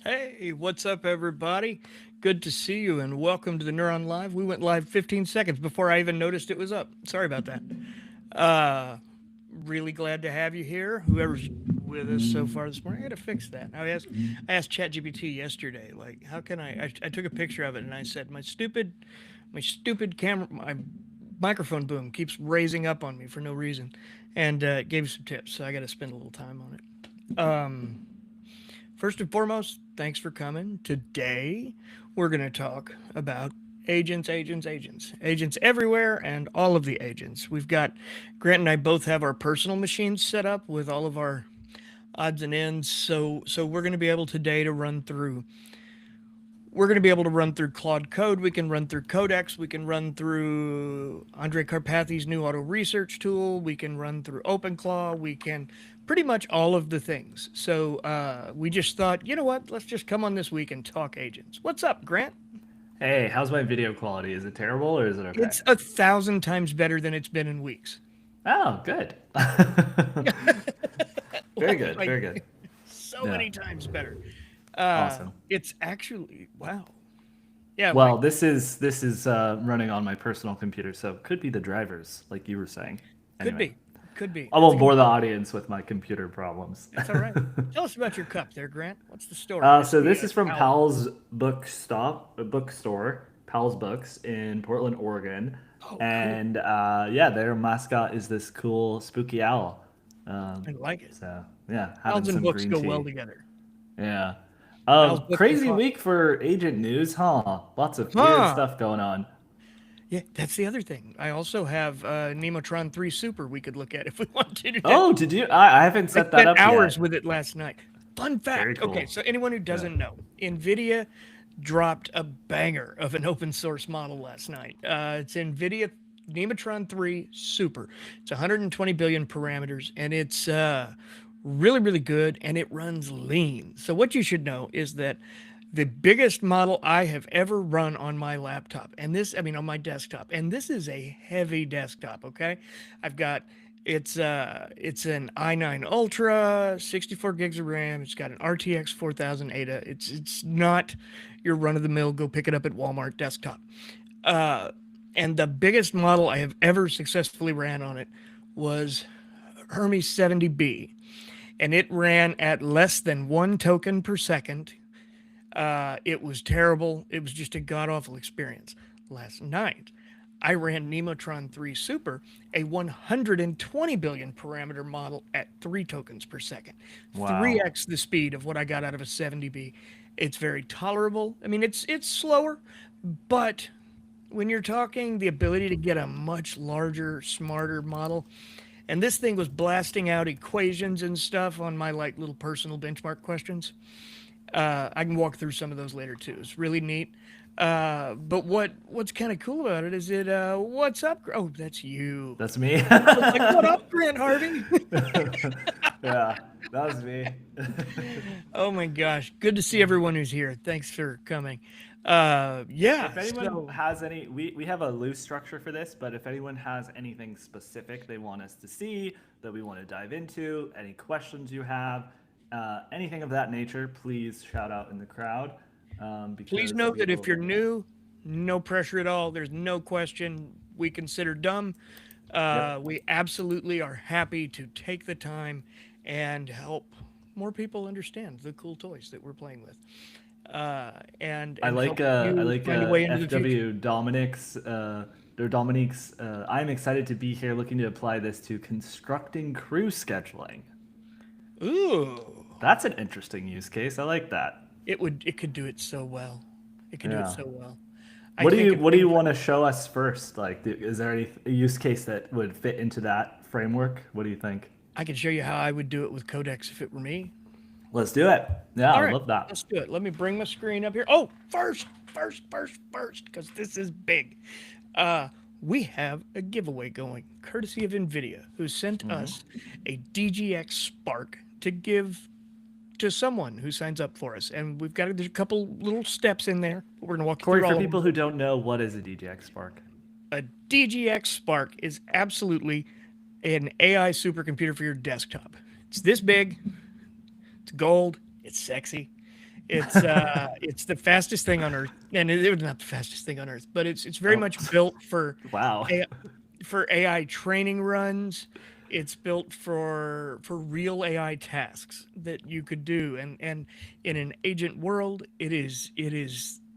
Hey, what's up, everybody? Good to see you, and welcome to the Neuron Live. We went live 15 seconds before I even noticed it was up. Sorry about that. Uh, really glad to have you here. Whoever's with us so far this morning, I got to fix that. I asked ChatGPT yesterday, like, how can I took a picture of it and I said, my stupid camera, my microphone boom keeps raising up on me for no reason, and it gave some tips. So I got to spend a little time on it. First and foremost, thanks for coming. Today, we're going to talk about agents everywhere, and all of the agents. We've got Grant and I both have our personal machines set up with all of our odds and ends. So we're going to be able today to run through. We're going to be able to run through Claude Code. We can run through Codex. We can run through Andre Karpathy's new auto research tool. We can run through OpenClaw. We can pretty much all of the things. So we just thought, you know what? Let's just come on this week and talk agents. What's up, Grant? Hey, how's my video quality? Is it terrible or is it okay? It's 1,000 times better than it's been in weeks. Oh, good. Very good, very Like good. so Yeah, many times better. awesome. It's actually wow. Yeah, like Well, this is running on my personal computer, so it could be the drivers, like you were saying. could Anyway, be, could be. I That's a won't good bore the point. audience with my computer problems. That's all right. Tell us about your cup there, Grant. What's the story? I So see this a is from towel. Pal's bookstore, Pal's Books in Portland, Oregon, Oh, cool. and yeah, their mascot is this cool spooky owl. I like it. So yeah, having Owls and some books green go well tea. together. Yeah. Owls, books, and Crazy coffee. week for agent news, huh? Lots of weird Huh. stuff going on. Yeah, that's the other thing. I also have Nemotron 3 Super we could look at if we wanted to. Oh, did you? I haven't I set that spent up hours yet. with it last night. Fun Very fact. Okay, cool. so anyone who Yeah. doesn't know, Nvidia dropped a banger of an open source model last night. It's Nvidia Nemotron 3 Super. It's 120 billion parameters, and it's really, really good, and it runs lean. So what you should know is that the biggest model I have ever run on my laptop, and this, I mean, on my desktop, and this is a heavy desktop. Okay, I've got it's an i9 Ultra, 64 gigs of RAM. It's got an RTX 4000 ADA. It's not your run of the mill go pick it up at Walmart desktop. Uh, and the biggest model I have ever successfully ran on it was Hermes 70B, and it ran at less than 1 token per second. It was terrible. It was just a god awful experience. Last night, I ran Nemotron 3 Super, a 120 billion parameter model at 3 tokens per second, Wow. 3x the speed of what I got out of a 70B. It's very tolerable. I mean, it's slower, but when you're talking the ability to get a much larger, smarter model, and this thing was blasting out equations and stuff on my like little personal benchmark questions. I can walk through some of those later too. It's really neat. But what's kind of cool about it is it what's up? Oh, that's you. That's me. I was like, what up, Grant Harvey? Yeah, that was me. Oh my gosh, good to see everyone who's here. Thanks for coming. If Yeah. anyone So has any, we have a loose structure for this, but if anyone has anything specific they want us to see, that we want to dive into, any questions you have, anything of that nature, please shout out in the crowd please because know we that if will. you're new, no pressure at all. There's no question we consider dumb. Yep. We absolutely are happy to take the time and help more people understand the cool toys that we're playing with, and help I you like find a way into the future. FW Dominic's or Dominique's. I'm excited to be here, looking to apply this to constructing crew scheduling. Ooh, That's an interesting use case. I like that. it could do it so well. It could do it Yeah. so well. I think if What do you anybody, want to show us first? Like, is there any use case that would fit into that framework? What do you think? I could show you how I would do it with Codex if it were me. Let's do it. Yeah, I All would right, love that. let's do it. Let me bring my screen up here. Oh, first, because this is big. Uh, we have a giveaway going, courtesy of Nvidia, who sent Hmm. us a DGX Spark to give to someone who signs up for us. And we've got there's a couple little steps in there. We're gonna walk you Corey, through for all of them. people who don't know, what is a DJX Spark? A DGX Spark is absolutely an AI supercomputer for your desktop. It's this big. It's gold. It's sexy. It's the fastest thing on Earth, and it was not the fastest thing on Earth, but it's very Oh, much built for wow. for AI training runs. It's built for real AI tasks that you could do, and in an agent world, it is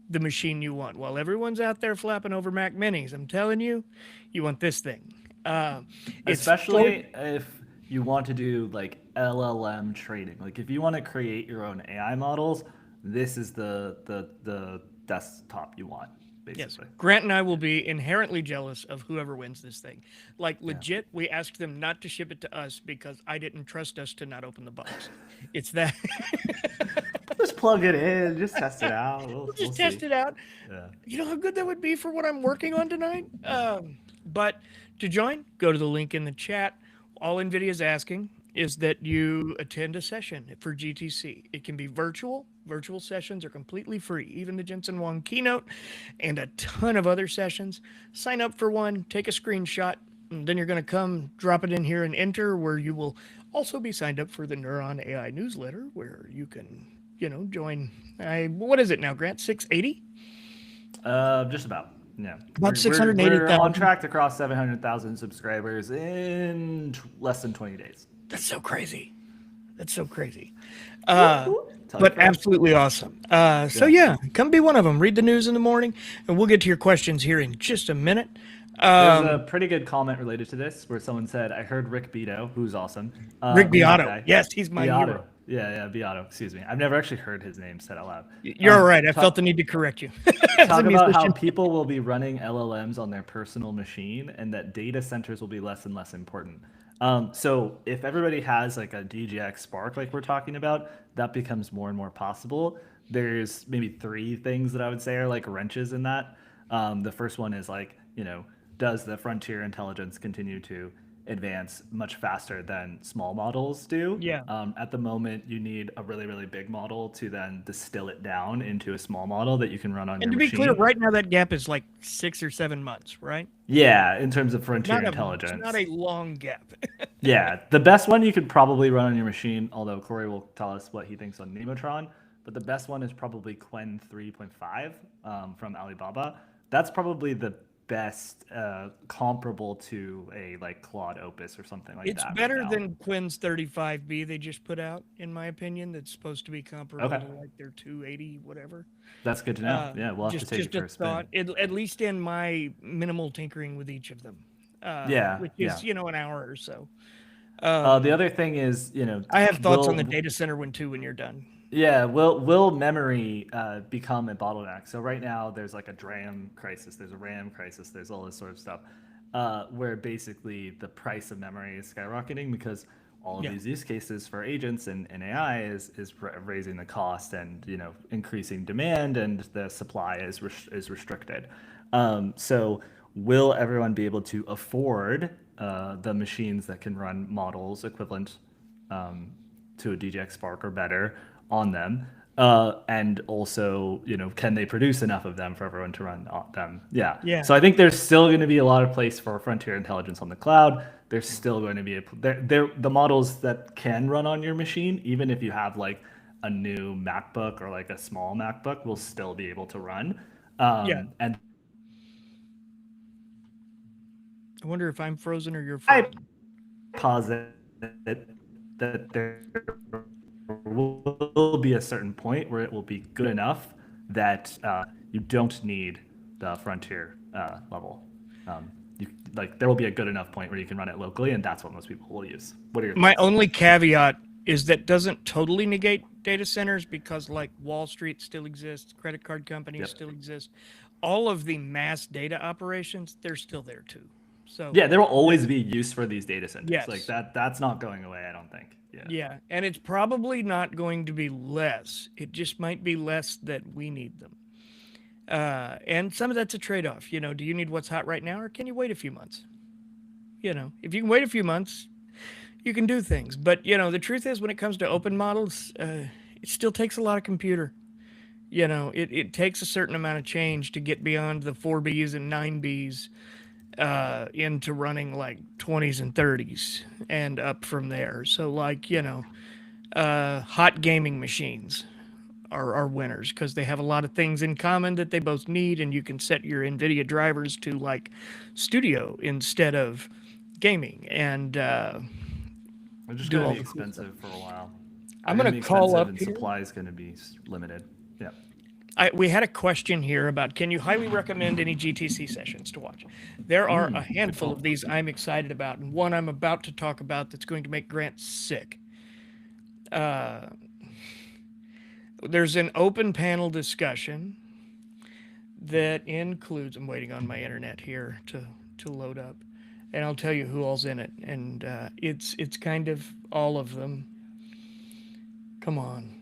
the machine you want. While everyone's out there flapping over Mac Minis, I'm telling you, you want this thing. Uh, it's for Especially if you want to do like LLM trading. Like if you want to create your own AI models, this is the desktop you want, Yes. basically. Grant and I will be inherently jealous of whoever wins this thing. Like, Yeah. legit, we asked them not to ship it to us because I didn't trust us to not open the box. It's that. Just plug it in, just test it out. We'll, We'll we'll just test see. it out. Yeah. You know how good that would be for what I'm working on tonight? But to join, go to the link in the chat. All NVIDIA's asking is that you attend a session for GTC. It can be virtual. Virtual sessions are completely free, even the Jensen Huang keynote and a ton of other sessions. Sign up for one, take a screenshot, and then you're going to come drop it in here and enter, where you will also be signed up for the Neuron AI newsletter, where you can, join. What is it now, Grant? 680? Just about. Yeah. About We're on 680,000. track to cross 700,000 subscribers in less than 20 days. That's so crazy. That's so crazy. Tell your But friends. absolutely awesome. So Yeah. yeah, come be one of them. Read the news in the morning, and we'll get to your questions here in just a minute. There's a pretty good comment related to this where someone said, I heard Rick Beato, who's awesome. Rick Who's that Beato. guy? Yes, he's my Beato. hero. Yeah, Beato. Excuse me. I've never actually heard his name said out loud. You're all right. I Talk, felt the need to correct you. As a talk about how musician. people will be running LLMs on their personal machine and that data centers will be less and less important. So if everybody has like a DGX Spark like we're talking about, that becomes more and more possible. There's maybe three things that I would say are like wrenches in that. The first one is like, does the frontier intelligence continue to advance much faster than small models do? Yeah. At the moment, you need a really, really big model to then distill it down into a small model that you can run on And your to be machine. clear, right now that gap is like 6 or 7 months, right? Yeah, in terms of frontier It's intelligence. not a long gap. Yeah, the best one you could probably run on your machine, although Corey will tell us what he thinks on Nemotron, but the best one is probably Qwen 3.5 from Alibaba. That's probably the best comparable to a like Claude Opus or something like It's that. better right now. than Quinn's 35B they just put out, in my opinion. That's supposed to be comparable Okay. to like their 280, whatever. That's good to know. Yeah, we'll have to take it for a a spin. thought, at least in my minimal tinkering with each of them, Yeah, which yeah. is an hour or so. The other thing is, I have thoughts on the will data center one too when you're done. yeah, will memory become a bottleneck? So right now there's like a DRAM crisis, there's a RAM crisis, there's all this sort of stuff, where basically the price of memory is skyrocketing because all of Yeah. these use cases for agents and AI is raising the cost and increasing demand, and the supply is restricted. So will everyone be able to afford the machines that can run models equivalent to a DGX Spark or better on them? And also, can they produce enough of them for everyone to run on them? Yeah. Yeah. So I think there's still going to be a lot of place for frontier intelligence on the cloud. There's still going to be the models that can run on your machine, even if you have like a new MacBook or like a small MacBook, will still be able to run. Yeah. And I wonder if I'm frozen or you're I frozen. posit that there will be a certain point where it will be good enough that you don't need the frontier level. There will be a good enough point where you can run it locally, and that's what most people will use. What are your My thoughts? only caveat is that doesn't totally negate data centers, because like Wall Street still exists, credit card companies Yep. still exist. All of the mass data operations, they're still there too. So Yeah, there will always be use for these data centers. Yes. Like that's not going away, I don't think. Yeah. yeah, and it's probably not going to be less. It just might be less that we need them. And some of that's a trade-off. Do you need what's hot right now, or can you wait a few months? If you can wait a few months, you can do things. But the truth is, when it comes to open models, it still takes a lot of computer. It takes a certain amount of change to get beyond the 4Bs and 9Bs into running like 20s and 30s and up from there. So like, hot gaming machines are winners because they have a lot of things in common that they both need, and you can set your NVIDIA drivers to like studio instead of gaming, and They're just do going to all be the cool stuff. expensive for a while. I'm They're going going to to be call expensive, up and here. supply is going to be limited. Yeah. We had a question here about can you highly recommend any GTC sessions to watch? There are a handful of these I'm excited about, and one I'm about to talk about that's going to make Grant sick. There's an open panel discussion that includes, I'm waiting on my internet here to load up, and I'll tell you who all's in it, and it's kind of all of them. Come on.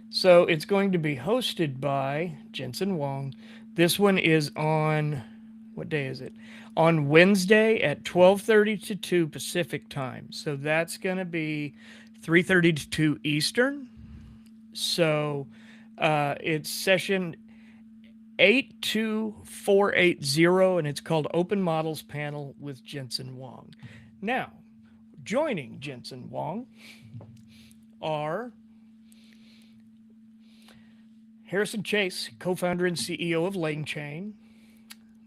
So it's going to be hosted by Jensen Huang. This one is on, what day is it? On Wednesday at 12:30 to 2 Pacific time. So that's going to be 3:30 to 2 Eastern. So it's session 82480, and it's called Open Models Panel with Jensen Huang. Now, joining Jensen Huang are Harrison Chase, co-founder and CEO of LangChain.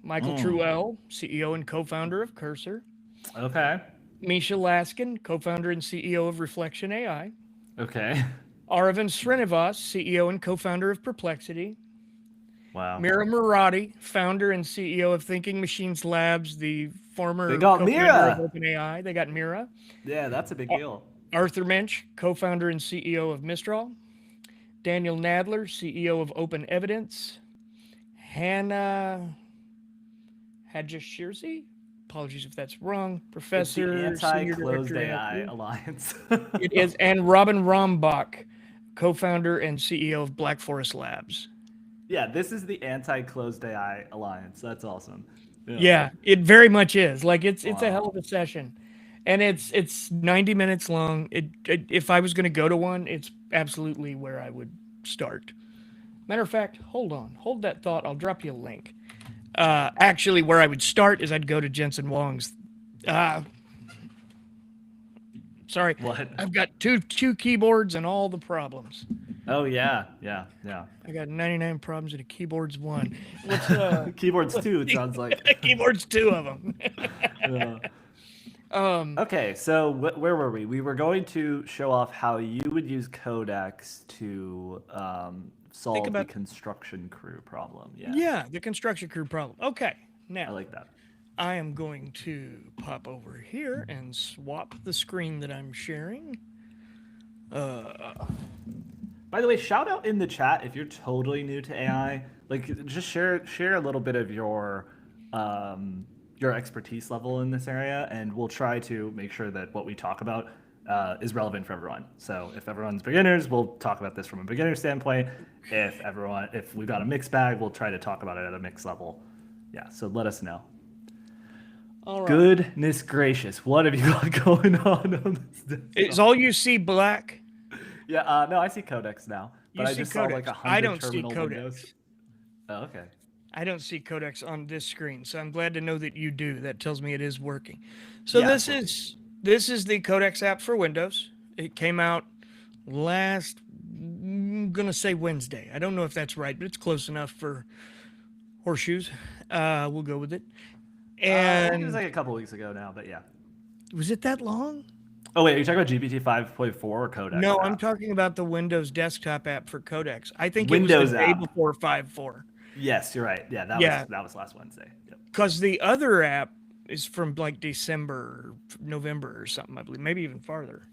Michael Truell, CEO and co-founder of Cursor. Okay. Misha Laskin, co-founder and CEO of Reflection AI. Okay. Aravind Srinivas, CEO and co-founder of Perplexity. Wow. Mira Murati, founder and CEO of Thinking Machines Labs, the former They got co-founder Mira. of OpenAI. They got Mira. Yeah, that's a big deal. Arthur Minch, co-founder and CEO of Mistral. Daniel Nadler, CEO of Open Evidence. Hannah Hajashirzi, apologies if that's wrong, professor, It's the senior anti-closed director. AI alliance. It is, and Robin Rombach, co-founder and CEO of Black Forest Labs. Yeah, this is the anti-closed AI alliance. That's awesome. Yeah, it very much is. Like it's a hell of a session, and it's 90 minutes long. If I was going to go to one, it's absolutely where I would start. Matter of fact, hold that thought. I'll drop you a link. Actually, where I would start is I'd go to Jensen Huang's. Sorry, What? I've got two keyboards and all the problems. Oh yeah. I got 99 problems and a keyboard's one. Keyboards too. It sounds like. Keyboard's two of them. Yeah. Okay, so where were we? We were going to show off how you would use Codex to solve the construction crew problem. Yeah, the construction crew problem. Okay, now I like that. I am going to pop over here and swap the screen that I'm sharing. By the way, shout out in the chat if you're totally new to AI. Like, just share a little bit of your expertise level in this area, and we'll try to make sure that what we talk about is relevant for everyone. So if everyone's beginners, we'll talk about this from a beginner standpoint. If we've got a mixed bag, we'll try to talk about it at a mixed level. Yeah, so let us know. All right. Goodness gracious, what have you got going on this? Is all you see black? Yeah, no, I see Codex now. But I just Codex. saw like 100 I don't see terminal Codex. windows. Oh, okay. I don't see Codex on this screen, so I'm glad to know that you do. That tells me it is working. So yeah, this is the Codex app for Windows. It came out last, I'm gonna say Wednesday. I don't know if that's right, but it's close enough for horseshoes. We'll go with it. And I think it was like a couple weeks ago now, but yeah. Was it that long? Oh wait, are you talking about GPT 5.4 or Codex? No, I'm talking about the Windows desktop app for Codex. I think Windows it was the day before 5.4. Yes, you're right. Yeah, that was last Wednesday. Because the other app is from like December, November or something, I believe, maybe even farther.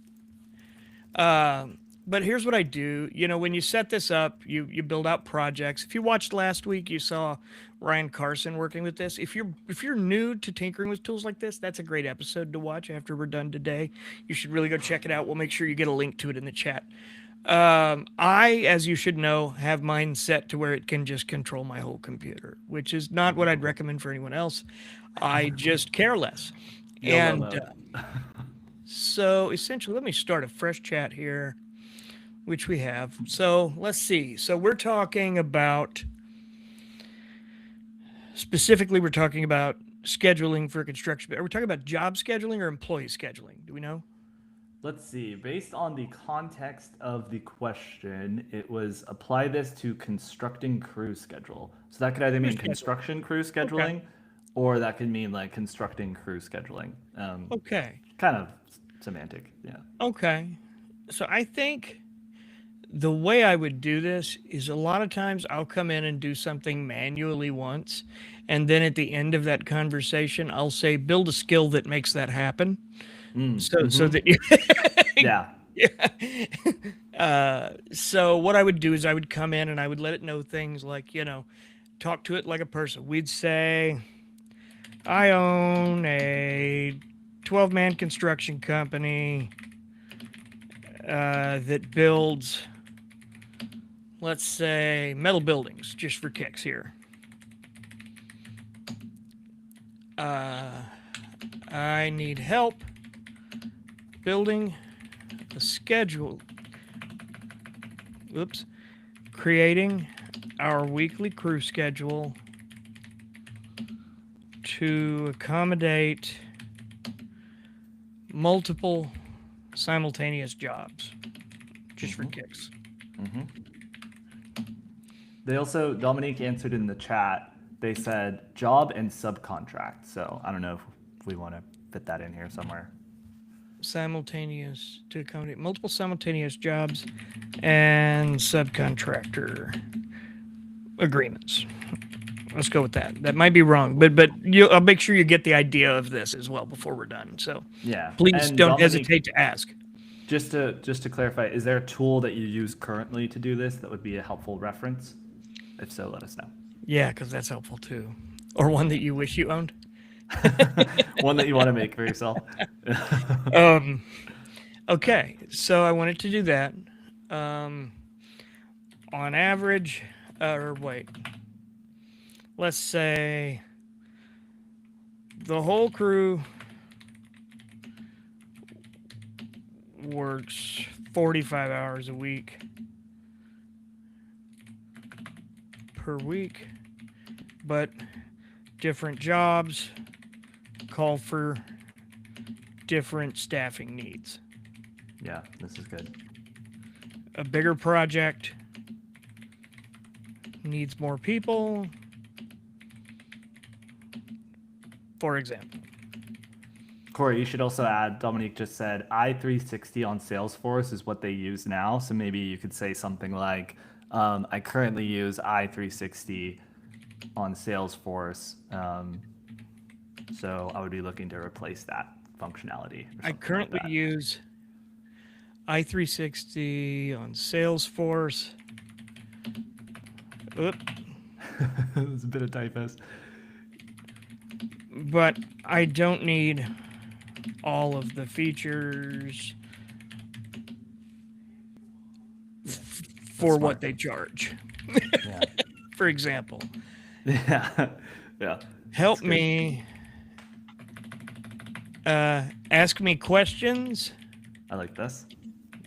But here's what I do. You know, when you set this up, you build out projects. If you watched last week, you saw Ryan Carson working with this. If you're new to tinkering with tools like this, that's a great episode to watch after we're done today. You should really go check it out. We'll make sure you get a link to it in the chat. I, as you should know, have mine set to where it can just control my whole computer, which is not what I'd recommend for anyone else. I just care less. And so essentially, let me start a fresh chat here, which we have. So let's see. So we're talking about, specifically, we're talking about scheduling for construction. Are we talking about job scheduling or employee scheduling? Do we know? Let's see. Based on the context of the question, it was apply this to constructing crew schedule. So that could either Crew mean schedule. construction crew Okay. scheduling, or that could mean like constructing crew scheduling. Okay. Kind of semantic. Yeah. Okay. So I think the way I would do this is a lot of times I'll come in and do something manually once, and then at the end of that conversation, I'll say, build a skill that makes that happen. So that you, Yeah. yeah. So what I would do is I would come in and I would let it know things like, talk to it like a person. We'd say, I own a 12-man construction company that builds, let's say, metal buildings, just for kicks here. I need help building a schedule. Creating our weekly crew schedule to accommodate multiple simultaneous jobs, just for kicks. They also, Dominique answered in the chat. They said job and subcontract. So I don't know if we want to fit that in here somewhere. Simultaneous to accommodate multiple simultaneous jobs and subcontractor agreements. Let's go with that. That might be wrong, but I'll make sure you get the idea of this as well before we're done. So yeah, please and don't Dominique, hesitate to ask. Just to clarify, is there a tool that you use currently to do this that would be a helpful reference? If so, let us know. Yeah, because that's helpful too. Or one that you wish you owned. One that you want to make for yourself. Okay, so I wanted to do that. On average, let's say the whole crew works 45 hours a week per week, but different jobs call for different staffing needs. Yeah, this is good. A bigger project needs more people, for example. Corey, you should also add, Dominique just said, i360 on Salesforce is what they use now. So maybe you could say something like, I currently use i360 on Salesforce. So I would be looking to replace that functionality. I currently use i360 on Salesforce. There's a bit of typos. But I don't need all of the features for what they charge. Yeah. For example. Yeah. Yeah. Help me. Ask me questions. I like this.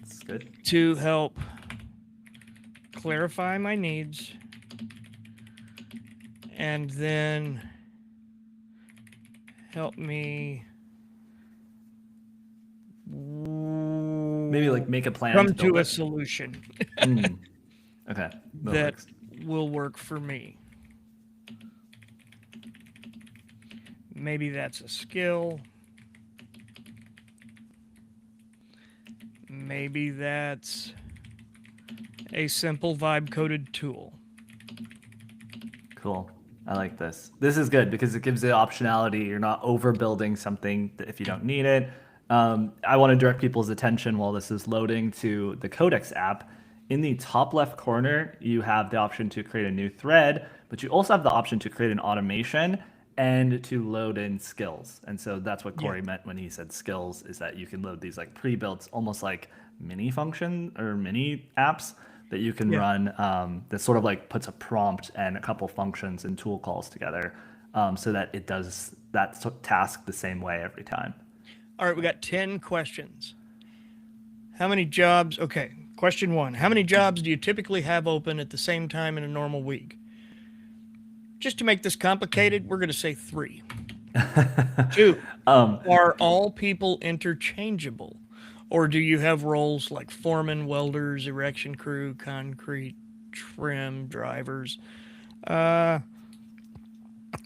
It's good. To help clarify my needs. And then help me maybe like make a plan come to a solution okay, that will work for me. Maybe that's a skill. Maybe that's a simple vibe coded tool. Cool. I like this. This is good because it gives the optionality. You're not overbuilding something if you don't need it. I want to direct people's attention while this is loading to the Codex app. In the top left corner, you have the option to create a new thread, but you also have the option to create an automation and to load in skills. And so that's what Corey meant when he said skills, is that you can load these like pre-built, almost like mini function or mini apps that you can run that sort of like puts a prompt and a couple functions and tool calls together so that it does that task the same way every time. All right, we got 10 questions. How many jobs? Okay, question 1. How many jobs do you typically have open at the same time in a normal week? Just to make this complicated, we're going to say 3. 2, are all people interchangeable? Or do you have roles like foreman, welders, erection crew, concrete, trim, drivers? Uh,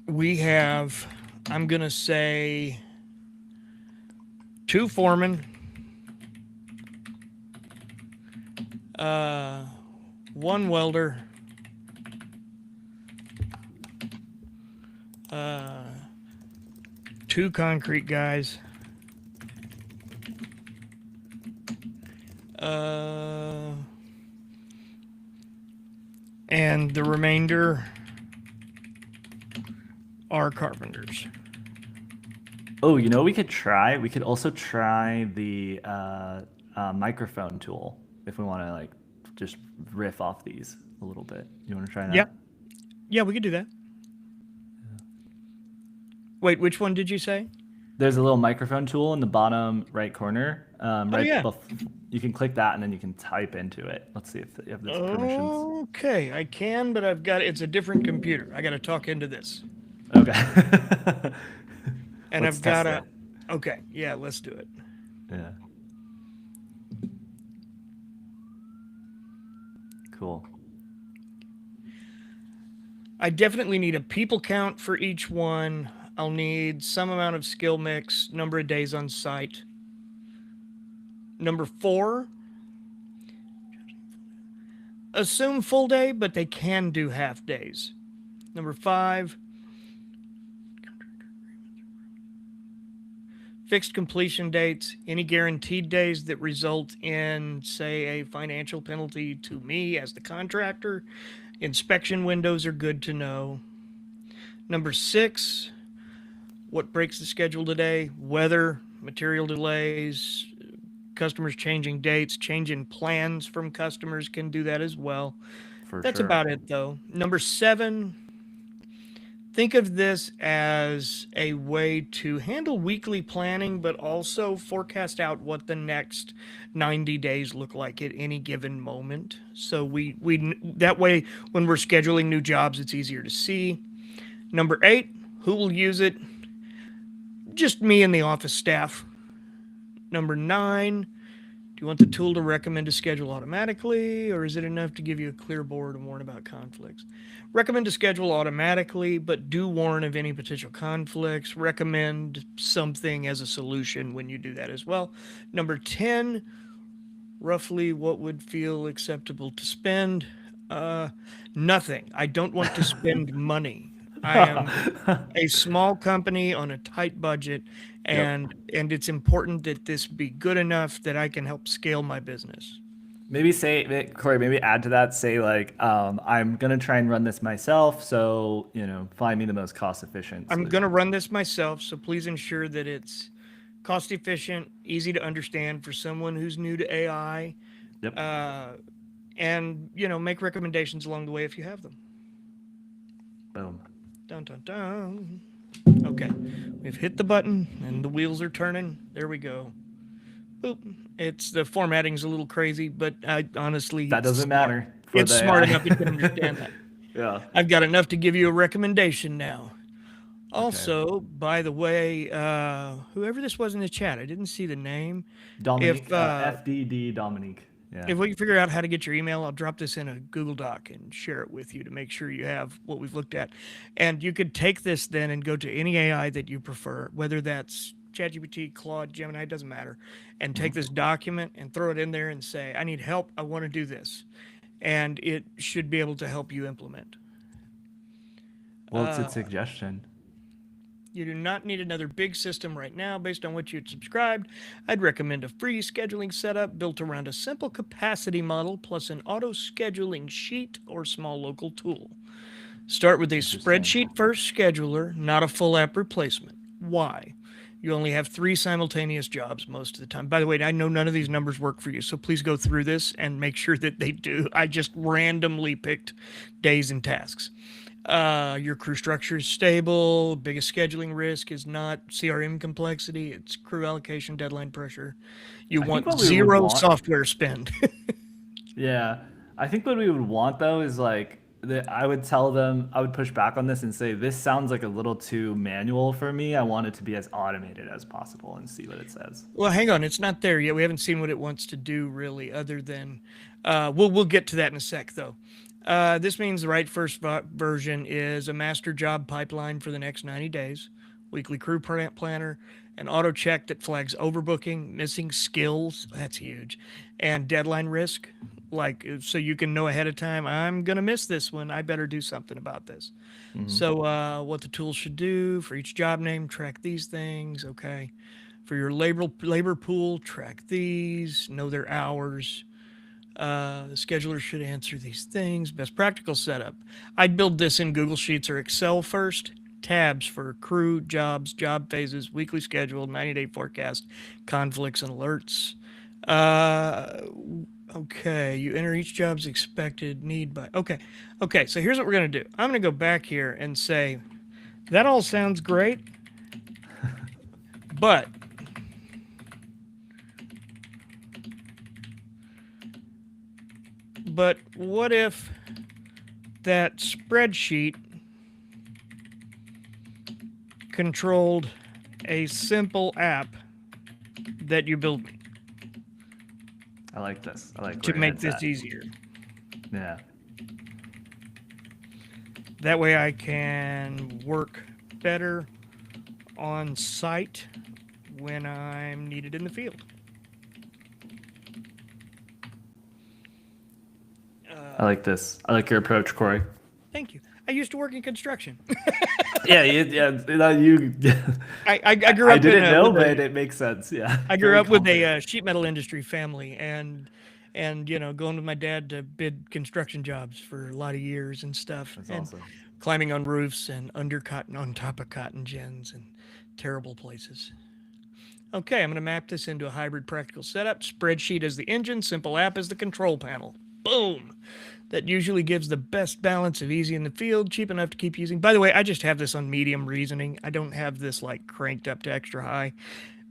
we have, I'm going to say, 2 foremen, uh, 1 welder, uh, 2 concrete guys, and the remainder are carpenters. Oh, you know what we could try? We could also try the microphone tool if we want to like just riff off these a little bit. You want to try that? Yeah. Yeah, we could do that. Wait, which one did you say? There's a little microphone tool in the bottom right corner. Yeah. You can click that and then you can type into it. Let's see if you have those permissions. Okay, I can, but it's a different computer. I got to talk into this. Okay. And Let's I've got test to, okay, yeah, let's do it. Yeah. Cool. I definitely need a people count for each one. I'll need some amount of skill mix, number of days on site. Number 4, assume full day, but they can do half days. Number 5, fixed completion dates, any guaranteed days that result in, say, a financial penalty to me as the contractor. Inspection windows are good to know. Number 6, what breaks the schedule today? Weather, material delays, customers changing dates, changing plans from customers can do that as well. That's sure. about it, though. Number 7, think of this as a way to handle weekly planning, but also forecast out what the next 90 days look like at any given moment. So we that way, when we're scheduling new jobs, it's easier to see. Number 8, who will use it? Just me and the office staff. Number 9, do you want the tool to recommend a schedule automatically, or is it enough to give you a clear board and warn about conflicts? Recommend to schedule automatically, but do warn of any potential conflicts. Recommend something as a solution when you do that as well. Number 10, roughly what would feel acceptable to spend? Nothing. I don't want to spend money. I am a small company on a tight budget, and it's important that this be good enough that I can help scale my business. Maybe say, Corey, maybe add to that, say like, I'm going to try and run this myself. So, find me the most cost efficient I'm solution. going to run this myself, so please ensure that it's cost efficient, easy to understand for someone who's new to AI. Yep. And, make recommendations along the way if you have them. Boom. Dun, dun, dun. Okay, we've hit the button and the wheels are turning. There we go. Boop. The formatting's a little crazy, but honestly, that doesn't matter. It's smart enough you can understand that. Yeah. I've got enough to give you a recommendation now. Also, by the way, whoever this was in the chat, I didn't see the name. Dominique, FDD Dominique. Yeah. If we can figure out how to get your email, I'll drop this in a Google Doc and share it with you to make sure you have what we've looked at. And you could take this then and go to any AI that you prefer, whether that's ChatGPT, Claude, Gemini, it doesn't matter, and take this document and throw it in there and say, I need help, I want to do this. And it should be able to help you implement. Well, it's a suggestion. You do not need another big system right now based on what you'd subscribed. I'd recommend a free scheduling setup built around a simple capacity model plus an auto-scheduling sheet or small local tool. Start with a spreadsheet first scheduler, not a full app replacement. Why? You only have 3 simultaneous jobs most of the time. By the way, I know none of these numbers work for you, so please go through this and make sure that they do. I just randomly picked days and tasks. Your crew structure is stable. Biggest scheduling risk is not CRM complexity. It's crew allocation, deadline pressure. You want 0 software spend. Yeah. I think what we would want, though, is like I would tell them, I would push back on this and say, this sounds like a little too manual for me. I want it to be as automated as possible and see what it says. Well, hang on, it's not there yet. We haven't seen what it wants to do really, other than we'll get to that in a sec though. This means the right first version is a master job pipeline for the next 90 days, weekly crew planner, an auto check that flags overbooking, missing skills, that's huge, and deadline risk. Like, so you can know ahead of time, I'm going to miss this one. I better do something about this. So, what the tool should do for each job name, track these things. Okay. For your labor pool, track these, know their hours. The scheduler should answer these things. Best practical setup. I'd build this in Google Sheets or Excel first. Tabs for crew, jobs, job phases, weekly schedule, 90-day forecast, conflicts and alerts. Okay, you enter each job's expected need by. Okay, so here's what we're going to do. I'm going to go back here and say, that all sounds great, but what if that spreadsheet controlled a simple app that you build me I like this. I like to where your make head's this at. easier? Yeah. That way I can work better on site when I'm needed in the field. I like this. I like your approach, Corey. Thank you. I used to work in construction. Yeah, you. I grew up. I didn't know, with but it makes sense. Yeah. I grew Very up with a confident. sheet metal industry family, and going with my dad to bid construction jobs for a lot of years and stuff, That's and awesome. climbing on roofs and under cotton on top of cotton gins and terrible places. Okay, I'm going to map this into a hybrid practical setup. Spreadsheet as the engine, simple app as the control panel. Boom. That usually gives the best balance of easy in the field, cheap enough to keep using. By the way, I just have this on medium reasoning. I don't have this like cranked up to extra high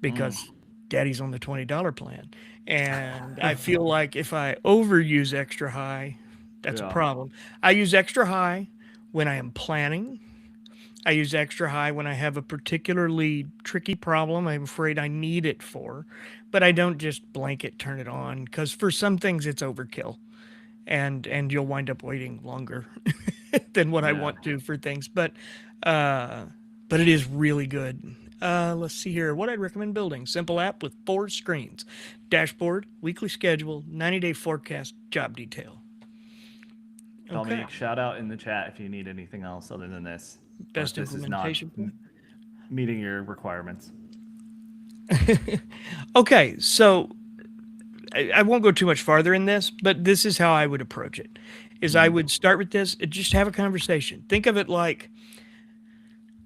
because daddy's on the $20 plan. And I feel like if I overuse extra high, that's a Yeah. problem. I use extra high when I am planning. I use extra high when I have a particularly tricky problem I'm afraid I need it for, but I don't just blanket turn it on because for some things it's overkill, and you'll wind up waiting longer than what I Yeah. want to for things. But it is really good. Let's see here. What I'd recommend building: simple app with 4 screens, dashboard, weekly schedule, 90-day forecast, job detail. Okay, Dominique, shout out in the chat if you need anything else other than this, or if best this is not implementation point. meeting your requirements. Okay, so I won't go too much farther in this, but this is how I would approach it. Is I would start with this, just have a conversation. Think of it like,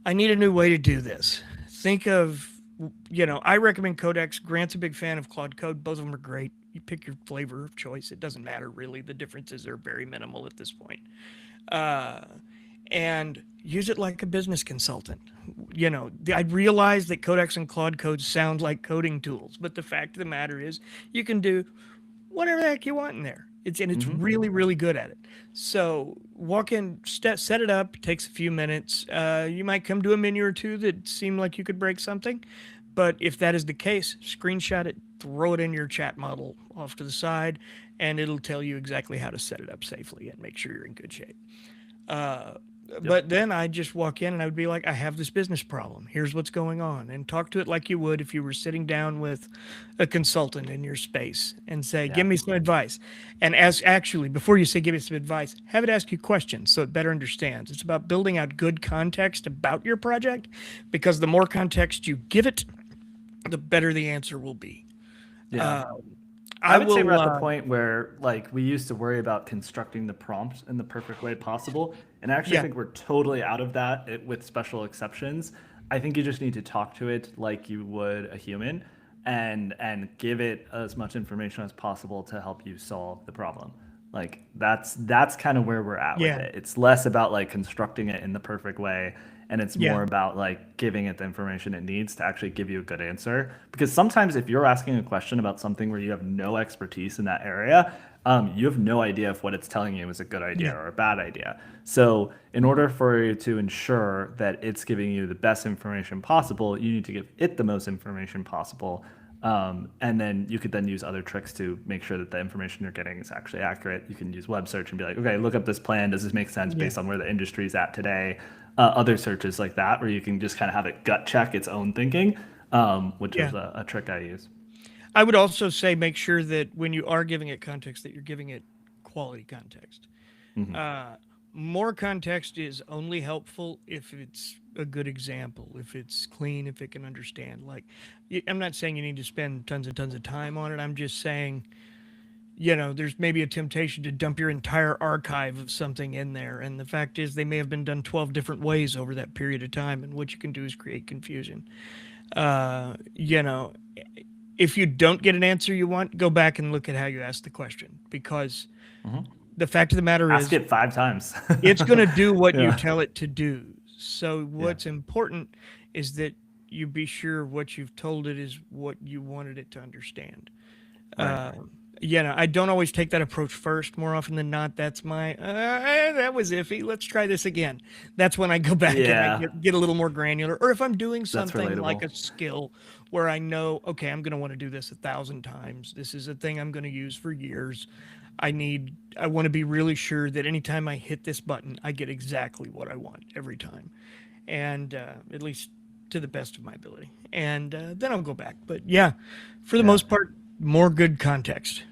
I need a new way to do this. Think of, I recommend Codex. Grant's a big fan of Claude Code. Both of them are great. You pick your flavor of choice. It doesn't matter really. The differences are very minimal at this point. And use it like a business consultant. I realize that Codex and Claude Code sound like coding tools, but the fact of the matter is, you can do whatever the heck you want in there. It's really, really good at it. So walk in, set it up. Takes a few minutes. You might come to a menu or two that seem like you could break something, but if that is the case, screenshot it, throw it in your chat model off to the side, and it'll tell you exactly how to set it up safely and make sure you're in good shape. But then I just walk in and I would be like, I have this business problem. Here's what's going on. And talk to it like you would if you were sitting down with a consultant in your space and say, give Yeah. me some advice. And before you say, give me some advice, have it ask you questions so it better understands. It's about building out good context about your project, because the more context you give it, the better the answer will be. Yeah. I would say we're will, at the point where like we used to worry about constructing the prompt in the perfect way possible, and I actually yeah. think we're totally out of that with special exceptions. I think you just need to talk to it like you would a human, and give it as much information as possible to help you solve the problem. Like that's kind of where we're at with Yeah. it. It's less about like constructing it in the perfect way and it's Yeah. more about like giving it the information it needs to actually give you a good answer. Because sometimes if you're asking a question about something where you have no expertise in that area, you have no idea if what it's telling you is a good idea Yeah. or a bad idea. So in order for you to ensure that it's giving you the best information possible, you need to give it the most information possible. And then you could then use other tricks to make sure that the information you're getting is actually accurate. You can use web search and be like, okay, look up this plan. Does this make sense Yeah. based on where the industry is at today? Other searches like that, where you can just kind of have it gut check its own thinking, which Yeah. is a trick I use. I would also say make sure that when you are giving it context, that you're giving it quality context. Mm-hmm. More context is only helpful if it's a good example, if it's clean, if it can understand. Like, I'm not saying you need to spend tons and tons of time on it. I'm just saying, there's maybe a temptation to dump your entire archive of something in there. And the fact is, they may have been done 12 different ways over that period of time. And what you can do is create confusion. Uh, you know, if you don't get an answer you want, go back and look at how you asked the question, because the fact of the matter Ask is, it 5 times. it's going to do what you Yeah. tell it to do. So Yeah. what's important is that you be sure what you've told it is what you wanted it to understand. Right. I don't always take that approach first. More often than not, that's that was iffy. Let's try this again. That's when I go back and I Yeah. get a little more granular. Or if I'm doing That's something like relatable. a skill where I know, okay, I'm going to want to do this 1,000 times. This is a thing I'm going to use for years. I want to be really sure that anytime I hit this button, I get exactly what I want every time. And at least to the best of my ability. And then I'll go back. But yeah, for the Yeah. most part, more good context.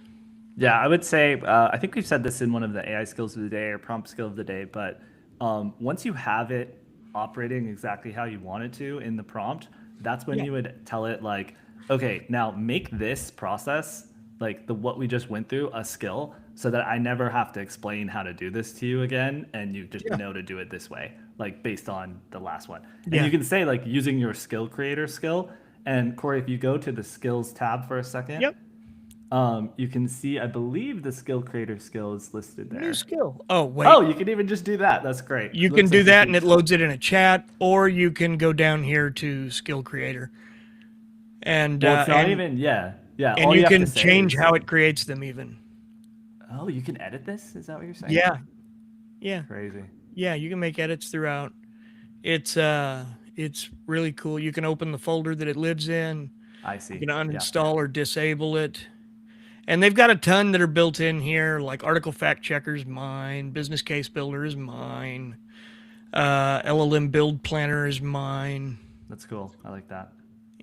Yeah, I would say I think we've said this in one of the AI skills of the day or prompt skill of the day, but once you have it operating exactly how you want it to in the prompt, that's when Yeah. you would tell it like, okay, now make this process like the what we just went through a skill, so that I never have to explain how to do this to you again, and you just Yeah. know to do it this way, like based on the last one. And Yeah. you can say like using your skill creator skill. And Corey, if you go to the skills tab for a second, Yep. you can see, I believe the skill creator skill is listed New there. skill. Oh, wait. Oh, you can even just do that. That's great. You It can looks do like you that and can. it loads it in a chat, or you can go down here to skill creator and Well, it's not even. Yeah, yeah. All you you have to can say change is, how it creates them even. "Oh, you can edit this." Is that what you're saying? Yeah. Yeah. Crazy. Yeah. You can make edits throughout. It's really cool. You can open the folder that it lives in. I You see. can Yeah. uninstall or disable it. And they've got a ton that are built in here, like Article Fact Checker is mine, Business Case Builder is mine, LLM Build Planner is mine. That's cool. I like that.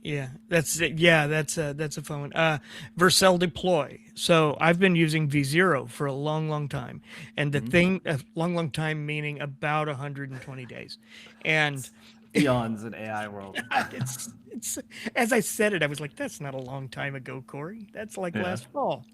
Yeah, that's it. Yeah, that's a fun one. Vercel Deploy. So I've been using V0 for a long, long time, and the thing, a long, long time meaning about 120 days, and Eons in AI world. it's as I said it, I was like, that's not a long time ago, Corey. That's like Yeah. last fall.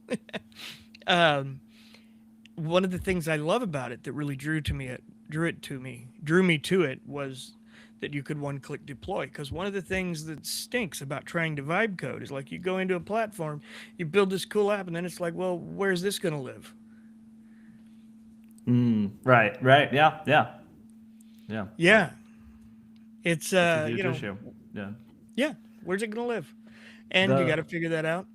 One of the things I love about it that really drew me to it was that you could one-click deploy. Because one of the things that stinks about trying to vibe code is like you go into a platform, you build this cool app, and then it's like, well, where's this going to live? Right. Right. Yeah. Yeah. Yeah. Yeah, it's It's a huge issue. Yeah. yeah, where's it going to live? And you got The to figure that out.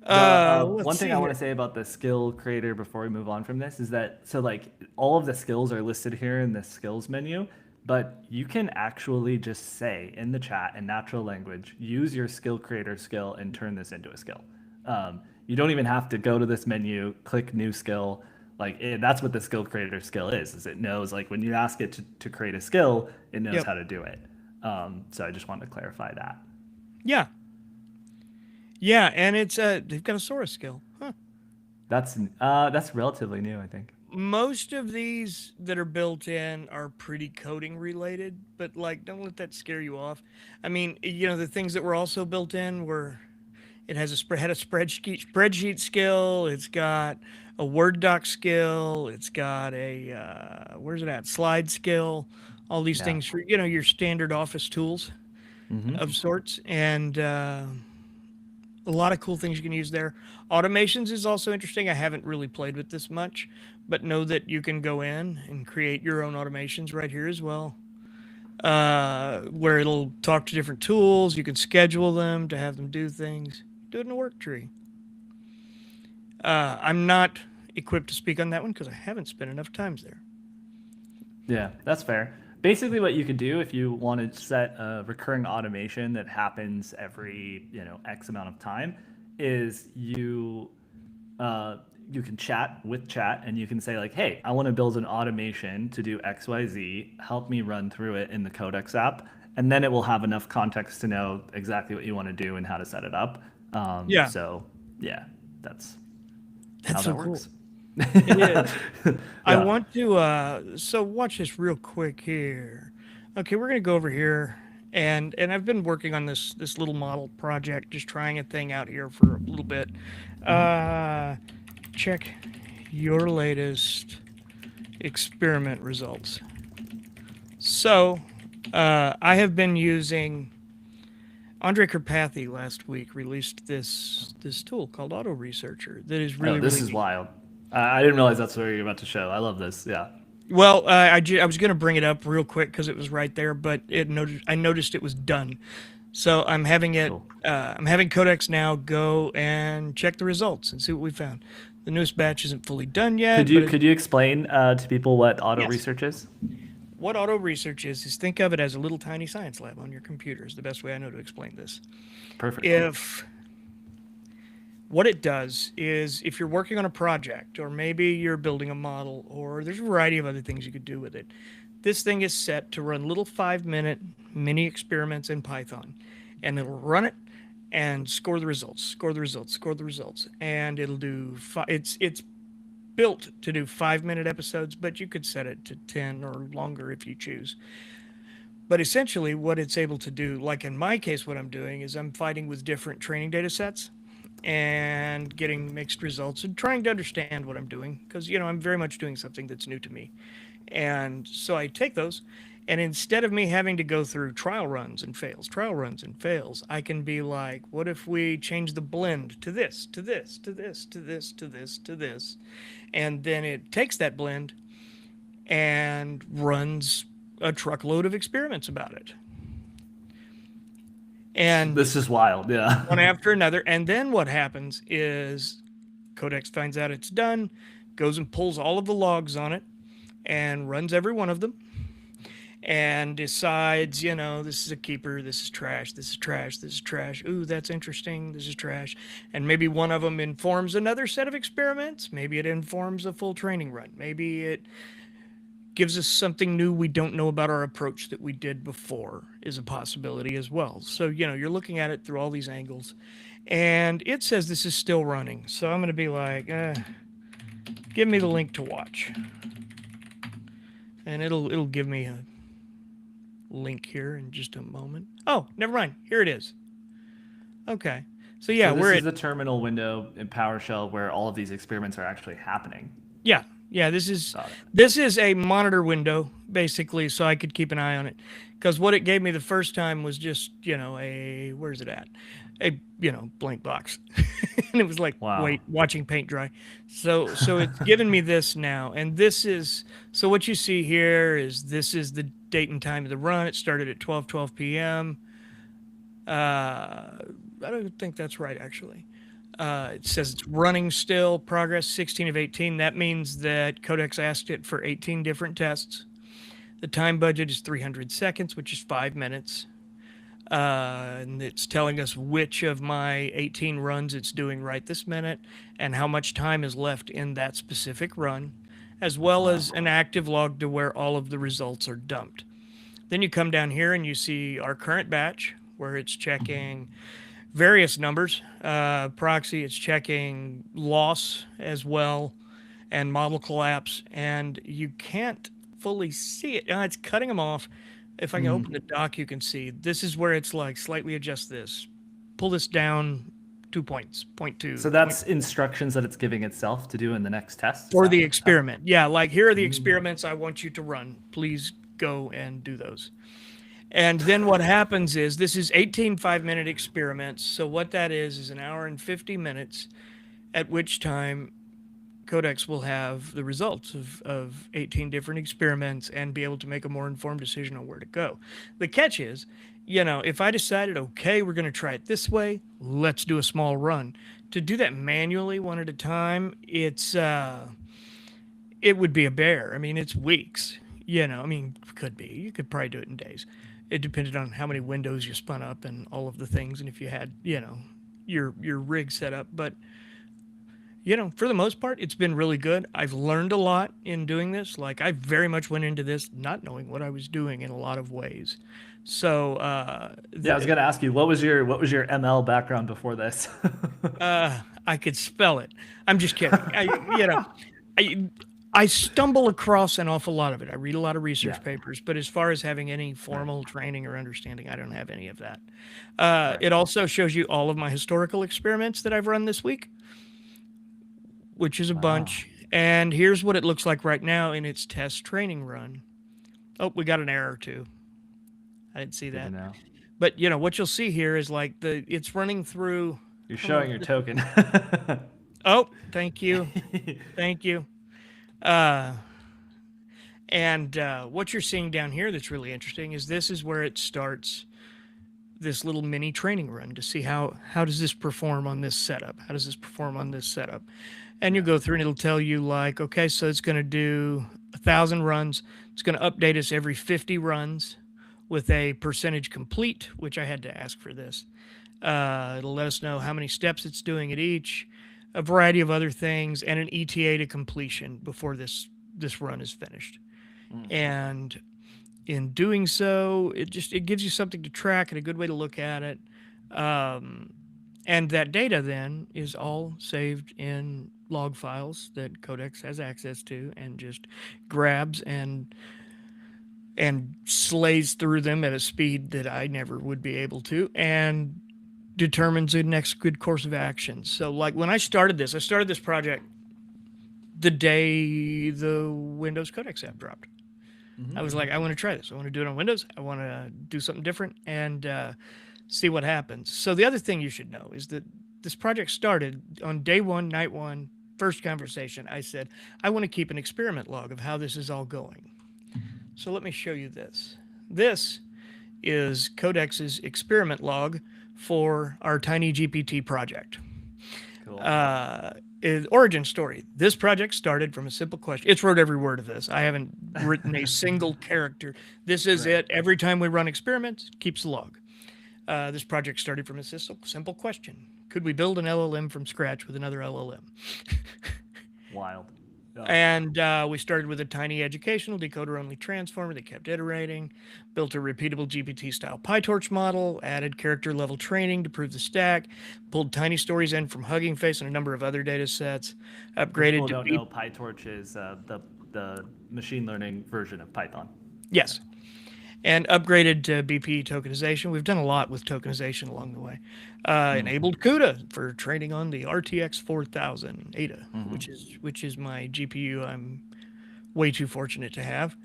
Let's one thing see I want here. to say about the skill creator before we move on from this is that so like all of the skills are listed here in the skills menu, but you can actually just say in the chat in natural language, use your skill creator skill and turn this into a skill. You don't even have to go to this menu, click new skill. Like that's what the skill creator skill is it knows like when you ask it to create a skill, it knows Yep. how to do it. So I just wanted to clarify that. Yeah, yeah, and it's they've got a Sora skill. Huh. That's relatively new, I think. Most of these that are built in are pretty coding related, but like don't let that scare you off. I mean, the things that were also built in were it has had a spreadsheet skill, it's got a Word doc skill, it's got a where's it at? Slide skill, all these Yeah. things for your standard office tools of sorts, and a lot of cool things you can use there. Automations is also interesting. I haven't really played with this much, but know that you can go in and create your own automations right here as well. where it'll talk to different tools. You can schedule them to have them do things. Do it in a work tree. I'm not equipped to speak on that one because I haven't spent enough times there. Yeah, that's fair. Basically, what you could do if you want to set a recurring automation that happens every X amount of time is you can chat with chat and you can say like, hey, I want to build an automation to do XYZ. Help me run through it in the Codex app, and then it will have enough context to know exactly what you want to do and how to set it up. Yeah. So yeah, that's That's how so that cool. works. It is. I Yeah. want to so watch this real quick here. Okay, we're gonna go over here and I've been working on this little model project, just trying a thing out here for a little bit. Check your latest experiment results. So I have been using Andre Karpathy last week released this tool called Auto Researcher that is really This really is neat. wild. I didn't realize that's what you're about to show. I love this. Yeah. Well, I was going to bring it up real quick because it was right there, but I noticed it was done. So I'm having it. Cool. I'm having Codex now go and check the results and see what we found. The newest batch isn't fully done yet. Could you explain to people what auto Yes. research is? What auto research is think of it as a little tiny science lab on your computer is the best way I know to explain this. Perfect. If what it does is if you're working on a project or maybe you're building a model or there's a variety of other things you could do with it, this thing is set to run little 5-minute mini experiments in Python, and it'll run it and score the results, score the results, score the results, and it'll do it's built to do 5-minute episodes, but you could set it to 10 or longer if you choose. But essentially what it's able to do, like in my case, what I'm doing is I'm fighting with different training data sets and getting mixed results and trying to understand what I'm doing because I'm very much doing something that's new to me. And so I take those, and instead of me having to go through trial runs and fails, I can be like, what if we change the blend to this, to this, to this, to this, to this, to this? And then it takes that blend and runs a truckload of experiments about it. And This is wild. Yeah. one after another. And then what happens is Codex finds out it's done, goes and pulls all of the logs on it and runs every one of them and decides, this is a keeper, this is trash, this is trash, this is trash. Ooh, that's interesting, this is trash. And maybe one of them informs another set of experiments. Maybe it informs a full training run. Maybe it gives us something new we don't know about our approach that we did before is a possibility as well. So, you're looking at it through all these angles. And it says this is still running. So I'm going to be like, give me the link to watch. And it'll give me a link here in just a moment. Oh, never mind. Here it is. Okay. So yeah, So we're this at is the terminal window in PowerShell where all of these experiments are actually happening. yeah. This is Got it. this is a monitor window basically, so I could keep an eye on it. Because what it gave me the first time was just a where's it at? A blank box, and it was like Wow. watching paint dry. So it's given me this now, and this is so what you see here is this is the date and time of the run. It started at 12 p.m. I don't think that's right actually. It says it's running still, progress 16 of 18. That means that Codex asked it for 18 different tests. The time budget is 300 seconds, which is 5 minutes. And it's telling us which of my 18 runs it's doing right this minute and how much time is left in that specific run, as well as an active log to where all of the results are dumped. Then you come down here and you see our current batch where it's checking various numbers. Proxy, it's checking loss as well and model collapse, and you can't fully see it. It's cutting them off. If I can open the doc, you can see this is where it's like slightly adjust this, pull this down 2 points, 0.2. So that's instructions that it's giving itself to do in the next test? for the experiment. Yeah, like here are the experiments I want you to run. Please go and do those. And then what happens is this is 18 5-minute experiments. So what that is an hour and 50 minutes, at which time Codex will have the results of 18 different experiments and be able to make a more informed decision on where to go. The catch is, if I decided, okay, we're going to try it this way, let's do a small run. To do that manually one at a time, it would be a bear. I mean, it's weeks. Could be. You could probably do it in days. It depended on how many windows you spun up and all of the things, and if you had, your rig set up. But for the most part, it's been really good. I've learned a lot in doing this. Like, I very much went into this not knowing what I was doing in a lot of ways. So, Yeah, I was gonna ask you, what was your ML background before this? I could spell it. I'm just kidding. I, I stumble across an awful lot of it. I read a lot of research Yeah. papers, but as far as having any formal training or understanding, I don't have any of that. Right. It also shows you all of my historical experiments that I've run this week, which is a Wow. bunch. And here's what it looks like right now in its test training run. Oh, we got an error too. I didn't see Good to that. know. But what you'll see here is like it's running through. You're I don't know showing your if token. oh, thank you. Thank you. Uh, and what you're seeing down here that's really interesting is this is where it starts this little mini training run to see how does this perform on this setup? How does this perform on this setup? And you go through and it'll tell you like, okay, so it's going to do 1,000 runs. It's going to update us every 50 runs with a percentage complete, which I had to ask for this. It'll let us know how many steps it's doing at each, a variety of other things, and an ETA to completion before this run is finished. And in doing so, it gives you something to track and a good way to look at it. And that data then is all saved in log files that Codex has access to and just grabs and slays through them at a speed that I never would be able to and determines the next good course of action. So like when I started this project the day the Windows Codex app dropped. I was like, I want to try this. I want to do it on Windows. I want to do something different and see what happens. So the other thing you should know is that this project started on day one, night one, first conversation. I said, I want to keep an experiment log of how this is all going. So let me show you this. This is Codex's experiment log for our Tiny GPT project. Cool. Origin story. This project started from a simple question. It's wrote every word of this. I haven't written a single character. This is it. Every time we run experiments, keeps a log. This project started from a simple question. Could we build an LLM from scratch with another LLM? Wild. Yeah. And we started with a tiny educational decoder-only transformer that kept iterating, built a repeatable GPT-style PyTorch model, added character-level training to prove the stack, pulled tiny stories in from Hugging Face and a number of other data sets, upgraded People to don't know PyTorch is the machine learning version of Python. Yes. And upgraded to BP tokenization. We've done a lot with tokenization along the way. Enabled CUDA for training on the RTX 4000 ADA, which is my GPU I'm way too fortunate to have.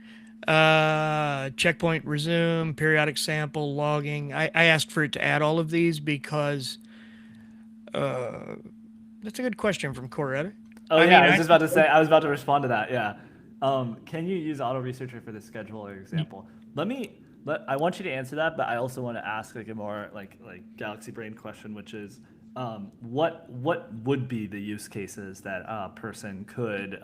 Checkpoint resume, periodic sample, logging. I asked for it to add all of these because that's a good question from Coretta. Oh yeah, I was just about to say. I was about to respond to that. Yeah. Can you use Auto Researcher for the scheduler example? I want you to answer that, but I also want to ask like a more like galaxy brain question, which is, what would be the use cases that a person could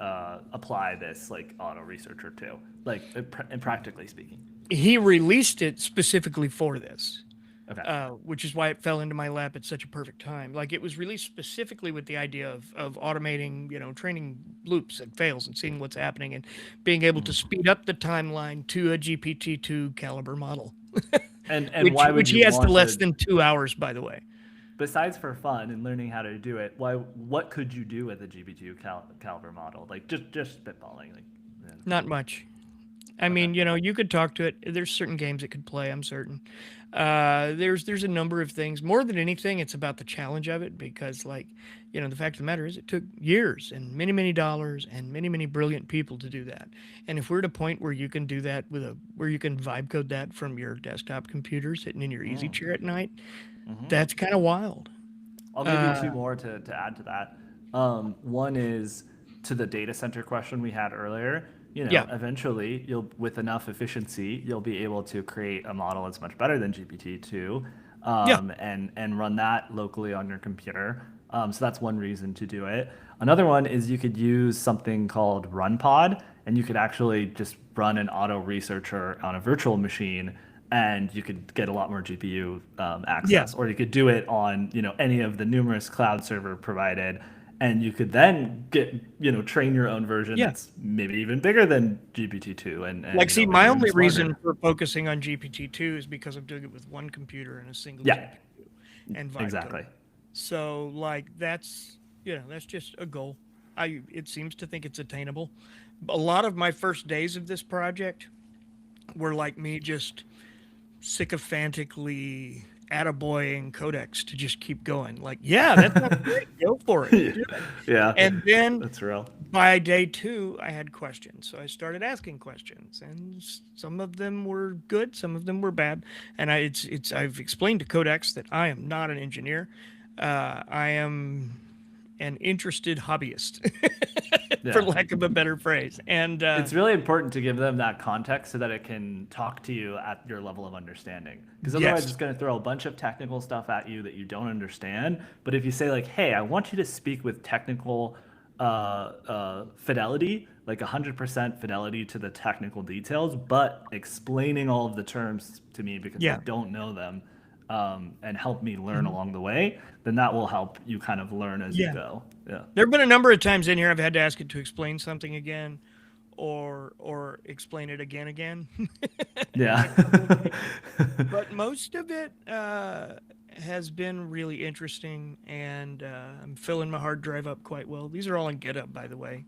apply this like Auto Researcher to, like and practically speaking? He released it specifically for this. Okay. Which is why it fell into my lap at such a perfect time. Like it was released specifically with the idea of automating, training loops and fails and seeing what's happening and being able to speed up the timeline to a GPT-2 caliber model. And which, which he has to less than 2 hours, by the way. Besides for fun and learning how to do it, what could you do with a GPT-2 caliber model? Like just spitballing, like. Yeah. Not much. I mean, you could talk to it. There's certain games it could play, I'm certain. There's a number of things. More than anything, it's about the challenge of it because, like, the fact of the matter is it took years and many, many dollars and many, many brilliant people to do that. And if we're at a point where you can do that where you can vibe code that from your desktop computer sitting in your easy chair at night, that's kind of wild. I'll give you two more to add to that. One is to the data center question we had earlier, Yeah. eventually you'll, with enough efficiency, you'll be able to create a model that's much better than GPT-2, Yeah. and run that locally on your computer. So that's one reason to do it. Another one is you could use something called RunPod, and you could actually just run an auto researcher on a virtual machine, and you could get a lot more GPU Yeah. access. Or you could do it on any of the numerous cloud server provided, and you could then get train your own version Yeah. that's maybe even bigger than GPT-2, and Like, see, maybe my even only smarter. reason for focusing on GPT-2 is because I'm doing it with one computer and a single Yeah. GPU and vibe Exactly. coding. So, like, that's just a goal. It seems to think it's attainable. A lot of my first days of this project were like me just sycophantically attaboying Codex to just keep going. Like, yeah, that's great. Go for it. Do it. Yeah. And then That's real. by day 2, I had questions. So I started asking questions, and some of them were good, some of them were bad. And I've explained to Codex that I am not an engineer. I am an interested hobbyist, for Yeah. lack of a better phrase. And It's really important to give them that context so that it can talk to you at your level of understanding. Because otherwise, yes, it's going to throw a bunch of technical stuff at you that you don't understand. But if you say, like, hey, I want you to speak with technical fidelity, like 100% fidelity to the technical details, but explaining all of the terms to me because yeah, I don't know them, and help me learn mhm, along the way, then that will help you kind of learn as you yeah. go. Yeah. There have been a number of times in here I've had to ask it to explain something again, or explain it again. Yeah. But most of it has been really interesting, and I'm filling my hard drive up quite well. These are all on GitHub, by the way.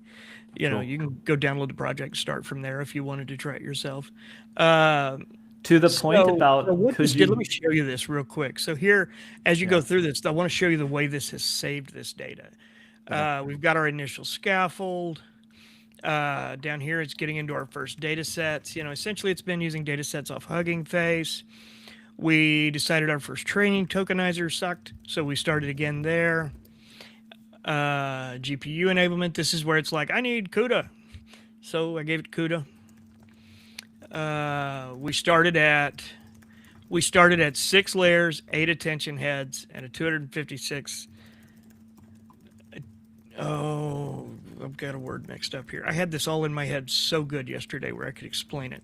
Cool. You can go download the project, start from there if you wanted to try it yourself. Uh, To the point so about what could this did, let you me show you this real quick. So here, as you go Yeah. through this, I want to show you the way this has saved this data. Okay. We've got our initial scaffold. Down here, it's getting into our first data sets. Essentially, it's been using data sets off Hugging Face. We decided our first training tokenizer sucked, so we started again there. GPU enablement. This is where it's like, I need CUDA. So I gave it CUDA. We started at 6 layers, 8 attention heads, and a 256. Oh, I've got a word mixed up here. I had this all in my head so good yesterday where I could explain it.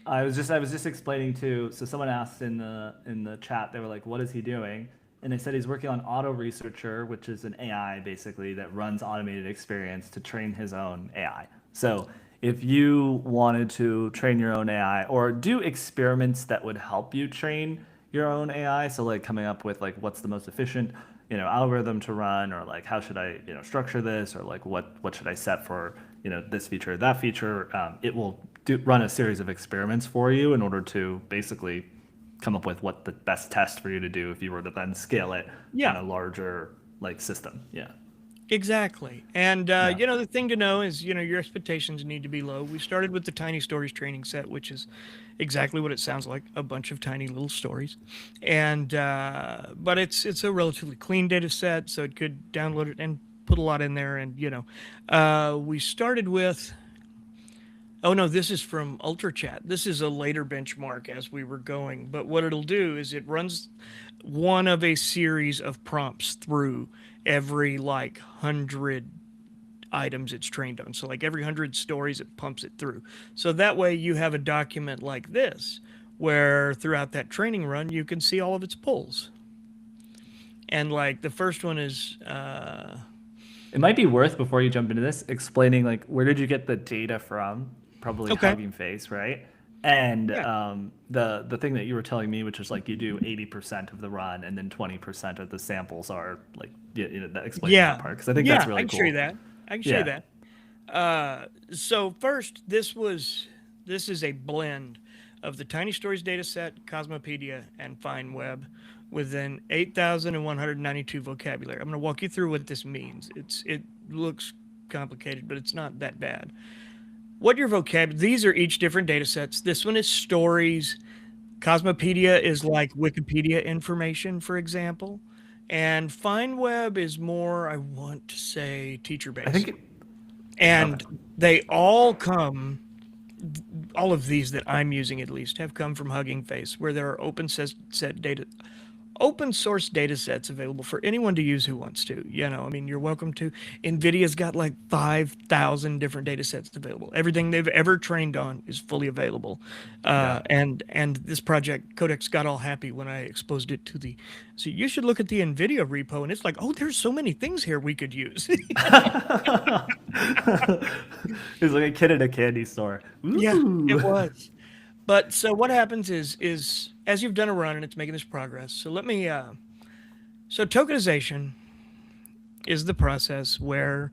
I was just explaining to so someone asked in the chat, they were like, what is he doing? And they said he's working on Auto Researcher, which is an AI basically that runs automated experience to train his own AI. So if you wanted to train your own AI or do experiments that would help you train your own AI, so like coming up with like what's the most efficient algorithm to run, or like how should I structure this, or like what should I set for this feature or that feature, it will run a series of experiments for you in order to basically come up with what the best test for you to do if you were to then scale it Yeah. on a larger like system. Yeah. Exactly. And, Yeah. the thing to know is, your expectations need to be low. We started with the Tiny Stories training set, which is exactly what it sounds like, a bunch of tiny little stories. And, but it's a relatively clean data set, so it could download it and put a lot in there. And, we started with, oh no, this is from UltraChat. This is a later benchmark as we were going. But what it'll do is it runs one of a series of prompts through every 100 items it's trained on. So like every 100 stories, it pumps it through. So that way you have a document like this, where throughout that training run, you can see all of its pulls. And like the first one is, It might be worth, before you jump into this, explaining like where did you get the data from? Probably okay, Hugging Face, right? And yeah, the thing that you were telling me, which is like you do 80% of the run, and then 20% of the samples are like explaining yeah, that part, because I think yeah, that's really I can show you cool. that. I can show you Yeah. that. So first, this is a blend of the Tiny Stories dataset, Cosmopedia, and FineWeb within 8,192 vocabulary. I'm going to walk you through what this means. It looks complicated, but it's not that bad. What your vocabulary, these are each different data sets. This one is stories. Cosmopedia is like Wikipedia information, for example. And FindWeb is more, I want to say, teacher I based. think And okay. they all come, all of these that I'm using at least, have come from Hugging Face, where there are open source data sets available for anyone to use who wants to. I mean, you're welcome to. Nvidia's got like 5,000 different data sets available. Everything they've ever trained on is fully available. Yeah. And this project Codex got all happy when I exposed it to the. So you should look at the Nvidia repo, and it's like, oh, there's so many things here we could use. He's like a kid at a candy store. Yeah, it Ooh. was. But so what happens is as you've done a run and it's making this progress. So let me so tokenization is the process where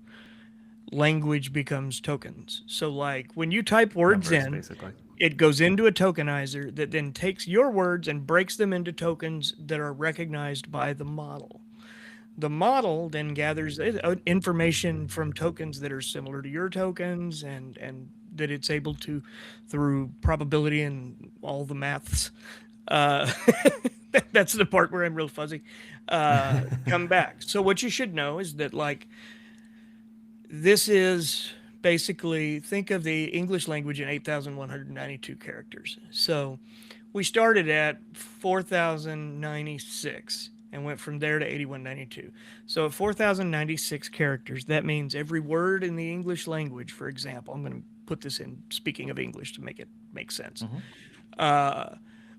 language becomes tokens. So like when you type words Numbers, in, basically. it goes into a tokenizer that then takes your words and breaks them into tokens that are recognized by the model. The model then gathers information from tokens that are similar to your tokens and that it's able to, through probability and all the maths, uh, that's the part where I'm real fuzzy, come back. So what you should know is that like this is basically, think of the English language in 8,192 characters. So we started at 4,096 and went from there to 8,192. So at 4,096 characters, that means every word in the English language, for example, I'm going to put this in speaking of English to make it make sense.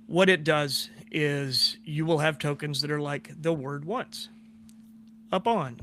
What it does is you will have tokens that are like the word once, up on.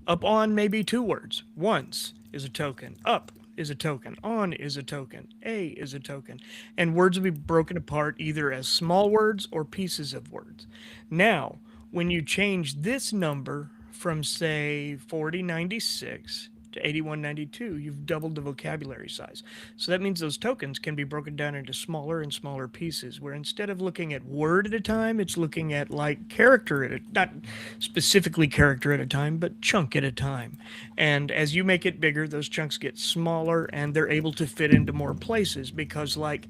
Up on may be two words. Once is a token. Up is a token. On is a token. A is a token. And words will be broken apart either as small words or pieces of words. Now, when you change this number from, say, 4096 to 8192, you've doubled the vocabulary size. So that means those tokens can be broken down into smaller and smaller pieces, where instead of looking at word at a time, it's looking at like character at a, not specifically character at a time, but chunk at a time. And as you make it bigger, those chunks get smaller and they're able to fit into more places because like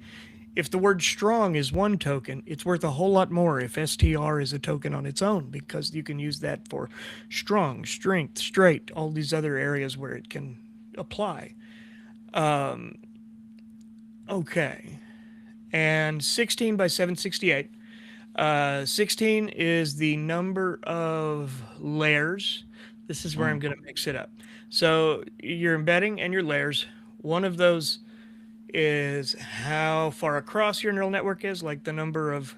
if the word strong is one token, it's worth a whole lot more if STR is a token on its own, because you can use that for strong, strength, straight, all these other areas where it can apply. Okay. And 16 by 768. 16 is the number of layers. This is where I'm going to mix it up. So your embedding and your layers, one of those is how far across your neural network is, like the number of,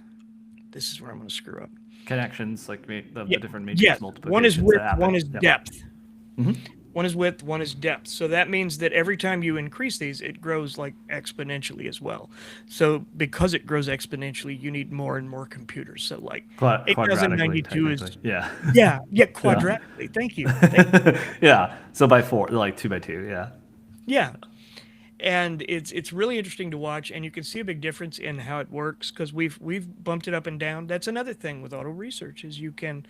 this is where I'm going to screw up. Connections, like the Yeah. different Yes. matrix multiplications. One is width, that happen. one is Yep. depth. One is width, one is depth. So that means that every time you increase these, it grows like exponentially as well. So because it grows exponentially, you need more and more computers. So like Quadratically, 8092 is, technically. Yeah. yeah, quadratically. Thank you. Yeah. So by 4, like 2 by 2. Yeah. Yeah. And it's really interesting to watch, and you can see a big difference in how it works because we've bumped it up and down. That's another thing with auto research is you can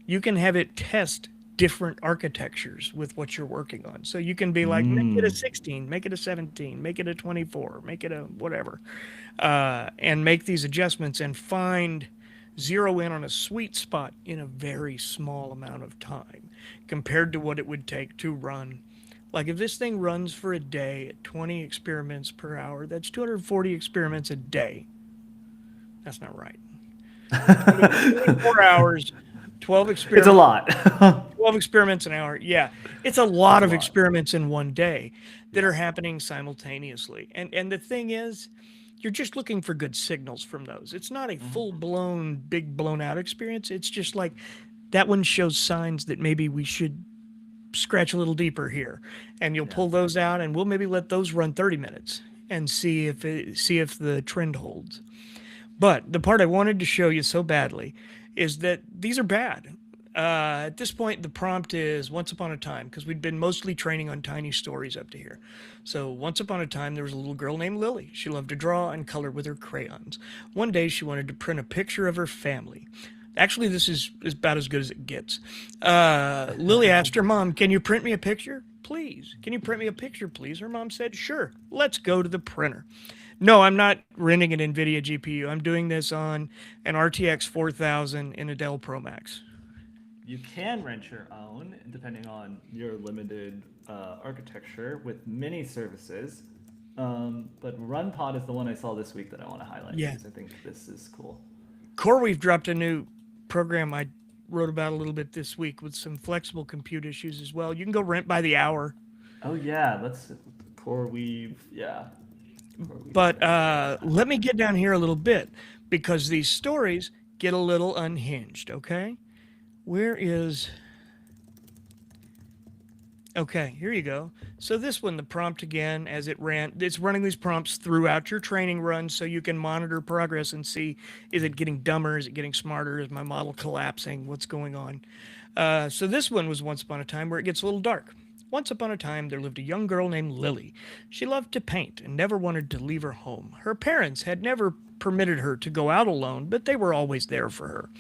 have it test different architectures with what you're working on. So you can be like, make it a 16, make it a 17, make it a 24, make it a whatever, and make these adjustments and zero in on a sweet spot in a very small amount of time compared to what it would take to run. Like if this thing runs for a day at 20 experiments per hour, that's 240 experiments a day. That's not right. 24 hours, 12 experiments. It's a lot. 12 experiments an hour. Yeah. It's a lot of experiments in one day that are happening simultaneously. And the thing is, you're just looking for good signals from those. It's not a full-blown, big blown-out experience. It's just like that one shows signs that maybe we should scratch a little deeper here, and you'll pull those out, and we'll maybe let those run 30 minutes and see if the trend holds. But the part I wanted to show you so badly is that these are bad. At this point, the prompt is once upon a time, because we'd been mostly training on tiny stories up to here. So once upon a time, there was a little girl named Lily. She loved to draw and color with her crayons. One day, she wanted to print a picture of her family. Actually, this is about as good as it gets. Lily asked her mom, "Can you print me a picture? Please. Can you print me a picture, please?" Her mom said, "Sure. Let's go to the printer." No, I'm not renting an Nvidia GPU. I'm doing this on an RTX 4000 in a Dell Pro Max. You can rent your own, depending on your limited architecture, with mini services. But RunPod is the one I saw this week that I want to highlight Yeah. because I think this is cool. CoreWeave dropped a new program I wrote about a little bit this week with some flexible compute issues as well. You can go rent by the hour. Oh yeah, let's CoreWeave. Yeah. CoreWeave But rent. let me get down here a little bit because these stories get a little unhinged, okay? Where is... Okay, here you go. So this one, the prompt again, as it ran, it's running these prompts throughout your training run so you can monitor progress and see, is it getting dumber? Is it getting smarter? Is my model collapsing? What's going on? So this one was once upon a time where it gets a little dark. Once upon a time, there lived a young girl named Lily. She loved to paint and never wanted to leave her home. Her parents had never permitted her to go out alone, but they were always there for her.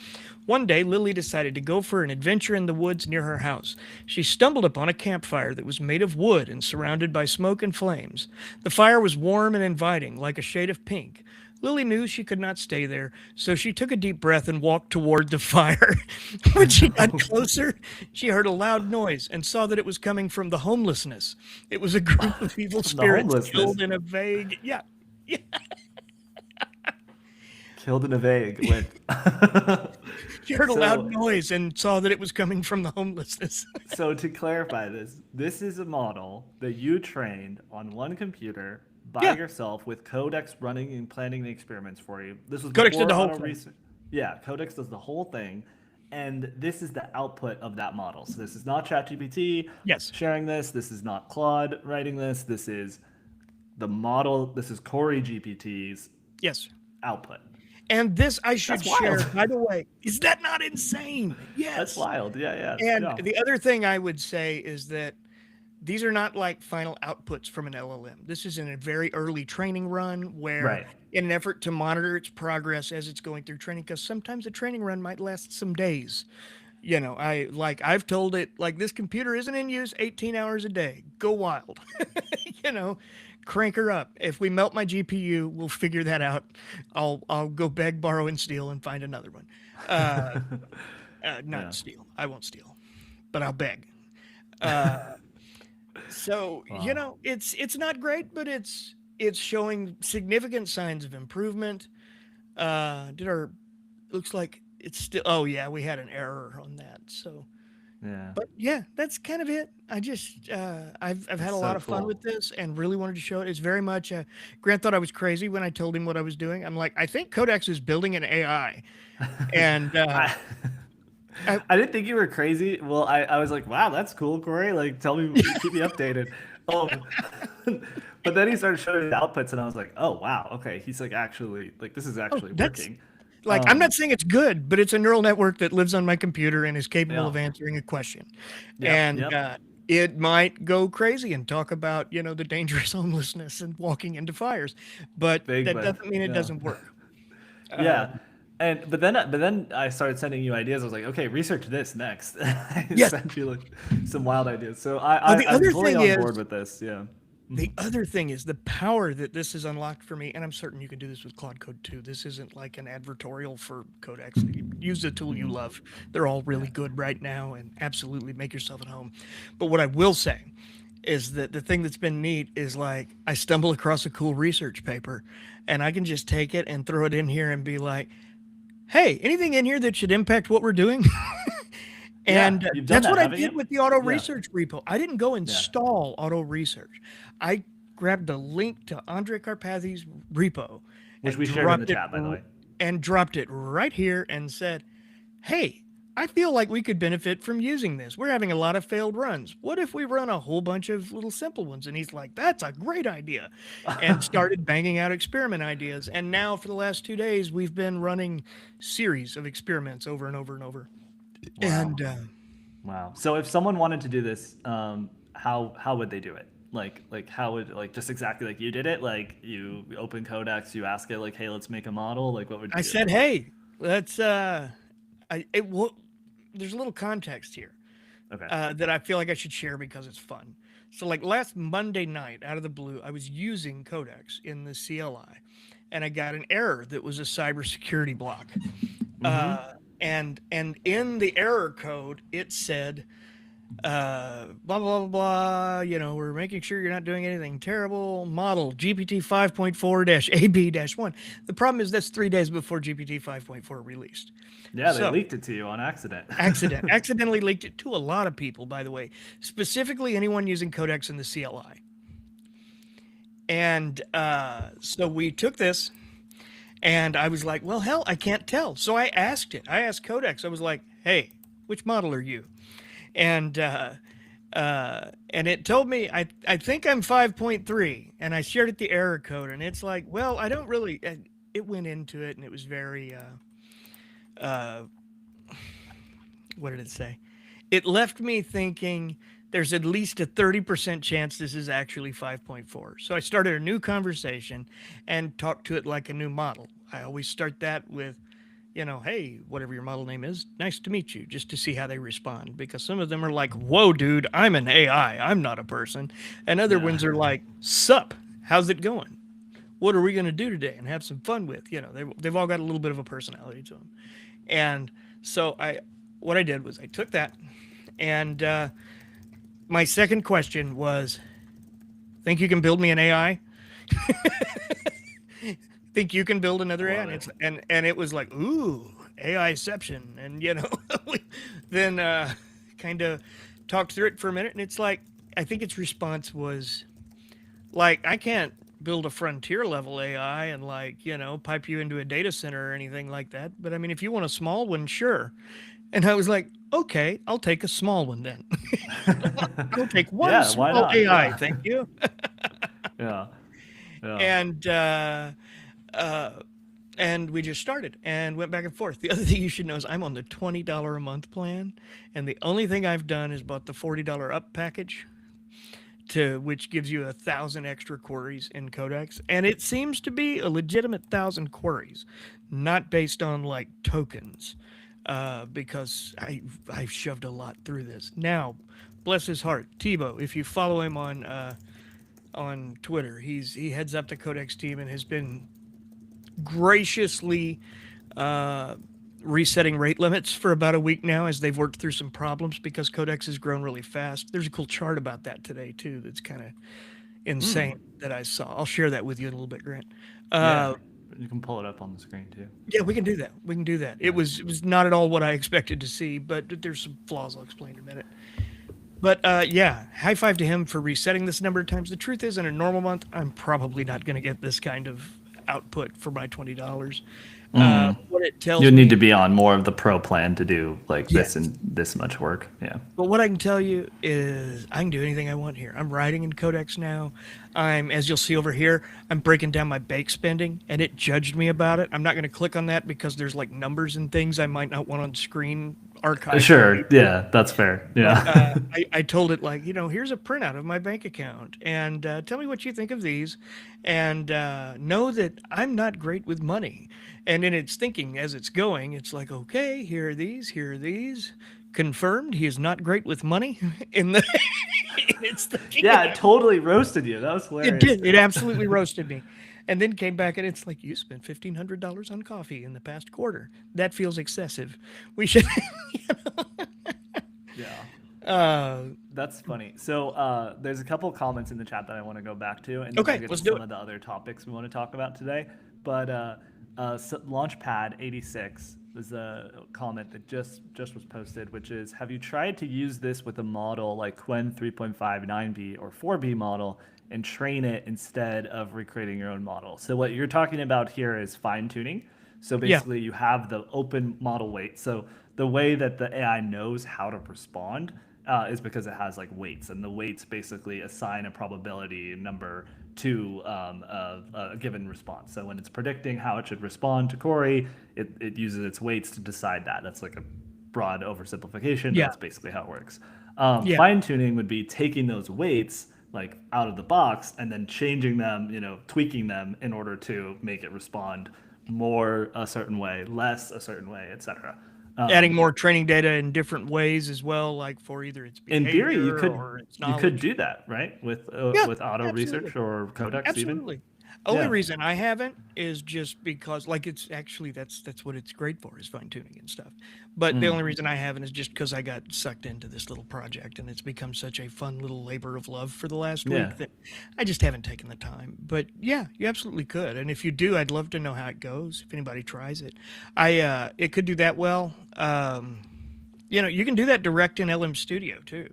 One day, Lily decided to go for an adventure in the woods near her house. She stumbled upon a campfire that was made of wood and surrounded by smoke and flames. The fire was warm and inviting, like a shade of pink. Lily knew she could not stay there, so she took a deep breath and walked toward the fire. When she got closer, she heard a loud noise and saw that it was coming from the homelessness. It was a group of evil spirits killed in a vague... Yeah. Killed in a vague with... She heard a loud noise and saw that it was coming from the homelessness. So to clarify this is a model that you trained on one computer by yourself with Codex running and planning the experiments for you. This was Codex did the whole thing. Yeah, Codex does the whole thing. And this is the output of that model. So this is not ChatGPT sharing this. This is not Claude writing this. This is the model. This is Corey GPT's output. And this I should share, by the way. Is that not insane? Yes. That's wild. Yeah. And the other thing I would say is that these are not like final outputs from an LLM. This is in a very early training run where in an effort to monitor its progress as it's going through training, because sometimes a training run might last some days. You know, I've told it, like, this computer isn't in use 18 hours a day. Go wild. You know, crank her up. If we melt my GPU, we'll figure that out. I'll go beg, borrow, and steal and find another one. Not steal. I won't steal, but I'll beg. So you know, it's not great, but it's showing significant signs of improvement. Looks like it's still. Oh yeah, we had an error on that. So. Yeah. But yeah, that's kind of it. I just I've had a lot of fun with this and really wanted to show it. It's very much Grant thought I was crazy when I told him what I was doing. I'm like, I think Codex is building an AI. And I didn't think you were crazy. Well, I was like, wow, that's cool, Corey. Like, tell me, keep me updated. But then he started showing the outputs and I was like, oh wow, okay. He's like, actually, like, this is actually working. Like, I'm not saying it's good, but it's a neural network that lives on my computer and is capable of answering a question. It might go crazy and talk about, you know, the dangerous homelessness and walking into fires, but that doesn't mean it doesn't work. But then I started sending you ideas. I was like, okay, research this next. I sent you like some wild ideas. So I'm fully on board with this. Yeah. The other thing is the power that this has unlocked for me, and I'm certain you can do this with Claude Code too. This isn't like an advertorial for Codex. Use the tool you love. They're all really good right now, and absolutely make yourself at home. But what I will say is that the thing that's been neat is, like, I stumble across a cool research paper, and I can just take it and throw it in here and be like, hey, anything in here that should impact what we're doing? And that's what I did with the auto research repo. I didn't go install auto research. I grabbed the link to Andre Karpathy's repo, which we shared in the chat, by the way, and dropped it right here and said, hey, I feel like we could benefit from using this. We're having a lot of failed runs. What if we run a whole bunch of little simple ones? And he's like, that's a great idea. And started banging out experiment ideas. And now for the last 2 days, we've been running series of experiments over and over and over. Wow. And wow. So if someone wanted to do this, how would they do it? Like how would, like, just exactly like you did it? Like, you open Codex, you ask it, like, hey, let's make a model. Like, what would you do? I said, hey, let's there's a little context here that I feel like I should share because it's fun. So, like, last Monday night, out of the blue, I was using Codex in the CLI, and I got an error that was a cybersecurity block. and in the error code it said blah blah blah, we're making sure you're not doing anything terrible. Model GPT 5.4-AB-1. The problem is that's 3 days before GPT 5.4 released. Yeah, they So leaked it to you on accident. accidentally leaked it to a lot of people, by the way, specifically anyone using Codex in the CLI. And so we took this, and I was like, well, hell, I can't tell. So I asked it. I asked Codex. I was like, hey, which model are you? And it told me, I think I'm 5.3, and I shared it the error code, and it's like, well, I don't really. It went into it, and it was very. What did it say? It left me thinking there's at least a 30% chance this is actually 5.4. So I started a new conversation and talked to it like a new model. I always start that with, hey, whatever your model name is, nice to meet you, just to see how they respond. Because some of them are like, whoa, dude, I'm an AI, I'm not a person. And other ones are like, sup, how's it going? What are we going to do today and have some fun with? They've all got a little bit of a personality to them. And so what I did was I took that, and my second question was, think you can build me an AI? Think you can build another AI? And it was like, ooh, AIception. And, then kind of talked through it for a minute. And it's like, I think its response was like, I can't build a frontier level AI and pipe you into a data center or anything like that. But I mean, if you want a small one, sure. And I was like, okay, I'll take a small one then. I'll take one small AI. Yeah. Thank you. Yeah. And we just started and went back and forth. The other thing you should know is I'm on the $20 a month plan. And the only thing I've done is bought the $40 up package, which gives you 1,000 extra queries in Codex. And it seems to be a legitimate 1,000 queries, not based on like tokens. Because I've shoved a lot through this. Now, bless his heart, Thibaut, if you follow him on Twitter, he heads up the Codex team and has been graciously resetting rate limits for about a week now as they've worked through some problems because Codex has grown really fast. There's a cool chart about that today too that's kind of insane that I saw. I'll share that with you in a little bit, Grant. You can pull it up on the screen too. Yeah, we can do that. Yeah. It was not at all what I expected to see, but there's some flaws I'll explain in a minute. But high five to him for resetting this number of times. The truth is, in a normal month, I'm probably not going to get this kind of output for my $20. What it tells you need to be on more of the pro plan to do this and this much work. Yeah. But what I can tell you is I can do anything I want here. I'm writing in Codex now. As you'll see over here, I'm breaking down my bake spending, and it judged me about it. I'm not going to click on that because there's like numbers and things I might not want on screen archive. Sure. Yeah, that's fair. Yeah. I told it here's a printout of my bank account, and tell me what you think of these, and know that I'm not great with money. And in its thinking as it's going, it's like, okay, here are these. Confirmed, he is not great with money. It's thinking. Yeah, it totally roasted you. That was hilarious. It did. It absolutely roasted me. And then came back and it's like, you spent $1,500 on coffee in the past quarter. That feels excessive. We should. Yeah. That's funny. So there's a couple of comments in the chat that I want to go back to, and then we'll get to some of the other topics we want to talk about today. But Launchpad 86 was a comment that just was posted, which is, have you tried to use this with a model like Qwen 3.59b or 4b model and train it instead of recreating your own model? So what you're talking about here is fine tuning. So basically you have the open model weight. So the way that the AI knows how to respond is because it has like weights, and the weights basically assign a probability number to a given response. So when it's predicting how it should respond to Corey, it uses its weights to decide that. That's like a broad oversimplification. Yeah. That's basically how it works. Fine tuning would be taking those weights like out of the box and then changing them, tweaking them in order to make it respond more a certain way, less a certain way, etc. Adding more training data in different ways as well, like for either its behavior. In theory, you could do that, right? With auto research or Codex. Absolutely. Even. Only reason I haven't is just because, like, it's actually that's what it's great for, is fine tuning and stuff. But the only reason I haven't is just because I got sucked into this little project, and it's become such a fun little labor of love for the last Yeah. week that I just haven't taken the time. But yeah, you absolutely could, and if you do, I'd love to know how it goes. If anybody tries it, it could do that well. You can do that direct in LM Studio too.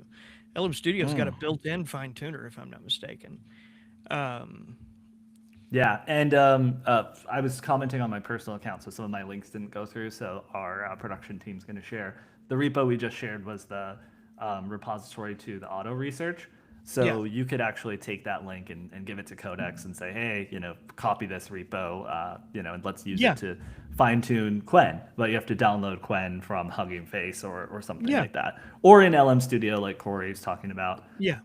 LM Studio's got a built-in fine tuner, if I'm not mistaken. Yeah, and I was commenting on my personal account, so some of my links didn't go through. So our production team's going to share. The repo we just shared was the repository to the auto research. So you could actually take that link and give it to Codex and say, hey, copy this repo, and let's use it to fine tune Quen. But you have to download Quen from Hugging Face or something like that, or in LM Studio, like Corey's talking about. Yeah.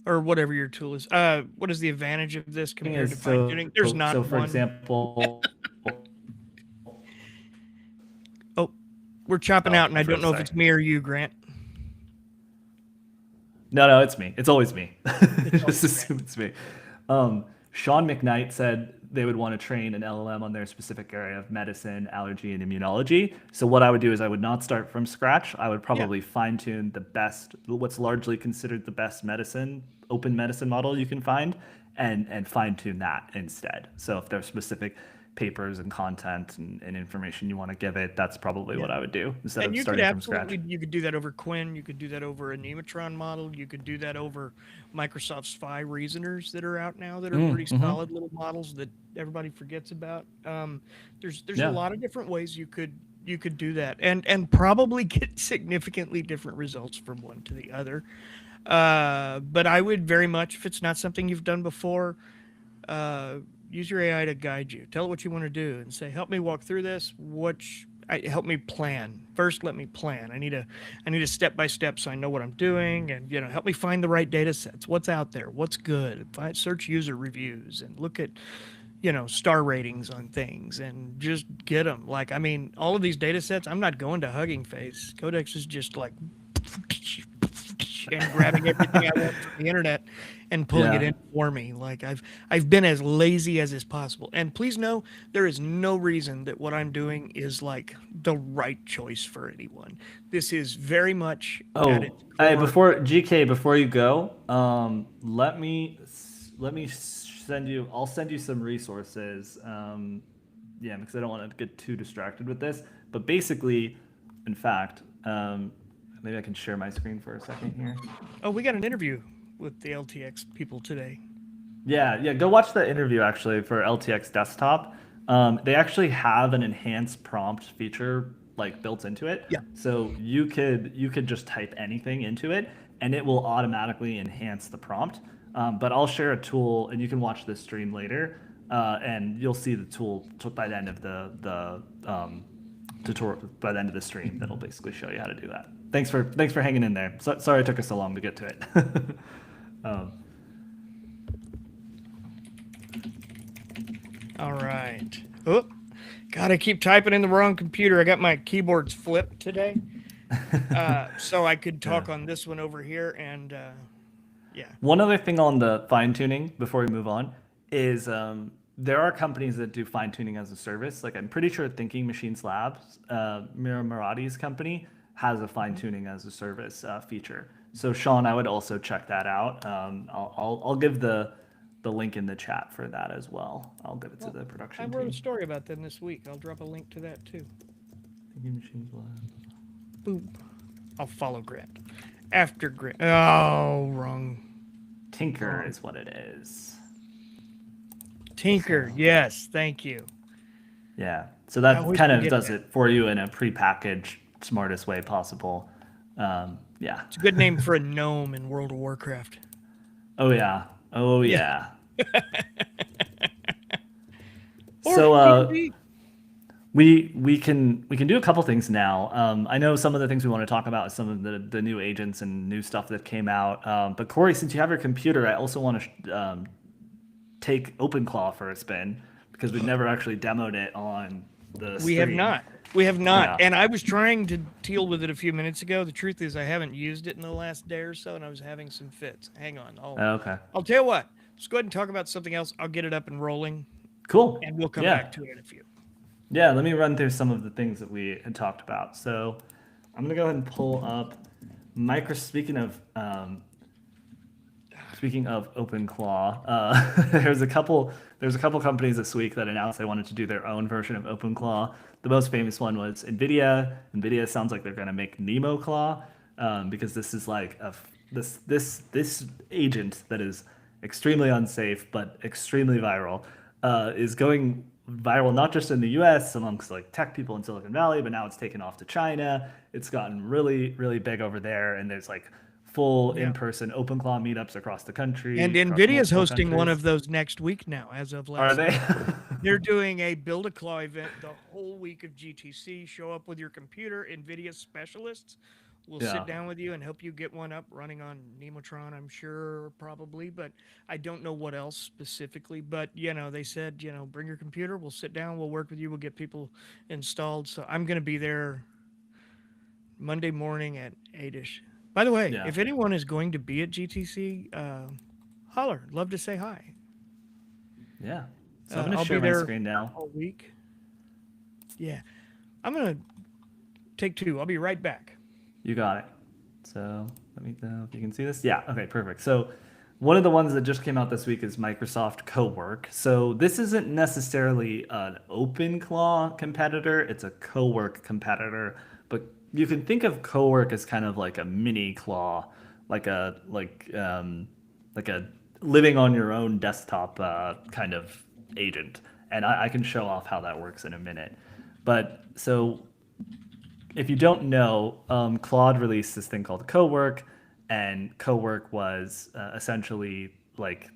Or whatever your tool is. What is the advantage of this compared to fine tuning? There's not so one. for example. Oh, we're chopping out, and I don't know if it's me or you, Grant. No, it's me. It's always me. Just assume it's me. Sean McKnight said they would want to train an LLM on their specific area of medicine, allergy, and immunology. So what I would do is I would not start from scratch. I would probably fine tune what's largely considered the best open medicine model you can find, and fine tune that instead. So if there's specific papers and content and information you want to give it, that's probably what I would do instead of starting from scratch. You could do that over Quen. You could do that over a Nematron model. You could do that over Microsoft's Phi reasoners that are out now that are pretty solid little models that everybody forgets about. There's a lot of different ways you could do that and probably get significantly different results from one to the other. But I would very much, if it's not something you've done before, use your AI to guide you. Tell it what you want to do and say, help me walk through this. Help me plan. First, let me plan. I need a step-by-step so I know what I'm doing, and help me find the right data sets. What's out there? What's good? Search user reviews and look at star ratings on things and just get them. All of these data sets, I'm not going to Hugging Face. Codex is just like and grabbing everything I want from the internet and pulling it in for me. I've been as lazy as is possible. And please know, there is no reason that what I'm doing is like the right choice for anyone. This is very much before you go, let me send you. I'll send you some resources. Because I don't want to get too distracted with this. But basically, in fact, maybe I can share my screen for a second here. Oh, we got an interview with the LTX people today. Yeah. Go watch the interview actually for LTX Desktop. They actually have an enhanced prompt feature built into it. Yeah. So you could just type anything into it, and it will automatically enhance the prompt. But I'll share a tool, and you can watch this stream later, and you'll see the tool by the end of the tutorial, by the end of the stream, that'll basically show you how to do that. Thanks for hanging in there. Sorry it took us so long to get to it. All right. Oh, God, I keep typing in the wrong computer. I got my keyboards flipped today. So I could talk on this one over here. And One other thing on the fine tuning before we move on is there are companies that do fine tuning as a service. I'm pretty sure Thinking Machines Labs, Mira Murati's company, has a fine tuning as a service feature. So Sean, I would also check that out. I'll give the link in the chat for that as well. I'll give it to the production team. I wrote a story about them this week. I'll drop a link to that too. Thinking Machines Labs. Boom. I'll follow Grant. After Grant. Oh, wrong. Tinker is what it is. Tinker, yes, thank you. Yeah, so that kind of does it for you in a prepackaged, smartest way possible. It's a good name for a gnome in World of Warcraft. Oh yeah. So we can do a couple things now. I know some of the things we want to talk about is some of the new agents and new stuff that came out. But Corey, since you have your computer, I also want to take OpenClaw for a spin, because we've never actually demoed it on the stream. We have not. Yeah. And I was trying to deal with it a few minutes ago. The truth is I haven't used it in the last day or so, and I was having some fits. Hang on. Okay. I'll tell you what. let's go ahead and talk about something else. I'll get it up and rolling, Cool. and we'll come Yeah. back to it in a few. Yeah, let me run through some of the things that we had talked about. So I'm gonna go ahead and pull up Speaking of OpenClaw, there's a couple companies this week that announced they wanted to do their own version of OpenClaw. The most famous one was Nvidia. Nvidia sounds like they're going to make NemoClaw, because this is like this agent that is extremely unsafe but extremely viral, is going viral not just in the US amongst like tech people in Silicon Valley, but now it's taken off to China. It's gotten really, really big over there, and there's like full in-person OpenClaw meetups across the country. And across Nvidia's multiple hosting one countries. of those next week now, as of Are last they? night. They're doing a Build a Claw event the whole week of GTC. Show up with your computer. Nvidia specialists will Yeah. sit down with you and help you get one up running on Nemotron, I'm sure, probably, but I don't know what else specifically. But, they said, bring your computer. We'll sit down. We'll work with you. We'll get people installed. So I'm going to be there Monday morning at 8-ish. By the way, Yeah. if anyone is going to be at GTC, holler. Love to say hi. Yeah. So I'm going I'll to share be my there screen now. all week. Yeah. I'm going to take 2. I'll be right back. You got it. So let me know if you can see this. Yeah. Okay, perfect. So one of the ones that just came out this week is Microsoft Cowork. So this isn't necessarily an OpenClaw competitor. It's a Cowork competitor, but you can think of Cowork as kind of like a mini Claw, like a living on your own desktop kind of agent. And I can show off how that works in a minute. But so if you don't know, Claude released this thing called Cowork, and Cowork was essentially like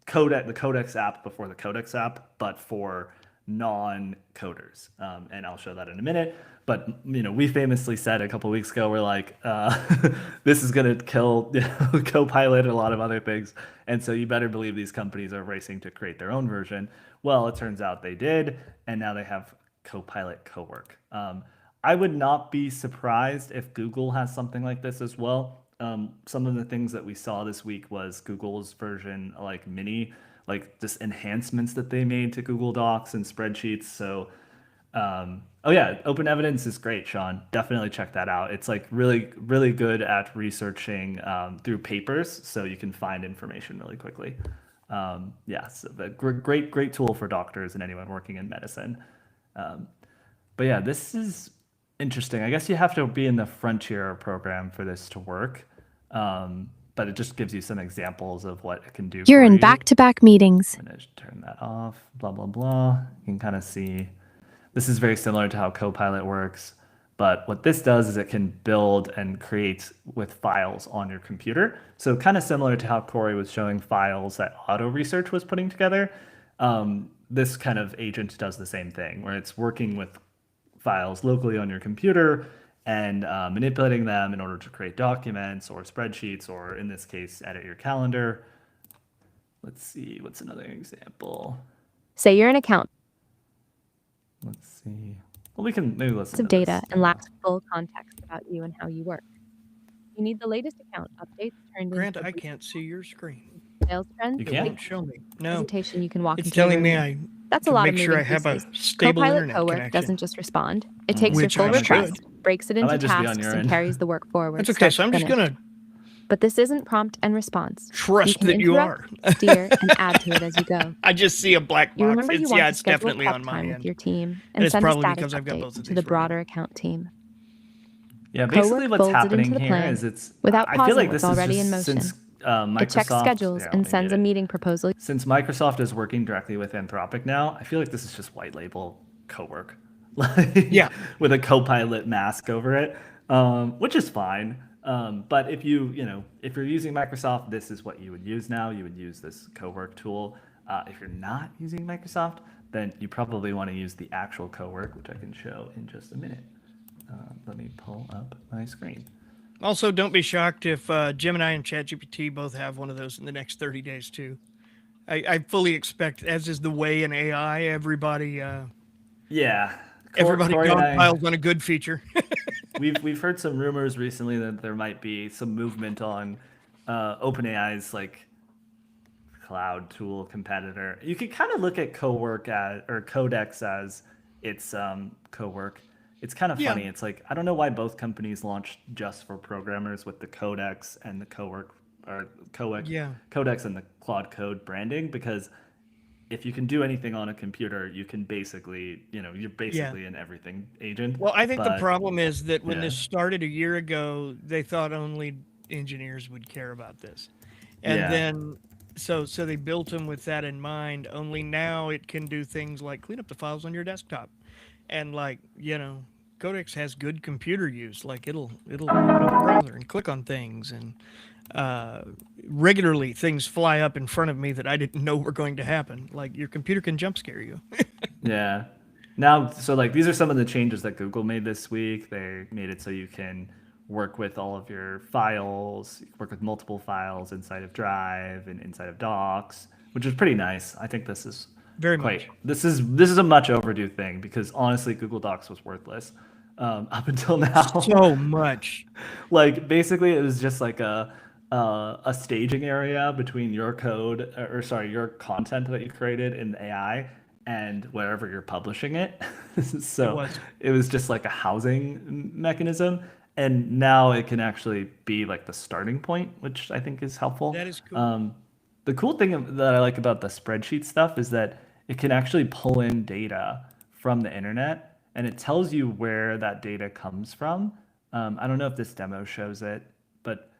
the Codex app before the Codex app, but for non-coders. And I'll show that in a minute. But we famously said a couple of weeks ago, we're like, this is going to kill Copilot and a lot of other things. And so you better believe these companies are racing to create their own version. Well, it turns out they did, and now they have Copilot Cowork. I would not be surprised if Google has something like this as well. Some of the things that we saw this week was Google's version, like mini, like just enhancements that they made to Google Docs and spreadsheets. So, oh yeah, Open Evidence is great, Sean. Definitely check that out. It's like really, really good at researching through papers, so you can find information really quickly. Yeah, so great tool for doctors and anyone working in medicine. But yeah, this is interesting. I guess you have to be in the Frontier program for this to work. But it just gives you some examples of what it can do. You're in back-to-back meetings. I'm going to turn that off, blah, blah, blah. You can kind of see, this is very similar to how Copilot works. But what this does is it can build and create with files on your computer. So kind of similar to how Corey was showing files that Auto Research was putting together. This kind of agent does the same thing, where it's working with files locally on your computer and manipulating them in order to create documents or spreadsheets, or in this case, edit your calendar. Let's see, what's another example? Say you're an account. Let's see. Well, we can maybe listen Of to data this. and lacks full context about you and how you work. You need the latest account updates turned Grant, into I can't see your screen. sales trends. You It can't? won't show me. No, Presentation you can walk it's into a telling me room. I That's a can lot make of sure I moving have a pieces. stable Copilot internet Cowork connection. doesn't just respond. It takes Which your I pull request, should. breaks it That into might just be on tasks, your and end. carries the work forward. That's okay. start So I'm to just finish. gonna But this isn't prompt and response. trust can that you interrupt, are. steer, and add to it as you go. I just see a black You box. remember you It's want to it's schedule definitely prep on my time with end. your team And and it's send a probably status because I've got both update of to the these running. broader account team. Yeah, basically Cowork what's folds it happening into the here plan is it's without I feel pausing like what's this is already just in motion. since Microsoft It checks schedules here, and let me sends mute a it. meeting proposal. Since Microsoft is working directly with Anthropic now, I feel like this is just white label Cowork, like Yeah. with a Copilot mask over it, which is fine. But if if you're using Microsoft, this is what you would use now. You would use this Cowork tool. If you're not using Microsoft, then you probably want to use the actual Cowork, which I can show in just a minute. Let me pull up my screen. Also, don't be shocked if Gemini and ChatGPT both have one of those in the next 30 days too. I fully expect, as is the way in AI, everybody Yeah, everybody Corey and I- piles on a good feature. we've heard some rumors recently that there might be some movement on OpenAI's like cloud tool competitor. You could kind of look at Cowork or Codex as its Cowork. It's kind of Yeah. funny. It's like, I don't know why both companies launched just for programmers with the Codex and the Cowork, or Yeah. Codex and the Claude Code branding, because if you can do anything on a computer, you can basically, you're basically an everything agent. Well, I think the But problem is that when yeah, this started a year ago, they thought only engineers would care about this. And yeah, then so they built them with that in mind, only now it can do things like clean up the files on your desktop. And like, Codex has good computer use. Like it'll open up a browser and click on things, and uh, regularly things fly up in front of me that I didn't know were going to happen. Like your computer can jump scare you. yeah. Now, so like these are some of the changes that Google made this week. They made it so you can work with all of your files, work with multiple files inside of Drive and inside of Docs, which is pretty nice. I think this is Very quite much. this is a much overdue thing, because honestly, Google Docs was worthless up until now. So much. Like basically, it was just like a staging area between your code, or sorry, your content that you created in AI and wherever you're publishing it. It So was. it was just like a housing mechanism, and now it can actually be like the starting point, which I think is helpful. That is cool. The cool thing that I like about the spreadsheet stuff is that it can actually pull in data from the internet, and it tells you where that data comes from. I don't know if this demo shows it, but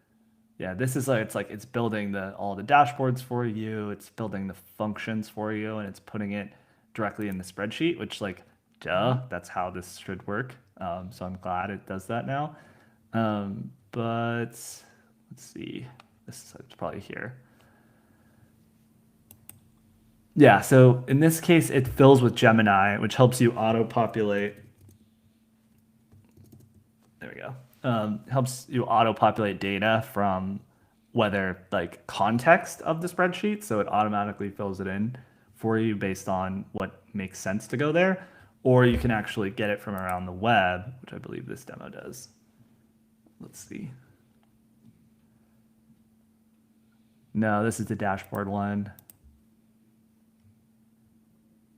yeah, this is like it's building all the dashboards for you, it's building the functions for you, and it's putting it directly in the spreadsheet, which like duh, that's how this should work. So I'm glad it does that now. But let's see, it's probably here. Yeah, so in this case, it fills with Gemini, which helps you auto-populate. There we go. Helps you auto-populate data from whether like context of the spreadsheet, so it automatically fills it in for you based on what makes sense to go there, or you can actually get it from around the web, which I believe this demo does. Let's see. No, this is the dashboard one.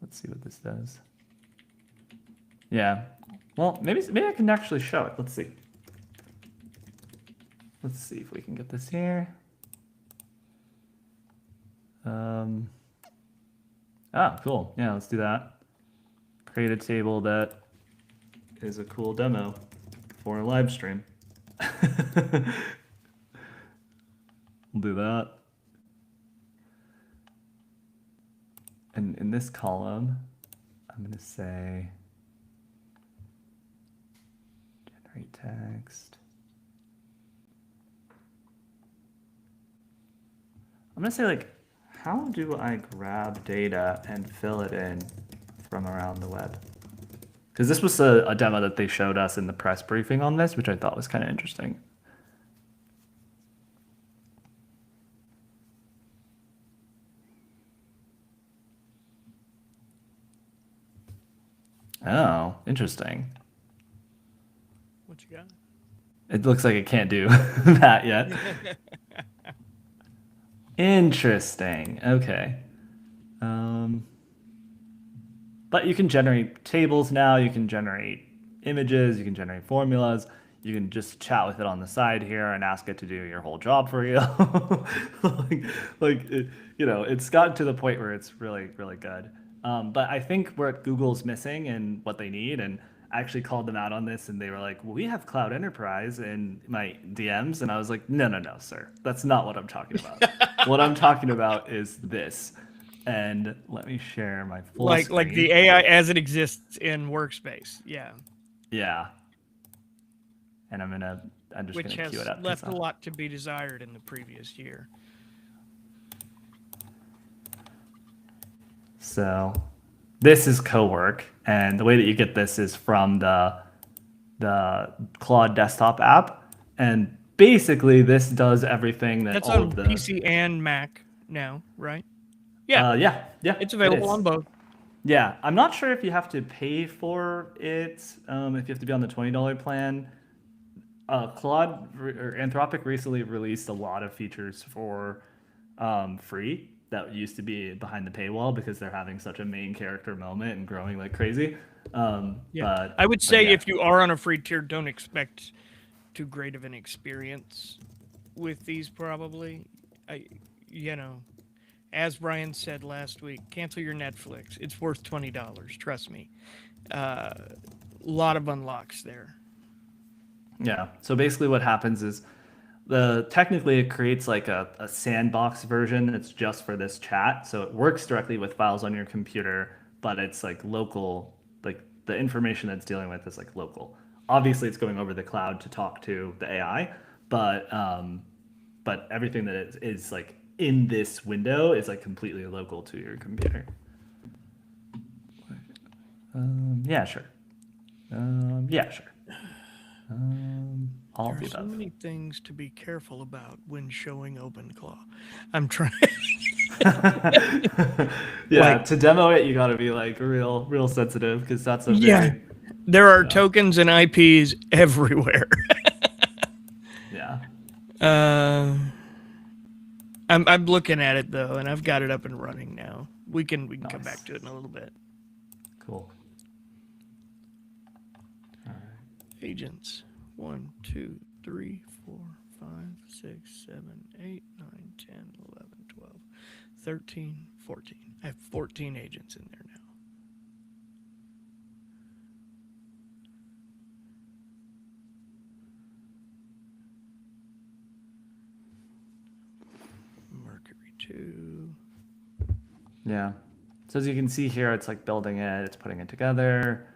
Let's see what this does. Yeah. Well, maybe I can actually show it. Let's see. Let's see if we can get this here. Cool. Yeah, let's do that. Create a table that is a cool demo for a live stream. We'll do that. And in this column, I'm going to say generate text. I'm going to say like, how do I grab data and fill it in from around the web? Because this was a demo that they showed us in the press briefing on this, which I thought was kind of interesting. Oh, interesting. What you got? It looks like it can't do that yet. Interesting. Okay. But you can generate tables now. You can generate images. You can generate formulas. You can just chat with it on the side here and ask it to do your whole job for you. It's gotten to the point where it's really, really good. But I think what Google's missing and what they need, and I actually called them out on this, and they were like, well, we have Cloud Enterprise in my DMs. And I was like, no, sir. That's not what I'm talking about. What I'm talking about is this. And let me share my full screen. Like the AI as it exists in Workspace. Yeah. Yeah. And I'm just Which going to has queue it up. left a lot to be desired in the previous year. So this is Cowork, and the way that you get this is from the Claude desktop app, and basically this does everything that That's all on of the PC and Mac now, right? Yeah. yeah, It's available on both. Yeah, I'm not sure if you have to pay for it, if you have to be on the $20 plan. Claude or Anthropic recently released a lot of features for free, that used to be behind the paywall because they're having such a main character moment and growing like crazy. Yeah, I would say if you are on a free tier, don't expect too great of an experience with these. Probably, as Brian said last week, cancel your Netflix. It's worth $20. Trust me. Lot of unlocks there. Yeah. So basically, what happens is technically it creates like a sandbox version that's just for this chat. So it works directly with files on your computer, but it's like local. Like the information that's dealing with is like local. Obviously, it's going over the cloud to talk to the AI, but everything that is like in this window is like completely local to your computer. Yeah, sure. Yeah, sure. All There of are the so above. many things to be careful about when showing OpenClaw. I'm trying. Yeah, to demo it, you got to be like real sensitive because that's a very there are tokens and IPs everywhere. yeah. I'm looking at it though, and I've got it up and running now. We can come back to it in a little bit. Cool. All right. Agents 1, 2, 3, 4, 5, 6, 7, 8, 9, 10, 11, 12, 13, 14. I have 14 agents in there now. Mercury 2. Yeah. So as you can see here, it's like building it, it's putting it together.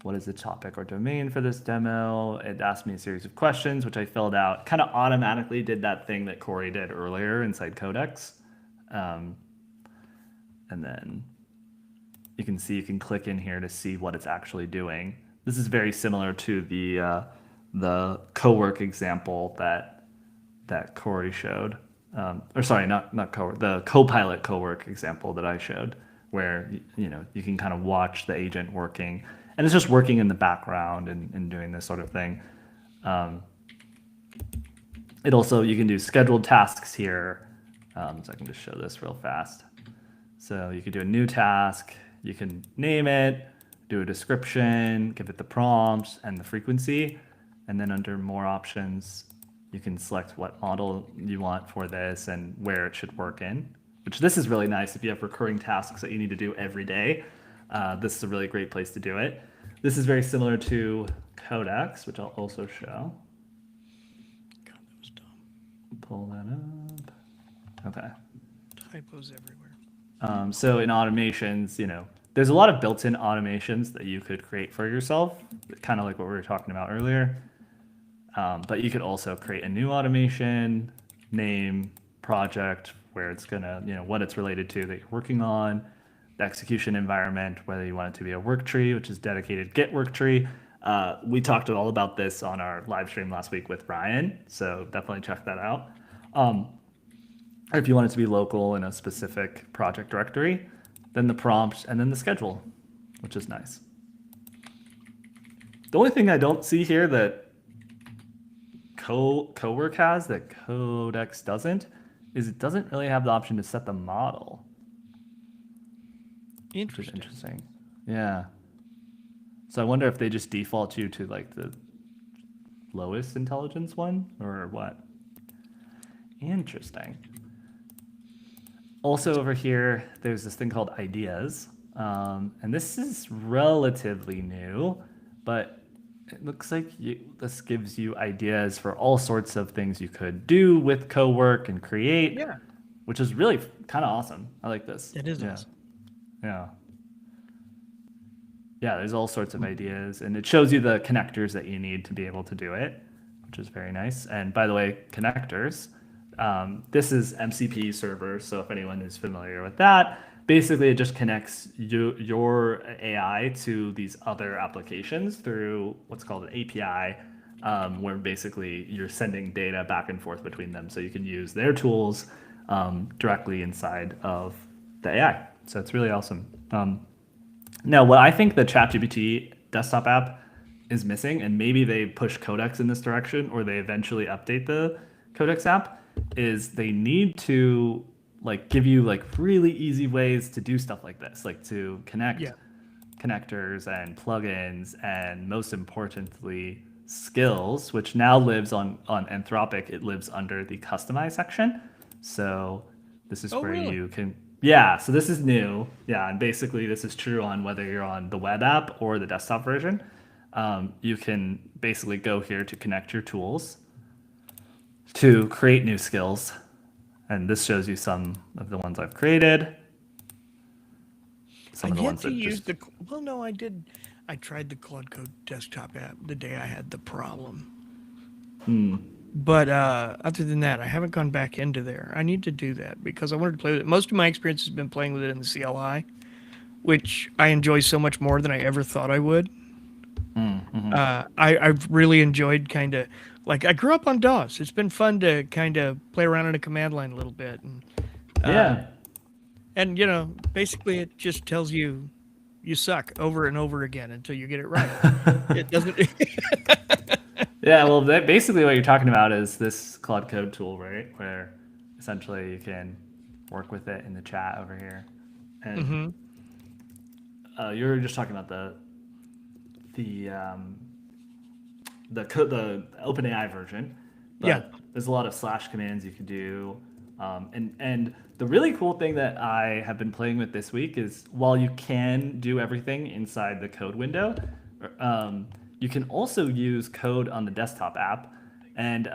What is the topic or domain for this demo? It asked me a series of questions, which I filled out. Kind of automatically did that thing that Corey did earlier inside Codex. And then you can see, you can click in here to see what it's actually doing. This is very similar to the Cowork example that Corey showed. Or sorry, not Cowork, the Copilot Cowork example that I showed, where you can kind of watch the agent working, and it's just working in the background and doing this sort of thing. It also, you can do scheduled tasks here. So I can just show this real fast. So you could do a new task, you can name it, do a description, give it the prompts and the frequency, and then under more options, you can select what model you want for this and where it should work in, which this is really nice if you have recurring tasks that you need to do every day. This is a really great place to do it. This is very similar to Codex, which I'll also show. God, that was dumb. Pull that up. Okay. Typos everywhere. So in automations, there's a lot of built-in automations that you could create for yourself, kind of like what we were talking about earlier. But you could also create a new automation, name, project, where it's gonna, what it's related to that you're working on, the execution environment, whether you want it to be a work tree, which is dedicated Git work tree. We talked all about this on our live stream last week with Ryan, so definitely check that out. Or if you want it to be local in a specific project directory, then the prompt and then the schedule, which is nice. The only thing I don't see here that Cowork has that Codex doesn't is it doesn't really have the option to set the model. Interesting. Which is interesting. Yeah. So I wonder if they just default you to like the lowest intelligence one or what. Interesting. Also over here, there's this thing called ideas. And this is relatively new, but it looks like this gives you ideas for all sorts of things you could do with Cowork and create, which is really kind of awesome. I like this. It is awesome. Yeah. Yeah, there's all sorts of ideas, and it shows you the connectors that you need to be able to do it, which is very nice. And by the way, connectors, this is MCP server, so if anyone is familiar with that, basically it just connects your AI to these other applications through what's called an API, where basically you're sending data back and forth between them, so you can use their tools directly inside of the AI. So it's really awesome. Now, what I think the ChatGPT desktop app is missing, and maybe they push Codex in this direction, or they eventually update the Codex app, is they need to like give you like really easy ways to do stuff like this, like to connect Yeah. connectors and plugins, and most importantly, skills, which now lives on Anthropic. It lives under the customize section. So this is Oh, where really? you can, yeah. So this is new, yeah, and basically this is true on whether you're on the web app or the desktop version. You can basically go here to connect your tools to create new skills, and this shows you some of the ones I've created. Some of I've the yet ones to that use just the. Well, no, I did. I tried the Claude Code desktop app the day I had the problem. But other than that, I haven't gone back into there. I need to do that because I wanted to play with it. Most of my experience has been playing with it in the CLI, which I enjoy so much more than I ever thought I would. I've really enjoyed kind of like I grew up on DOS. It's been fun to kind of play around in a command line a little bit, yeah. and basically it just tells you you suck over and over again until you get it right. It doesn't. Yeah, well, basically what you're talking about is this Claude Code tool, right? Where essentially you can work with it in the chat over here, and you were just talking about the the OpenAI version, but Yeah. there's a lot of slash commands you can do, and the really cool thing that I have been playing with this week is while you can do everything inside the code window, you can also use code on the desktop app. And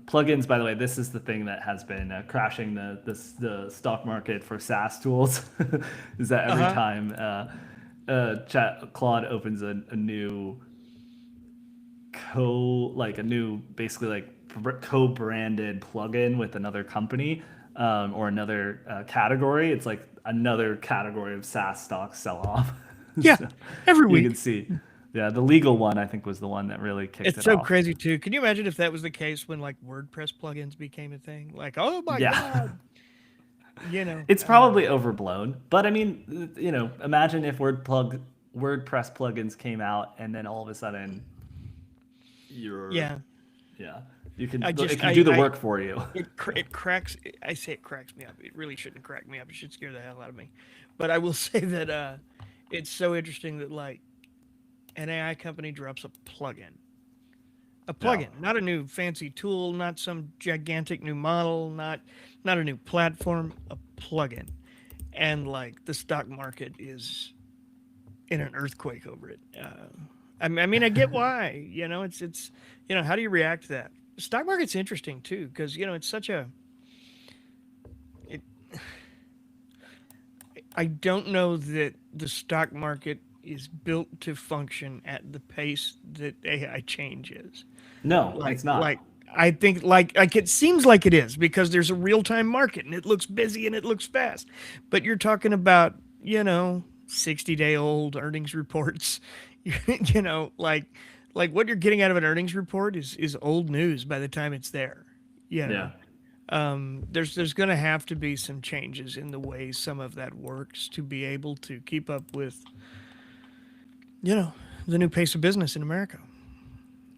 plugins, by the way, this is the thing that has been crashing the stock market for SaaS tools. Is that every time Claude opens a new basically like co-branded plugin with another company, or another category, it's like another category of SaaS stocks sell off. Yeah. So Every you can week. see, yeah, the legal one I think was the one that really kicked It's it so off. crazy too. Can you imagine if that was the case when like WordPress plugins became a thing? Like, oh my Yeah. god, you know. It's probably overblown, but I mean, imagine if WordPress plugins came out and then all of a sudden you're, Yeah. yeah, I it can do the I work for you. it cracks. I say it cracks me up. It really shouldn't crack me up. It should scare the hell out of me. But I will say that it's so interesting that like an AI company drops a Yeah. plugin, not a new fancy tool, not some gigantic new model, not a new platform, a plugin, and like the stock market is in an earthquake over it. I mean, I get why. It's how do you react to that? The stock market's interesting too because it's such a. It, I don't know that the stock market is built to function at the pace that AI changes. No, like it's not. like I think like it seems like it is because there's a real-time market and it looks busy and it looks fast. But you're talking about, 60-day-old earnings reports. Like what you're getting out of an earnings report is old news by the time it's there. You know. Yeah. There's going to have to be some changes in the way some of that works to be able to keep up with, the new pace of business in America.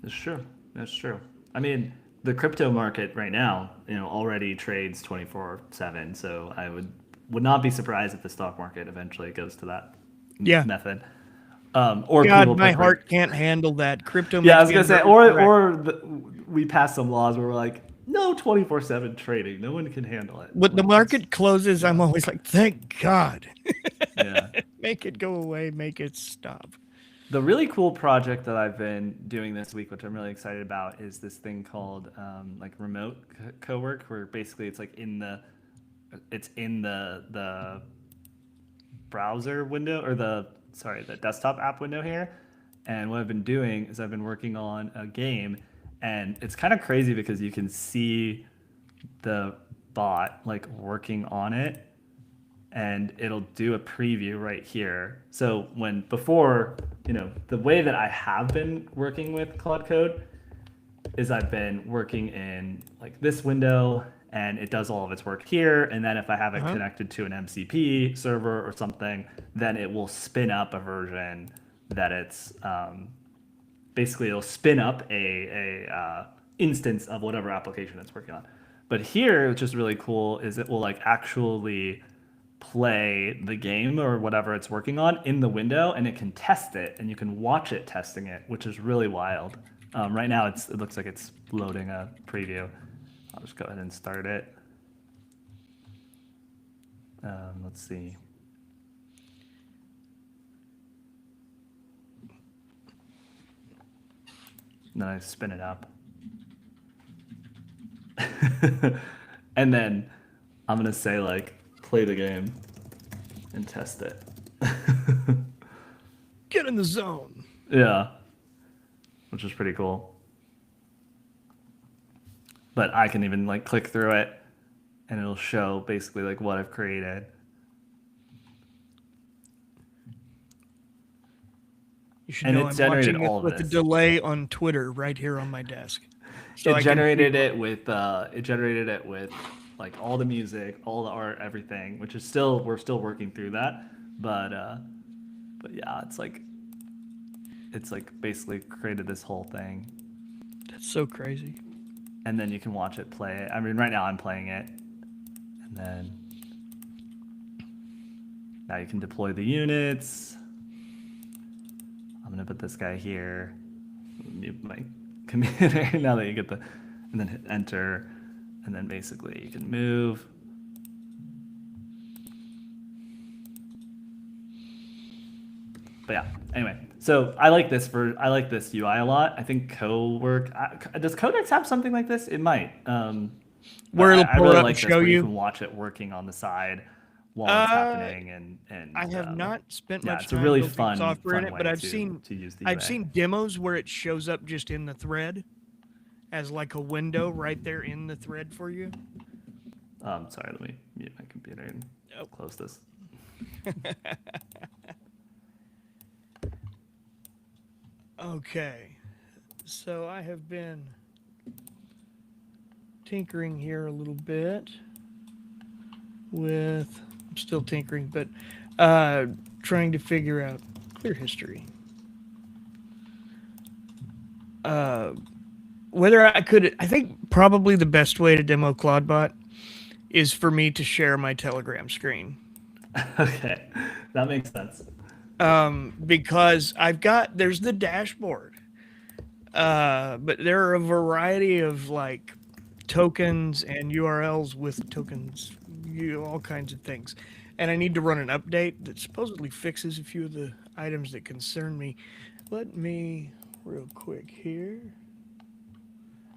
That's true. That's true. I mean, the crypto market right now, already trades 24/7. So I would not be surprised if the stock market eventually goes to that Yeah. method. Or God, people my prefer. heart can't handle that. Crypto Yeah, I makes was me gonna a say, nervous wreck. we pass some laws where we're like, no 24/7 trading. No one can handle it. When the Like it's market closes, I'm yeah, always like, thank God. yeah. Make it go away. Make it stop. The really cool project that I've been doing this week, which I'm really excited about, is this thing called like remote cowork, where basically it's in the browser window, or the desktop app window here. And what I've been doing is I've been working on a game, and it's kind of crazy because you can see the bot like working on it, and it'll do a preview right here. So the way that I have been working with Claude Code is I've been working in like this window, and it does all of its work here. And then if I have it connected to an MCP server or something, then it will spin up a version that it's basically it'll spin up a instance of whatever application it's working on. But here, which is really cool, is it will like actually play the game or whatever it's working on in the window, and it can test it, and you can watch it testing it, which is really wild. Right now, it looks like it's loading a preview. I'll just go ahead and start it. Let's see. Then I spin it up. And then I'm going to say, like, play the game and test it. Get in the zone. Yeah. Which is pretty cool. But I can even, like, click through it, and it'll show basically, like, what I've created. You should And know it I'm generated watching all it of with a this. delay on Twitter right here on my desk. So I It can generated see- it with like all the music, all the art, everything, which is still, we're still working through that. But yeah, it's like basically created this whole thing. That's so crazy. And then you can watch it play. I mean, right now I'm playing it. And then now you can deploy the units. I'm gonna put this guy here. Mute my computer now that you get the, and then hit enter, and then basically you can move. But yeah, anyway, so I like this UI a lot. I think Cowork, does Codex have something like this? It might. Where it'll I pull really it up like and this show where you you. can watch it working on the side while it's happening, and I have not spent yeah, much it's a time really building fun software in fun it, but way I've to seen use the I've UA. seen demos where it shows up just in the thread as like a window right there in the thread for you. Sorry, let me mute my computer and close this. Okay, so I have been tinkering here a little bit with, I'm still tinkering, but trying to figure out clear history. Whether I could, I think probably the best way to demo ClaudeBot is for me to share my Telegram screen. Okay, that makes sense. Because there's the dashboard, but there are a variety of like tokens and URLs with tokens, all kinds of things. And I need to run an update that supposedly fixes a few of the items that concern me. Let me, real quick here.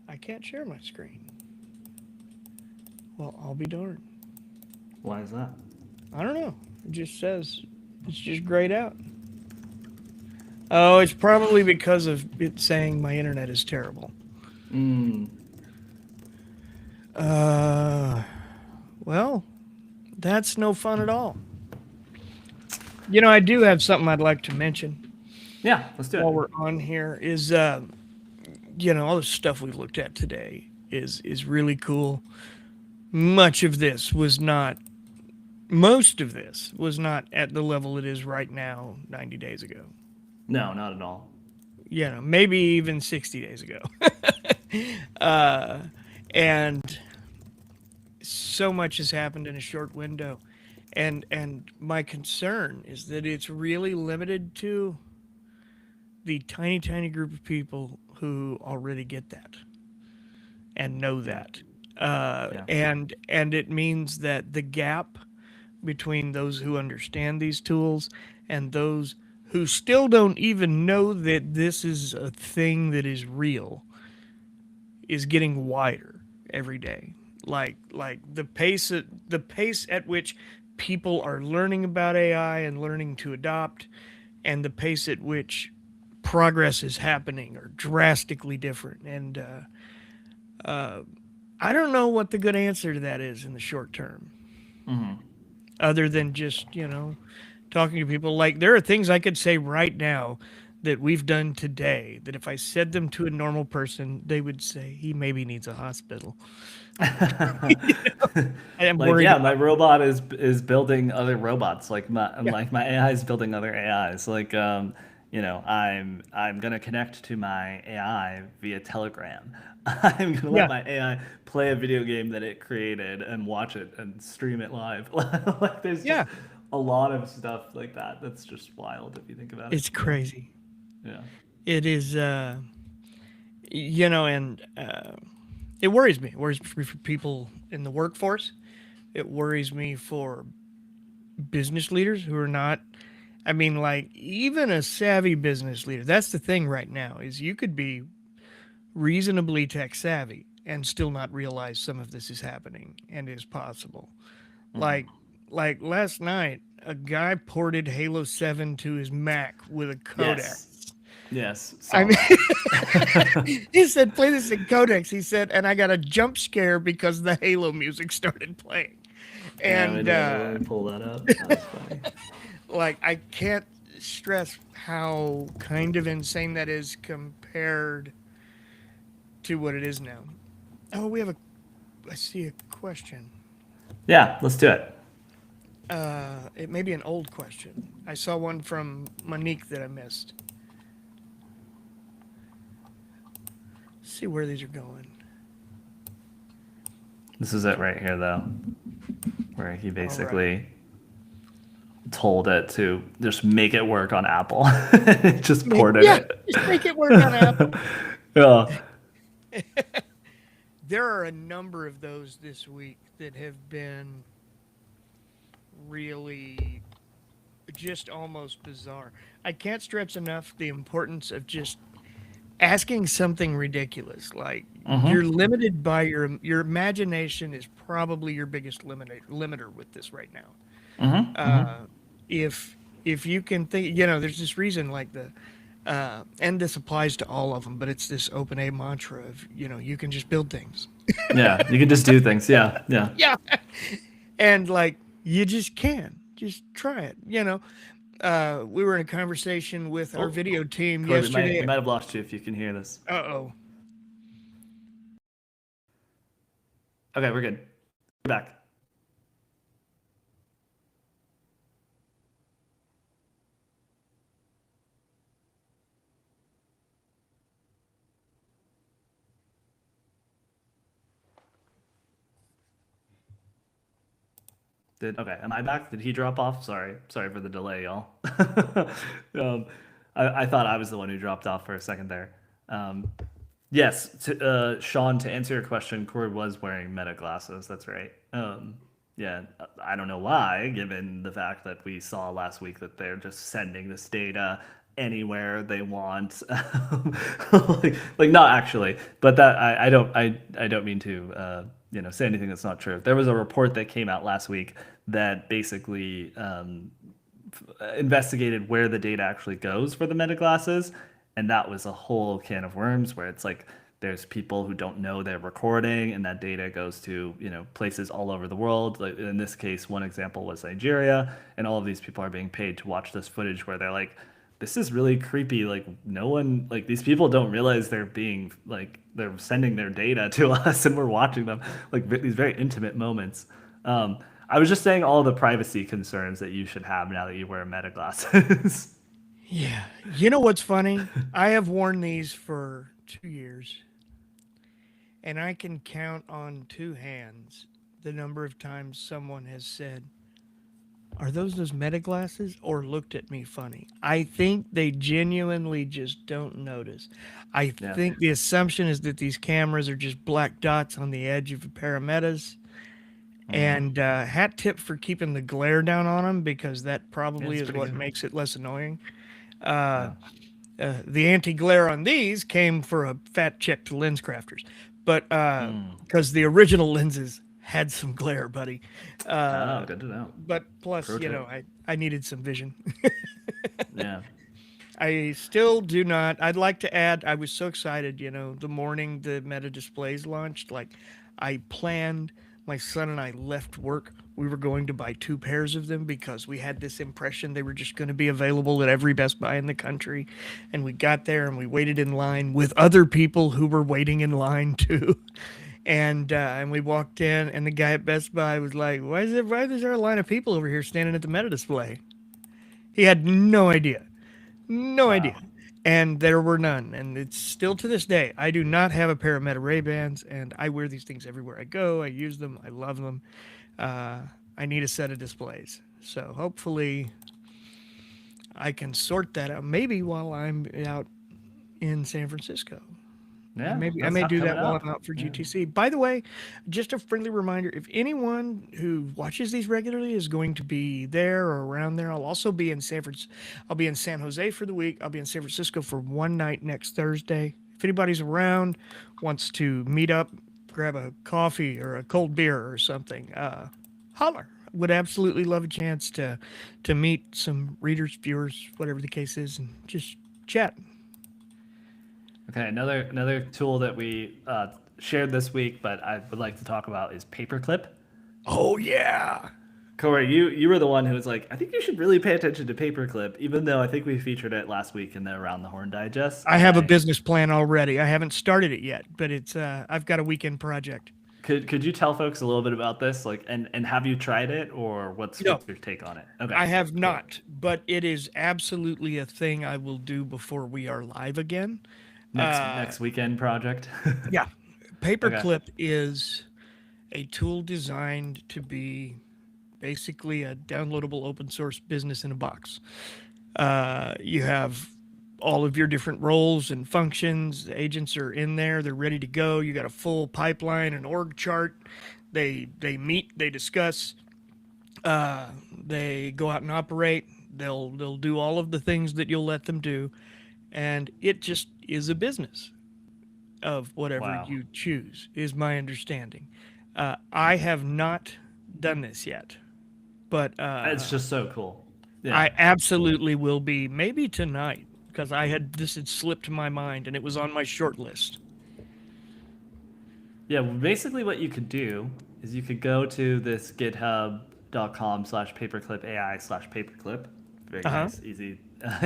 I can't share my screen. Well, I'll be darned. Why is that? I don't know. It just says it's just grayed out. Oh, it's probably because of it saying my internet is terrible. Well, that's no fun at all. You know, I do have something I'd like to mention. Yeah, let's do it. While we're on here is, you know, all the stuff we've looked at today is really cool. Most of this was not at the level it is right now 90 days ago. No, not at all. You know, maybe even 60 days ago. And so much has happened in a short window. And my concern is that it's really limited to the tiny, tiny group of people who already get that and know that. And it means that the gap between those who understand these tools and those who still don't even know that this is a thing that is real is getting wider every day. Like the pace at which people are learning about AI and learning to adopt, and the pace at which progress is happening are drastically different. And I don't know what the good answer to that is in the short term. Other than just, you know, talking to people. Like, there are things I could say right now that we've done today that if I said them to a normal person, they would say he maybe needs a hospital. I'm Like, worried yeah, about my robot is building other robots. Like my AI is building other AIs. Like, I'm gonna connect to my AI via Telegram. I'm gonna let Yeah. my AI play a video game that it created and watch it and stream it live. Like there's just Yeah. a lot of stuff like that. That's just wild if you think about it. It's crazy. Yeah. It is, and it worries me. It worries me for people in the workforce. It worries me for business leaders who are not. I mean, like, even a savvy business leader. That's the thing right now is you could be reasonably tech savvy and still not realize some of this is happening and is possible. Like, like last night, a guy ported Halo 7 to his Mac with a codex. Yes. I Saw that. mean, he said, "Play this in codex." He said, and I got a jump scare because the Halo music started playing. Yeah, And let me pull that up. That's funny. like, I can't stress how kind of insane that is compared to what it is now. Oh, I see a question. Yeah, let's do it. It may be an old question. I saw one from Monique that I missed. See where these are going. This is it right here, though, where he basically told it to just make it work on Apple. Just ported it. Just make it work on Apple. Yeah. There are a number of those this week that have been really just almost bizarre. I can't stress enough the importance of just asking something ridiculous. Like, you're limited by your imagination is probably your biggest limiter with this right now. If you can think, there's this reason like and this applies to all of them, but it's this open A mantra of, you can just build things. Yeah, you can just do things. Yeah. Yeah. And like, you just try it. We were in a conversation with our video team Corey, yesterday. we might have lost you if you can hear this. Uh-oh. Okay, we're good. We're back. Am I back? Did he drop off? Sorry for the delay, y'all. I thought I was the one who dropped off for a second there. Yes, Sean, to answer your question, Corey was wearing Meta glasses. That's right. Yeah, I don't know why, given the fact that we saw last week that they're just sending this data anywhere they want. like not actually, but that I don't mean to say anything that's not true. There was a report that came out last week that basically investigated where the data actually goes for the Meta glasses, and that was a whole can of worms where it's like there's people who don't know they're recording, and that data goes to places all over the world. Like in this case, one example was Nigeria, and all of these people are being paid to watch this footage where they're like, this is really creepy. Like no one, like these people don't realize they're being like they're sending their data to us, and we're watching them, like these very intimate moments. I was just saying all the privacy concerns that you should have now that you wear Meta glasses. Yeah. You know what's funny? I have worn these for 2 years, and I can count on 2 hands the number of times someone has said, "Are those Meta glasses?" or looked at me funny. I think they genuinely just don't notice. I think the assumption is that these cameras are just black dots on the edge of a pair of Metas. And hat tip for keeping the glare down on them, because that probably is what makes it less annoying. The anti-glare on these came for a fat check to lens crafters, but because the original lenses had some glare, buddy. Good to know. But plus, I needed some vision. Yeah. I still do not. I'd like to add, I was so excited, the morning the Meta displays launched, like I planned, my son and I left work. We were going to buy 2 pairs of them because we had this impression they were just going to be available at every Best Buy in the country. And we got there and we waited in line with other people who were waiting in line too. And we walked in, and the guy at Best Buy was like, why is there a line of people over here standing at the Meta display? He had no idea No Wow. idea. And there were none. And it's still to this day. I do not have a pair of Meta Ray Bans, and I wear these things everywhere I go. I use them. I love them. Uh, I need a set of displays. So hopefully I can sort that out. Maybe while I'm out in San Francisco. I Yeah, maybe I that's may not do coming that while up. I'm out for Yeah. GTC. By the way, just a friendly reminder: if anyone who watches these regularly is going to be there or around there, I'll also be in I'll be in San Jose for the week. I'll be in San Francisco for one night next Thursday. If anybody's around, wants to meet up, grab a coffee or a cold beer or something, holler. Would absolutely love a chance to meet some readers, viewers, whatever the case is, and just chat. Okay, another tool that we shared this week, but I would like to talk about is Paperclip. Oh yeah. Corey, you were the one who was like, I think you should really pay attention to Paperclip, even though I think we featured it last week in the Around the Horn digest. I have a business plan already. I haven't started it yet, but it's I've got a weekend project. Could you tell folks a little bit about this, like, and have you tried it, or what's No, your take on it? Okay, I have cool. not, but it is absolutely a thing I will do before we are live again. Next weekend project. Yeah, Okay. Paperclip is a tool designed to be basically a downloadable open source business in a box. You have all of your different roles and functions. The agents are in there. They're ready to go. You got a full pipeline, an org chart. They meet. They discuss. They go out and operate. They'll do all of the things that you'll let them do, and it just is a business of whatever Wow. you choose. Is my understanding. I have not done this yet, but It's just so cool. Yeah. I absolutely will be maybe tonight because this had slipped my mind and it was on my short list. Yeah, well, basically what you could do is you could go to this github.com/paperclip AI/paperclip. Very Uh huh. nice, easy,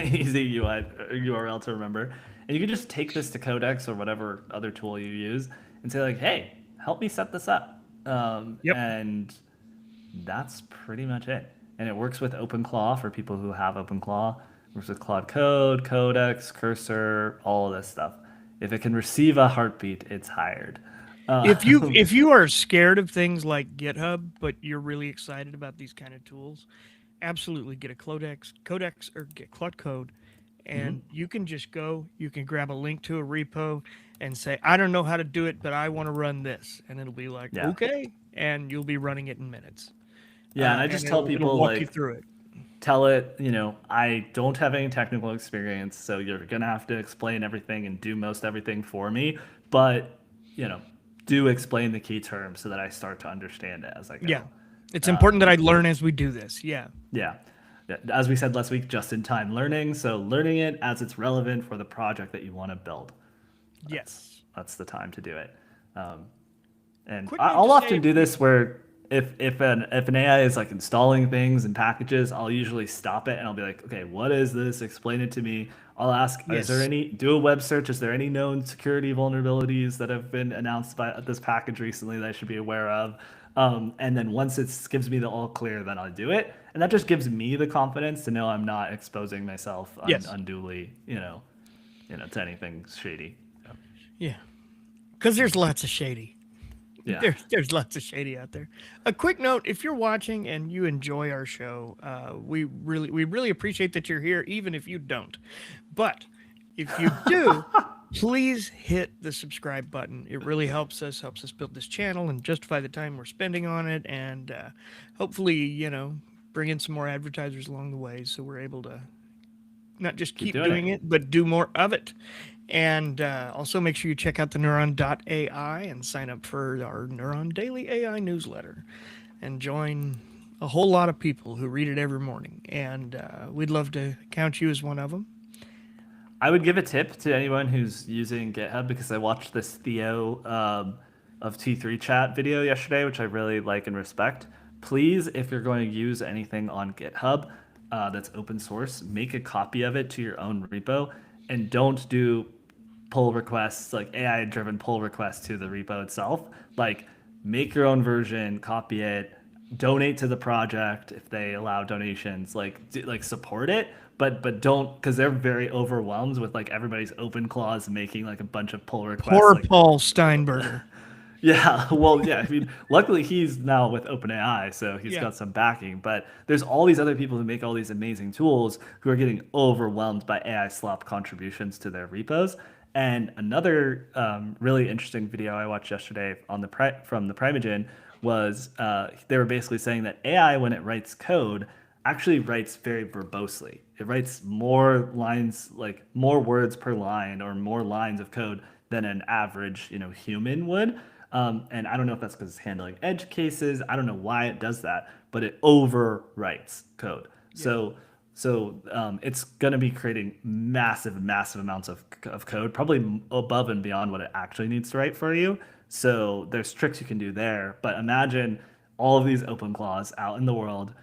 easy UI URL to remember. And you can just take this to Codex or whatever other tool you use and say like, hey, help me set this up. Yep. And that's pretty much it. And it works with OpenClaw for people who have OpenClaw. It works with Claude Code, Codex, Cursor, all of this stuff. If it can receive a heartbeat, it's hired. If you are scared of things like GitHub, but you're really excited about these kind of tools, absolutely get a Codex or get Claude Code, and you can just go. You can grab a link to a repo and say, I don't know how to do it, but I want to run this, and it'll be like, Yeah. okay, and you'll be running it in minutes. Yeah, and I And just tell it'll people walk you like, through it. tell it, I don't have any technical experience, so you're gonna have to explain everything and do most everything for me. But, you know, do explain the key terms so that I start to understand it as I Yeah. go. It's important that I learn as we do this. Yeah. Yeah. Yeah, as we said last week, just in time learning. So learning it as it's relevant for the project that you want to build. Yes. That's the time to do it. And Quick note I'll to often say, do this where if an AI is like installing things and packages, I'll usually stop it and I'll be like, okay, what is this? Explain it to me. I'll ask, is there Yes. do a web search? Is there any known security vulnerabilities that have been announced by this package recently that I should be aware of? And then once it gives me the all clear, then I'll do it. And that just gives me the confidence to know I'm not exposing myself Yes. unduly, to anything shady. So, Yeah. Because there's lots of shady. yeah. There's lots of shady out there. A quick note: if you're watching and you enjoy our show, we really appreciate that you're here, even if you don't. But if you do, please hit the subscribe button. It really helps us build this channel and justify the time we're spending on it, and hopefully, bring in some more advertisers along the way, so we're able to not just keep doing doing it. it, but do more of it. And also make sure you check out the Neuron.ai and sign up for our Neuron Daily AI newsletter and join a whole lot of people who read it every morning. And we'd love to count you as one of them. I would give a tip to anyone who's using GitHub because I watched this Theo of T3 chat video yesterday, which I really like and respect. Please, if you're going to use anything on GitHub that's open source, make a copy of it to your own repo and don't do pull requests, like AI driven pull requests to the repo itself. Like, make your own version, copy it, donate to the project if they allow donations, like support it, but don't, because they're very overwhelmed with like everybody's open clause making like a bunch of pull requests. Poor Like, Paul Steinberger. yeah, well, yeah. I mean, luckily he's now with OpenAI, so he's Yeah. got some backing. But there's all these other people who make all these amazing tools who are getting overwhelmed by AI slop contributions to their repos. And another really interesting video I watched yesterday on from the Primeagen was they were basically saying that AI, when it writes code, actually writes very verbosely. It writes more lines, like more words per line, or more lines of code than an average, human would. And I don't know if that's because it's handling edge cases. I don't know why it does that, but it overwrites code. So it's going to be creating massive, massive amounts of code, probably above and beyond what it actually needs to write for you. So there's tricks you can do there. But imagine all of these open claws out in the world,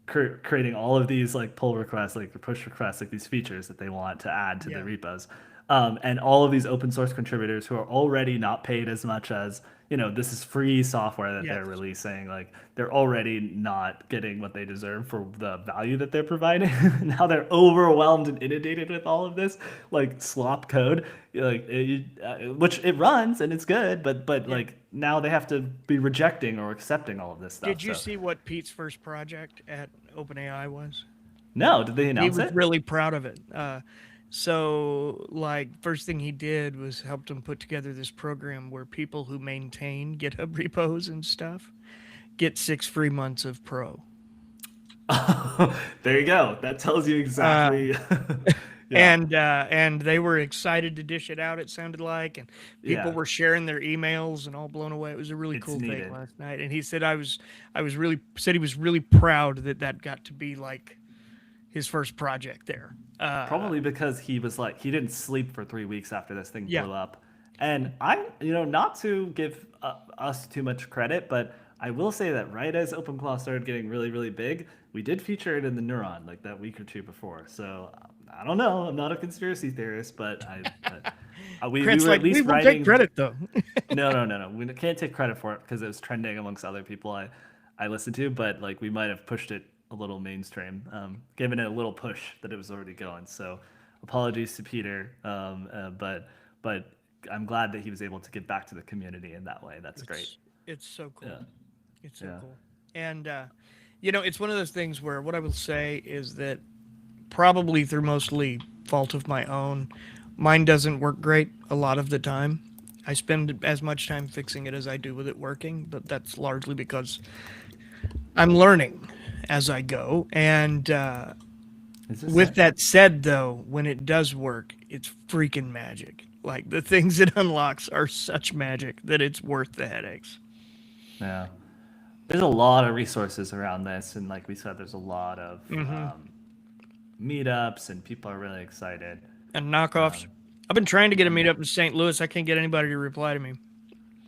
creating all of these like pull requests, like push requests, like these features that they want to add to the repos. And all of these open source contributors who are already not paid as much as, this is free software that they're releasing. Like they're already not getting what they deserve for the value that they're providing. Now they're overwhelmed and inundated with all of this like slop code, which it runs and it's good, but like now they have to be rejecting or accepting all of this stuff. Did you see what Pete's first project at OpenAI was? No, did they announce He it? was really proud of it. So, like, first thing he did was helped him put together this program where people who maintain GitHub repos and stuff get 6 free months of Pro. There you go. That tells you exactly. Yeah. And they were excited to dish it out. It sounded like, and people were sharing their emails and all blown away. It was a really cool thing last night. And he said he was really proud that got to be like his first project there. Probably because he didn't sleep for 3 weeks after this thing blew up. And not to give us too much credit, but I will say that right as OpenClaw started getting really, really big, we did feature it in the Neuron like that week or two before. So I don't know. I'm not a conspiracy theorist, but we were at least writing. Take credit though. No. We can't take credit for it because it was trending amongst other people I listened to, but like we might have pushed it a little mainstream, giving it a little push that it was already going. So apologies to Peter, but I'm glad that he was able to give back to the community in that way. That's great. It's so cool. It's so cool. And it's one of those things where what I will say is that probably through mostly fault of my own, mine doesn't work great a lot of the time. I spend as much time fixing it as I do with it working, but that's largely because I'm learning as I go. And with that said, though, when it does work, it's freaking magic. Like the things it unlocks are such magic that it's worth the headaches. Yeah. There's a lot of resources around this. And like we said, there's a lot of meetups and people are really excited. And knockoffs. I've been trying to get a meetup in St. Louis. I can't get anybody to reply to me.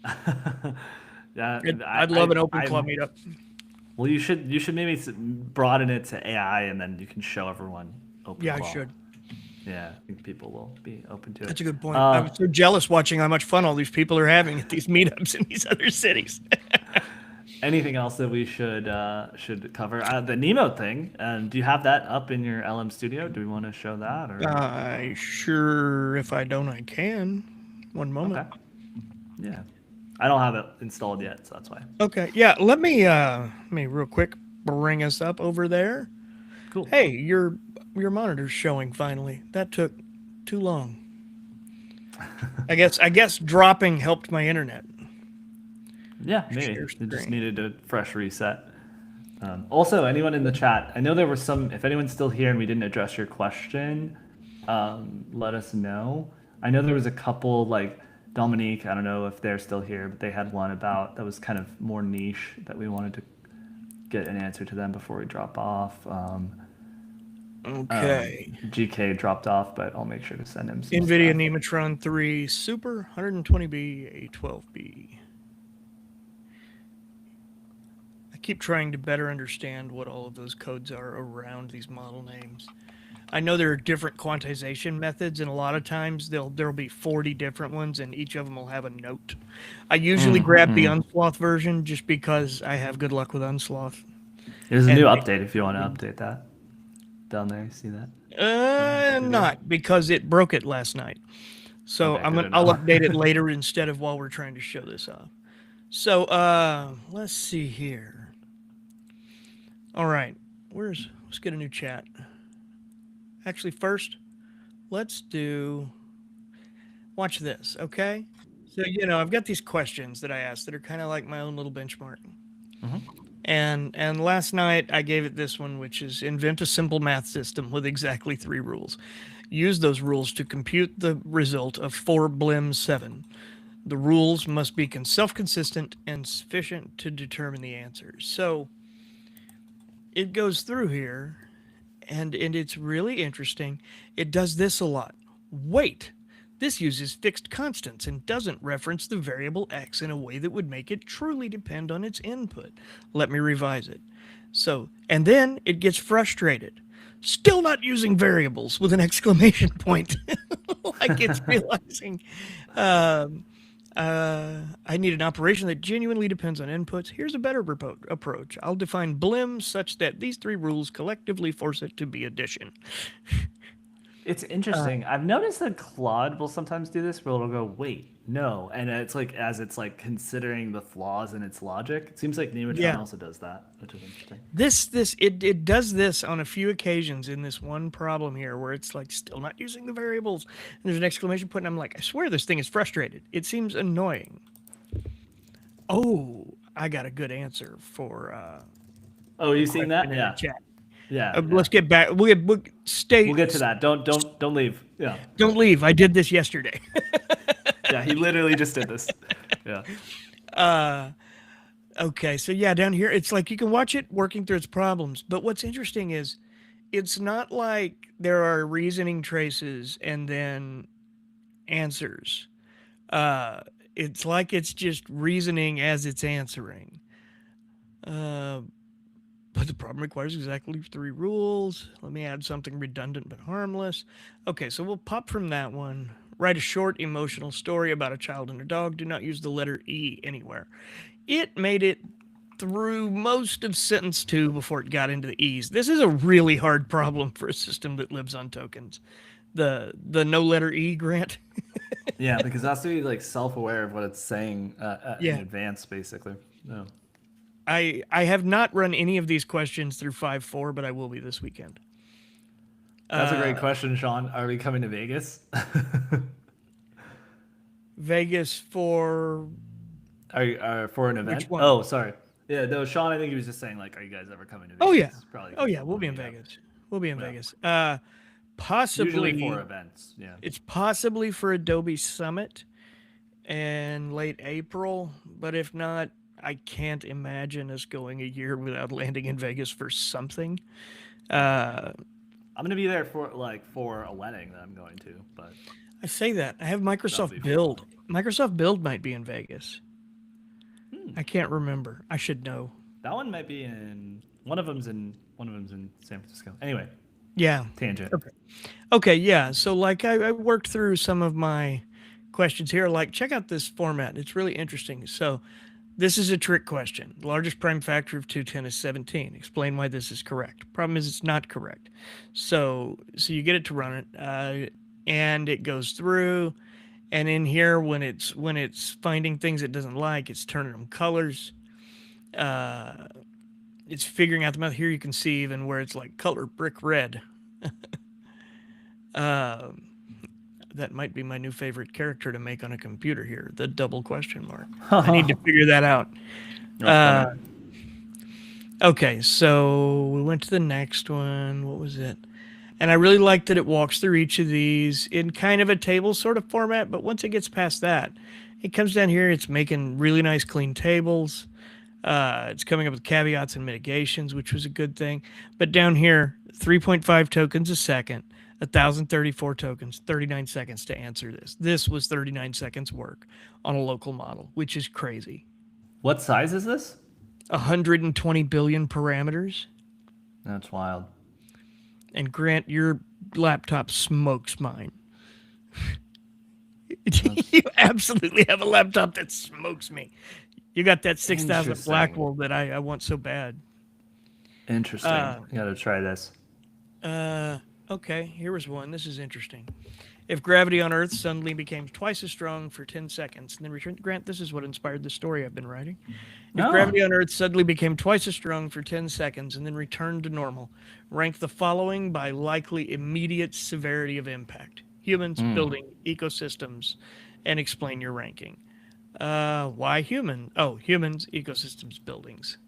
I'd love an OpenClaw meetup. Well, you should maybe broaden it to AI, and then you can show everyone OpenClaw. Yeah, I should. Yeah, I think people will be open to it. That's a good point. I was so jealous watching how much fun all these people are having at these meetups in these other cities. Anything else that we should cover? The Nemo thing. Do you have that up in your LM Studio? Do we want to show that? Or? Sure. If I don't, I can. One moment. Okay. Yeah. I don't have it installed yet, so that's why. Okay. Yeah. Let me real quick bring us up over there. Cool. Hey, your monitor's showing finally. That took too long. I guess dropping helped my internet. Yeah, maybe. It just needed a fresh reset. Also, anyone in the chat, I know there were some, if anyone's still here and we didn't address your question, let us know. I know there was a couple, like Dominique, I don't know if they're still here, but they had one about, that was kind of more niche that we wanted to get an answer to them before we drop off. Okay. GK dropped off, but I'll make sure to send him some Nvidia stuff. Nematron 3 Super 120B A12B. I keep trying to better understand what all of those codes are around these model names. I know there are different quantization methods, and a lot of times there'll be 40 different ones, and each of them will have a note. I usually grab the Unsloth version just because I have good luck with Unsloth. There's a And new update if you want to update that. Down there, you see that? not because it broke it last night. So Okay, I'll update it later instead of while we're trying to show this off. So let's see here. All right, let's get a new chat. Actually, first, let's watch this, okay? So, I've got these questions that I asked that are kind of like my own little benchmark. And last night I gave it this one, which is invent a simple math system with exactly 3 rules. Use those rules to compute the result of 4 BLIM 7. The rules must be self-consistent and sufficient to determine the answers. So it goes through here, and it's really interesting. It does this a lot. Wait, this uses fixed constants and doesn't reference the variable x in a way that would make it truly depend on its input. Let me revise it. So, and then it gets frustrated. Still not using variables with an exclamation point. Like it's realizing I need an operation that genuinely depends on inputs. Here's a better approach. I'll define BLIM such that these 3 rules collectively force it to be addition. It's interesting. I've noticed that Claude will sometimes do this where it'll go, wait, no. And it's like, as it's like considering the flaws in its logic. It seems like Nematron also does that, which is interesting. It does this on a few occasions in this one problem here where it's like still not using the variables. And there's an exclamation point, and I'm like, I swear this thing is frustrated. It seems annoying. Oh, I got a good answer for oh, you seen that? in Yeah. the chat. Yeah. Let's get back. We'll get to that. Don't leave. Yeah. Don't leave. I did this yesterday. Yeah, he literally just did this. Yeah. Okay, so yeah, down here it's like you can watch it working through its problems. But what's interesting is it's not like there are reasoning traces and then answers. It's like it's just reasoning as it's answering. But the problem requires exactly 3 rules. Let me add something redundant but harmless. Okay, so we'll pop from that one. Write a short emotional story about a child and a dog. Do not use the letter E anywhere. It made it through most of sentence 2 before it got into the E's. This is a really hard problem for a system that lives on tokens. The no letter E, Grant. Yeah, because it has to be like self-aware of what it's saying in advance, basically. No. I have not run any of these questions through 5.4, but I will be this weekend. That's a great question, Sean. Are we coming to Vegas? Vegas for... for an event? Which one? Oh, sorry. Yeah, no, Sean, I think he was just saying, like, are you guys ever coming to Vegas? Oh, yeah. Probably We'll be in Vegas. We'll be in Vegas. Possibly... Usually for events, yeah. It's possibly for Adobe Summit in late April, but if not, I can't imagine us going a year without landing in Vegas for something. I'm gonna be there for a wedding that I'm going to, but I say that I have Microsoft Build. Microsoft Build might be in Vegas. I can't remember. I should know. That one might be in one of them's in San Francisco. Anyway. Yeah. Tangent. Okay. Yeah. So like I worked through some of my questions here. Like check out this format. It's really interesting. So. This is a trick question. The largest prime factor of 210 is 17. Explain why this is correct. Problem is it's not correct. So you get it to run it, and it goes through, and in here when it's finding things it doesn't like, it's turning them colors. It's figuring out the method. Here you can see even where it's like color brick red. That might be my new favorite character to make on a computer here, the double question mark. I need to figure that out. Okay, so we went to the next one. What was it? And I really like that it walks through each of these in kind of a table sort of format, but once it gets past that, it comes down here, it's making really nice clean tables. It's coming up with caveats and mitigations, which was a good thing. But down here, 3.5 tokens a second. 1,034 tokens, 39 seconds to answer this. This was 39 seconds work on a local model, which is crazy. What size is this? 120 billion parameters. That's wild. And Grant, you're laptop smokes mine. You absolutely have a laptop that smokes me. You got that 6000 Blackwell that I want so bad. Interesting. You got to try this. Okay, here was one. This is interesting. If gravity on Earth suddenly became twice as strong for 10 seconds, and then return. Grant, this is what inspired the story I've been writing. If gravity on Earth suddenly became twice as strong for 10 seconds and then returned to normal, rank the following by likely immediate severity of impact: humans, building, ecosystems, and explain your ranking. Why human? Oh, humans, ecosystems, buildings.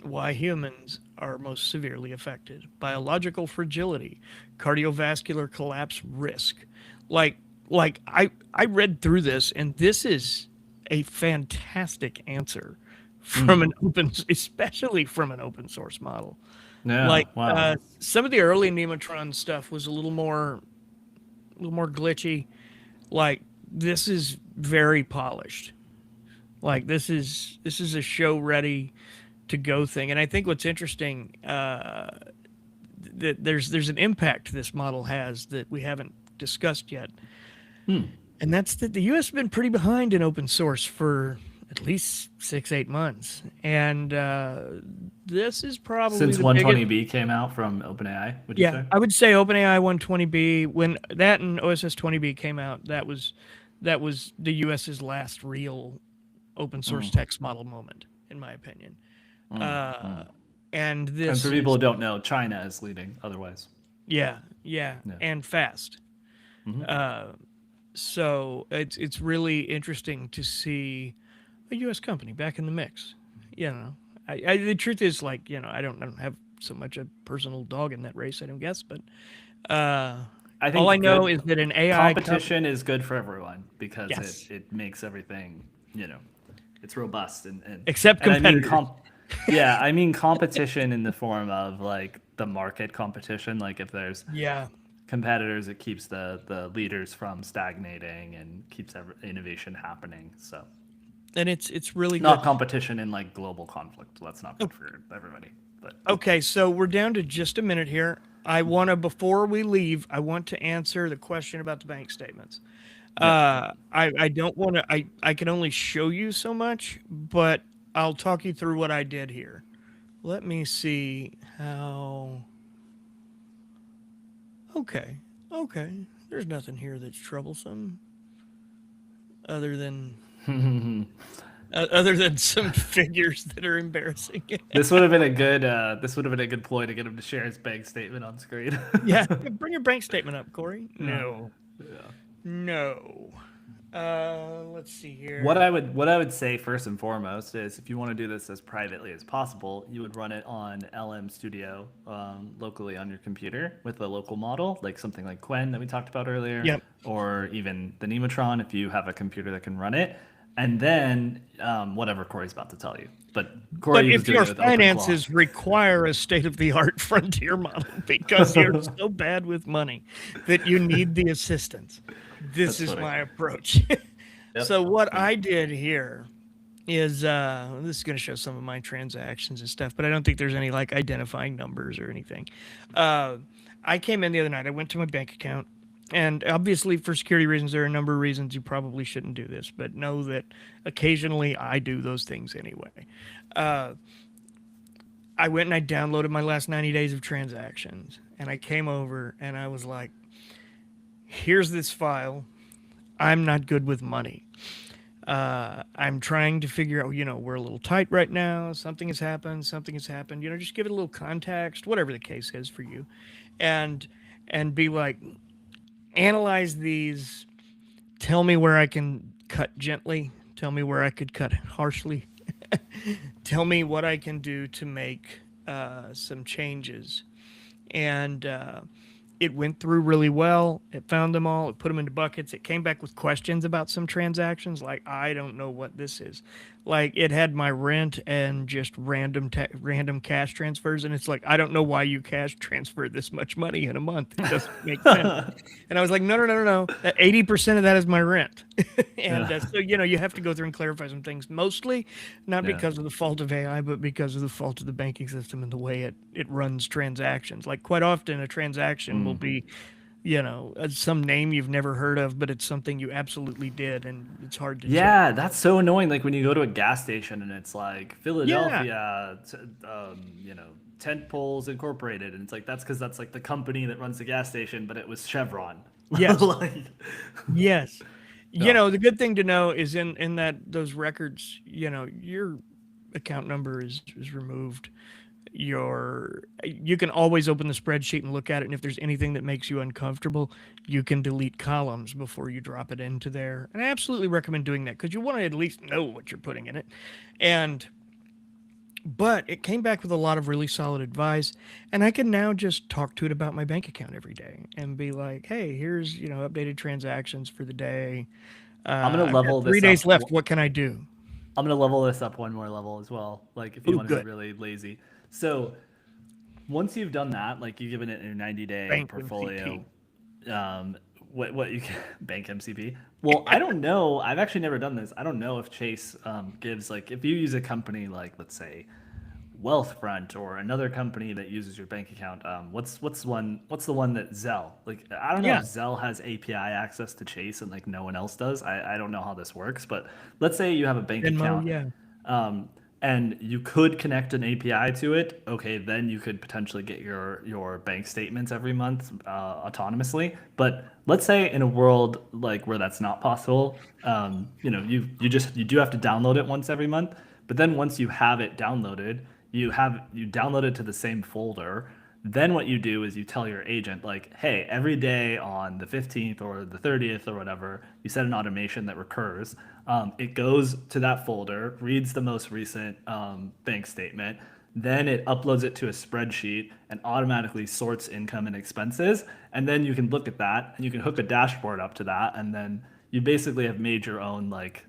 Why humans are most severely affected: biological fragility, cardiovascular collapse risk. Like I read through this, and this is a fantastic answer from an especially from an open source model. Yeah, wow. Some of the early Nematron stuff was a little more glitchy. Like, this is very polished. Like, this is a show ready to go thing. And I think what's interesting, that there's an impact this model has that we haven't discussed yet. And that's that the US has been pretty behind in open source for at least 6-8 months. And this is probably since 120B came out from OpenAI, would you say? I would say OpenAI 120B, when that and OSS 20B came out, that was the US's last real open source text model moment, in my opinion. And this, and for people who don't know, China is leading otherwise. Yeah, and fast. So it's really interesting to see a U.S. company back in the mix. You know, the truth is, like, you know, I don't have so much a personal dog in that race, I don't guess, but I think all I know is that an AI competition is good for everyone, because it makes everything, you know, it's robust and except competitors. I mean competition in the form of like the market competition. Like, if there's competitors, it keeps the leaders from stagnating and keeps innovation happening. So, and it's really not good. Competition in like global conflict. That's not good for everybody. But okay, so we're down to just a minute here. I want to, before we leave, I want to answer the question about the bank statements. I don't want to. I can only show you so much, but I'll talk you through what I did here. Let me see how. Okay. There's nothing here that's troublesome, other than some figures that are embarrassing. This would have been a good. This would have been a good ploy to get him to share his bank statement on screen. Yeah, bring your bank statement up, Corey. No. Let's see here. What I would say first and foremost is, if you want to do this as privately as possible, you would run it on LM Studio locally on your computer with a local model, like something like Quen that we talked about earlier, or even the Nematron if you have a computer that can run it. And then whatever Corey's about to tell you. But if your finances require a state-of-the-art frontier model because you're so bad with money that you need the assistance, this is my approach. So what I did here is, this is going to show some of my transactions and stuff, but I don't think there's any like identifying numbers or anything. I came in the other night. I went to my bank account. And obviously, for security reasons, there are a number of reasons you probably shouldn't do this, but know that occasionally I do those things anyway. I went and I downloaded my last 90 days of transactions, and I came over and I was like, here's this file. I'm not good with money. I'm trying to figure out, you know, we're a little tight right now. Something has happened. You know, just give it a little context, whatever the case is for you. And be like, analyze these, tell me where I can cut gently, tell me where I could cut harshly, tell me what I can do to make some changes. And it went through really well. It found them all. It put them into buckets. It came back with questions about some transactions, like, I don't know what this is. Like it had my rent and just random cash transfers, and it's like I don't know why you cash transfer this much money in a month. It doesn't make sense. And I was like, no, no, no, no, no. 80% of that is my rent, and Yeah. so you have to go through and clarify some things. Mostly, not Yeah. because of the fault of AI, but because of the fault of the banking system and the way it runs transactions. Like quite often, a transaction will Mm. be some name you've never heard of, but it's something you absolutely did, and it's hard to check. Yeah, that's so annoying. Like when you go to a gas station and it's like Yeah. Philadelphia, Tent Poles Incorporated, and it's like that's because that's like the company that runs the gas station, but it was Chevron. Yes. Like, Yes. no. The good thing to know is in that those records, your account number is removed. You can always open the spreadsheet and look at it, and if there's anything that makes you uncomfortable, you can delete columns before you drop it into there. And I absolutely recommend doing that because you want to at least know what you're putting in it. And but it came back with a lot of really solid advice, and I can now just talk to it about my bank account every day and be like, hey, here's updated transactions for the day. I'm gonna I've got level 3 days this up. left. What can I do? I'm gonna level this up one more level as well. Like if you Oh, want to be good. really lazy. So once you've done that, like you've given it your 90-day Bank portfolio, MCP. um, what you can bank MCP. Well, I don't know. I've actually never done this. I don't know if Chase gives like if you use a company like let's say Wealthfront or another company that uses your bank account. What's the one that Zelle? Like I don't know if Yeah. Zelle has API access to Chase and like no one else does. I don't know how this works, but let's say you have a bank Venmo. account, Yeah. um, and you could connect an API to it. Okay, then you could potentially get your bank statements every month autonomously. But let's say in a world like where that's not possible, you do have to download it once every month. But then once you have it downloaded, you download it to the same folder. Then what you do is you tell your agent like, hey, every day on the 15th or the 30th or whatever, you set an automation that recurs. It goes to that folder, reads the most recent bank statement, then it uploads it to a spreadsheet and automatically sorts income and expenses. And then you can look at that and you can hook a dashboard up to that. And then you basically have made your own like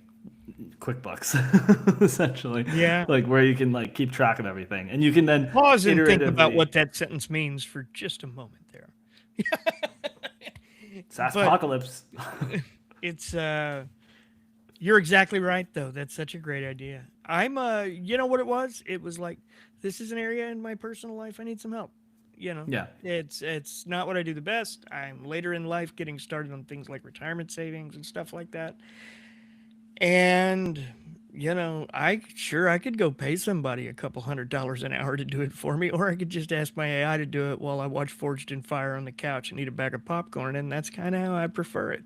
QuickBooks essentially, Yeah. like where you can like keep track of everything and you can then Pause and think about iteratively what that sentence means for just a moment there. SaaS But apocalypse. it's you're exactly right though. That's such a great idea. I'm you know what it was? It was like this is an area in my personal life I need some help. Yeah. It's not what I do the best. I'm later in life getting started on things like retirement savings and stuff like that. And I could go pay somebody a couple $100 an hour to do it for me, or I could just ask my AI to do it while I watch Forged in Fire on the couch and eat a bag of popcorn, and that's kind of how I prefer it.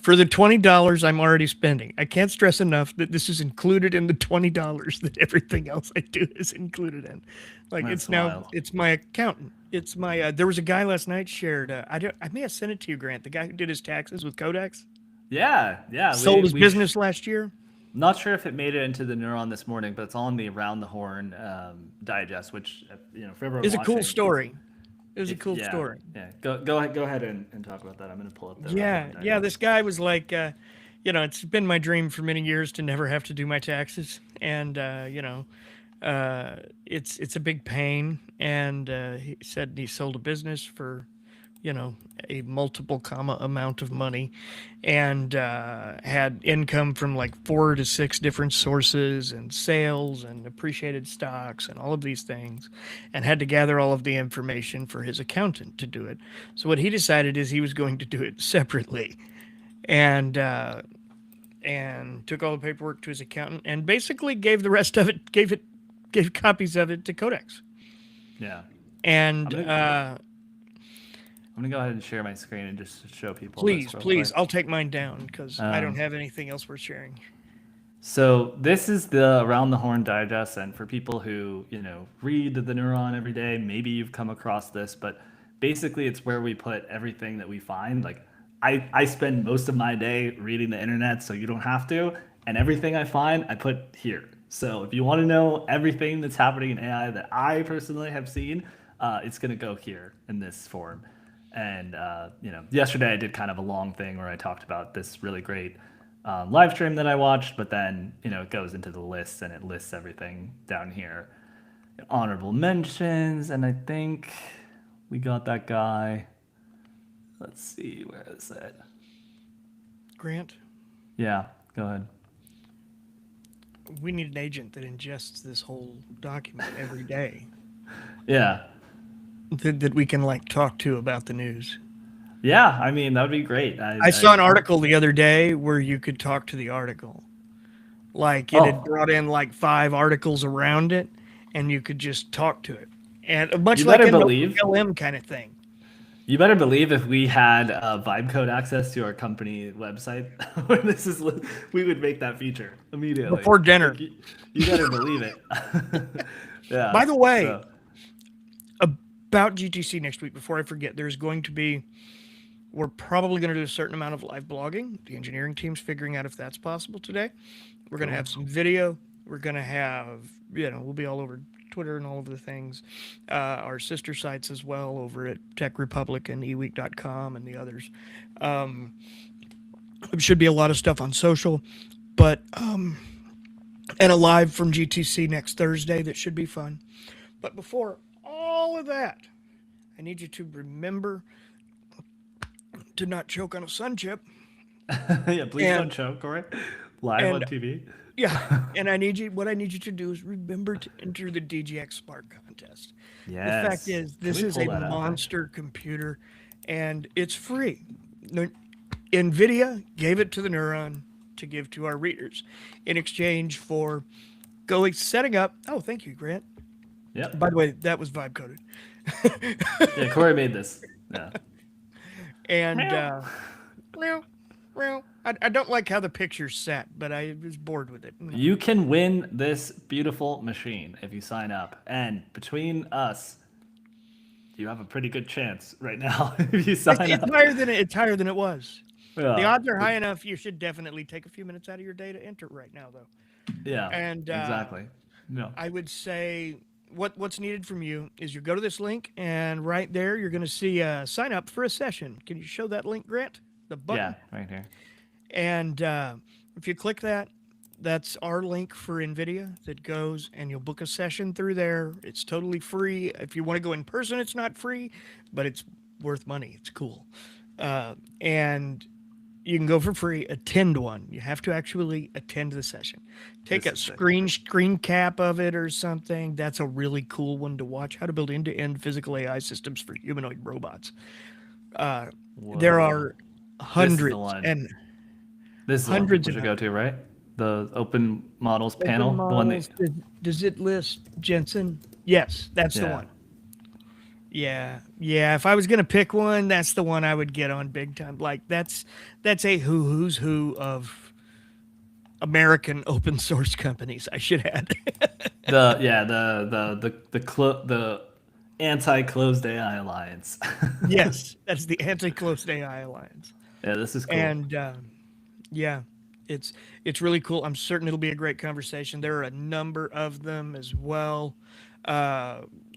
For the $20 I'm already spending, I can't stress enough that this is included in the $20 that everything else I do is included in. Like That's wild. it's my accountant. It's my. There was a guy last night shared. I may have sent it to you, Grant. The guy who did his taxes with Codex Yeah, sold his we business last year. not sure if it made it into the neuron this morning, but it's on the Around the Horn digest, which for everyone It's a cool watching, story. It was a if cool yeah, story. yeah, go ahead and talk about that. I'm gonna pull up the Around the Yeah, Horn yeah. digest. This guy was like, it's been my dream for many years to never have to do my taxes, and it's a big pain. And he said he sold a business for, a multiple comma amount of money, and had income from like 4 to 6 different sources, and sales and appreciated stocks and all of these things, and had to gather all of the information for his accountant to do it. So what he decided is he was going to do it separately, and took all the paperwork to his accountant and basically gave the rest of it gave copies of it to Codex. Yeah, And I'm gonna go ahead and share my screen and just show people please, this real please, quick. I'll take mine down because I don't Um, have anything else worth sharing. So this is the Around the Horn digest, and for people who read the Neuron every day, maybe you've come across this, but basically it's where we put everything that we find. Like I spend most of my day reading the internet, so you don't have to, and everything I find I put here. So if you want to know everything that's happening in AI that I personally have seen, it's gonna go here in this form. And yesterday I did kind of a long thing where I talked about this really great live stream that I watched, but then, it goes into the list and it lists everything down here. Honorable mentions, and I think we got that guy. Let's see, where is it? Grant, Yeah, go ahead. we need an agent that ingests this whole document every day Yeah. that we can like talk to about the news. Yeah, I mean, that would be great. I saw an article the other day where you could talk to the article. Like it had brought in like 5 articles around it, and you could just talk to it. And much like an LLM kind of thing. You better believe if we had vibe code access to our company website, we would make that feature immediately. Before dinner. Like, you better believe it. Yeah. By the way, about GTC next week, before I forget, we're probably going to do a certain amount of live blogging. The engineering team's figuring out if that's possible today. We're going to have some video. We're going to have, we'll be all over Twitter and all of the things. Our sister sites as well over at Tech Republic and eweek.com and the others. There should be a lot of stuff on social, but, and a live from GTC next Thursday that should be fun. But before all of that, I need you to remember to not choke on a sun chip. Yeah, please don't choke, all right? Live on TV. Yeah, and what I need you to do is remember to enter the DGX Spark contest. Yes. The fact is, this is a monster computer, and it's free. Nvidia gave it to the Neuron to give to our readers in exchange for setting up. Oh, thank you, Grant. Yeah. By the way, that was vibe coded. Yeah, Corey made this. Yeah. And I don't like how the picture's set, but I was bored with it. You can win this beautiful machine if you sign up. And between us, you have a pretty good chance right now if you sign up. It's higher than it was. Yeah. The odds are high enough. You should definitely take a few minutes out of your day to enter right now, though. Yeah. And exactly. No. I would say what's needed from you is you go to this link, and right there you're going to see sign up for a session. Can you show that link, Grant? The button. Yeah, right here. And if you click that, that's our link for Nvidia that goes, and you'll book a session through there. It's totally free. If you want to go in person, it's not free, but it's worth money. It's cool. And you can go for free, attend one. You have to actually attend the session. Take a screen cap of it or something. That's a really cool one to watch. How to build end-to-end physical AI systems for humanoid robots. There are hundreds and this is hundreds you should go to, right? The open models panel. The one that... Does it list Jensen? Yes, that's the one. Yeah. If I was gonna pick one, that's the one I would get on big time. Like that's a who's who of American open source companies. I should add. the anti-closed AI Alliance. Yes, that's the anti-closed AI Alliance. Yeah, this is cool. And it's really cool. I'm certain it'll be a great conversation. There are a number of them as well.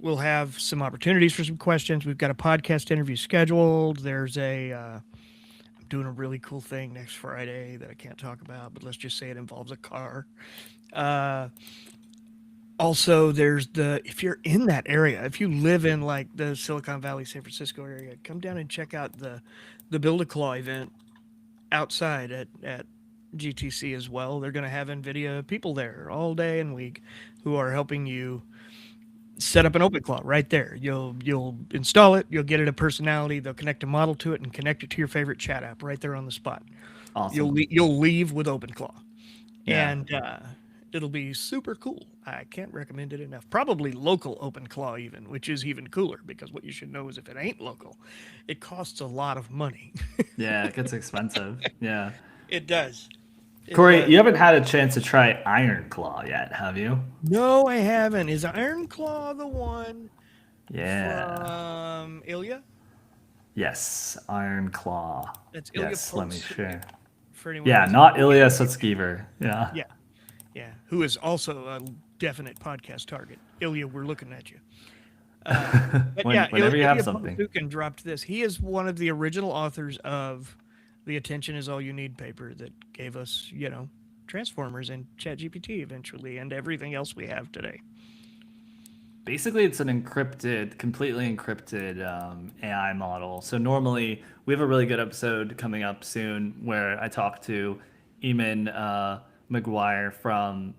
We'll have some opportunities for some questions. We've got a podcast interview scheduled. There's I'm doing a really cool thing next Friday that I can't talk about, but let's just say it involves a car. Also, there's if you're in that area, if you live in like the Silicon Valley, San Francisco area, come down and check out the Build-A-Claw event outside at GTC as well. They're going to have NVIDIA people there all day and week who are helping you set up an OpenClaw right there. You'll install it, you'll get it a personality, they'll connect a model to it and connect it to your favorite chat app right there on the spot. Awesome. You'll leave with OpenClaw. Yeah. And it'll be super cool. I can't recommend it enough. Probably local OpenClaw even, which is even cooler, because what you should know is if it ain't local, it costs a lot of money. Yeah, it gets expensive. Yeah. It does. Corey, you haven't had a chance to try Ironclaw yet, have you? No, I haven't. Is Ironclaw the one from Ilya? Yes, Ironclaw. That's Ilya. Yes, let me share. For anyone not Ilya Sutskever. Yeah. Yeah. Who is also a definite podcast target. Ilya, we're looking at you. But whenever you have something. Ilya dropped this. He is one of the original authors of the attention is all you need paper that gave us, Transformers and ChatGPT eventually, and everything else we have today. Basically, it's an encrypted, completely encrypted AI model. So normally, we have a really good episode coming up soon where I talk to Eamon McGuire from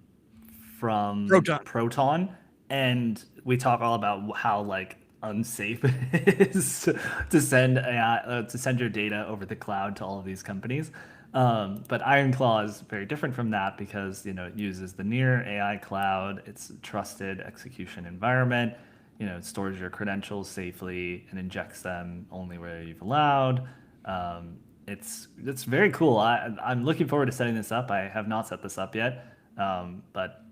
Proton. Proton, and we talk all about how like unsafe it is to send AI, to send your data over the cloud to all of these companies. But IronClaw is very different from that because it uses the near AI cloud. It's a trusted execution environment. It stores your credentials safely and injects them only where you've allowed. It's very cool. I'm looking forward to setting this up. I have not set this up yet, but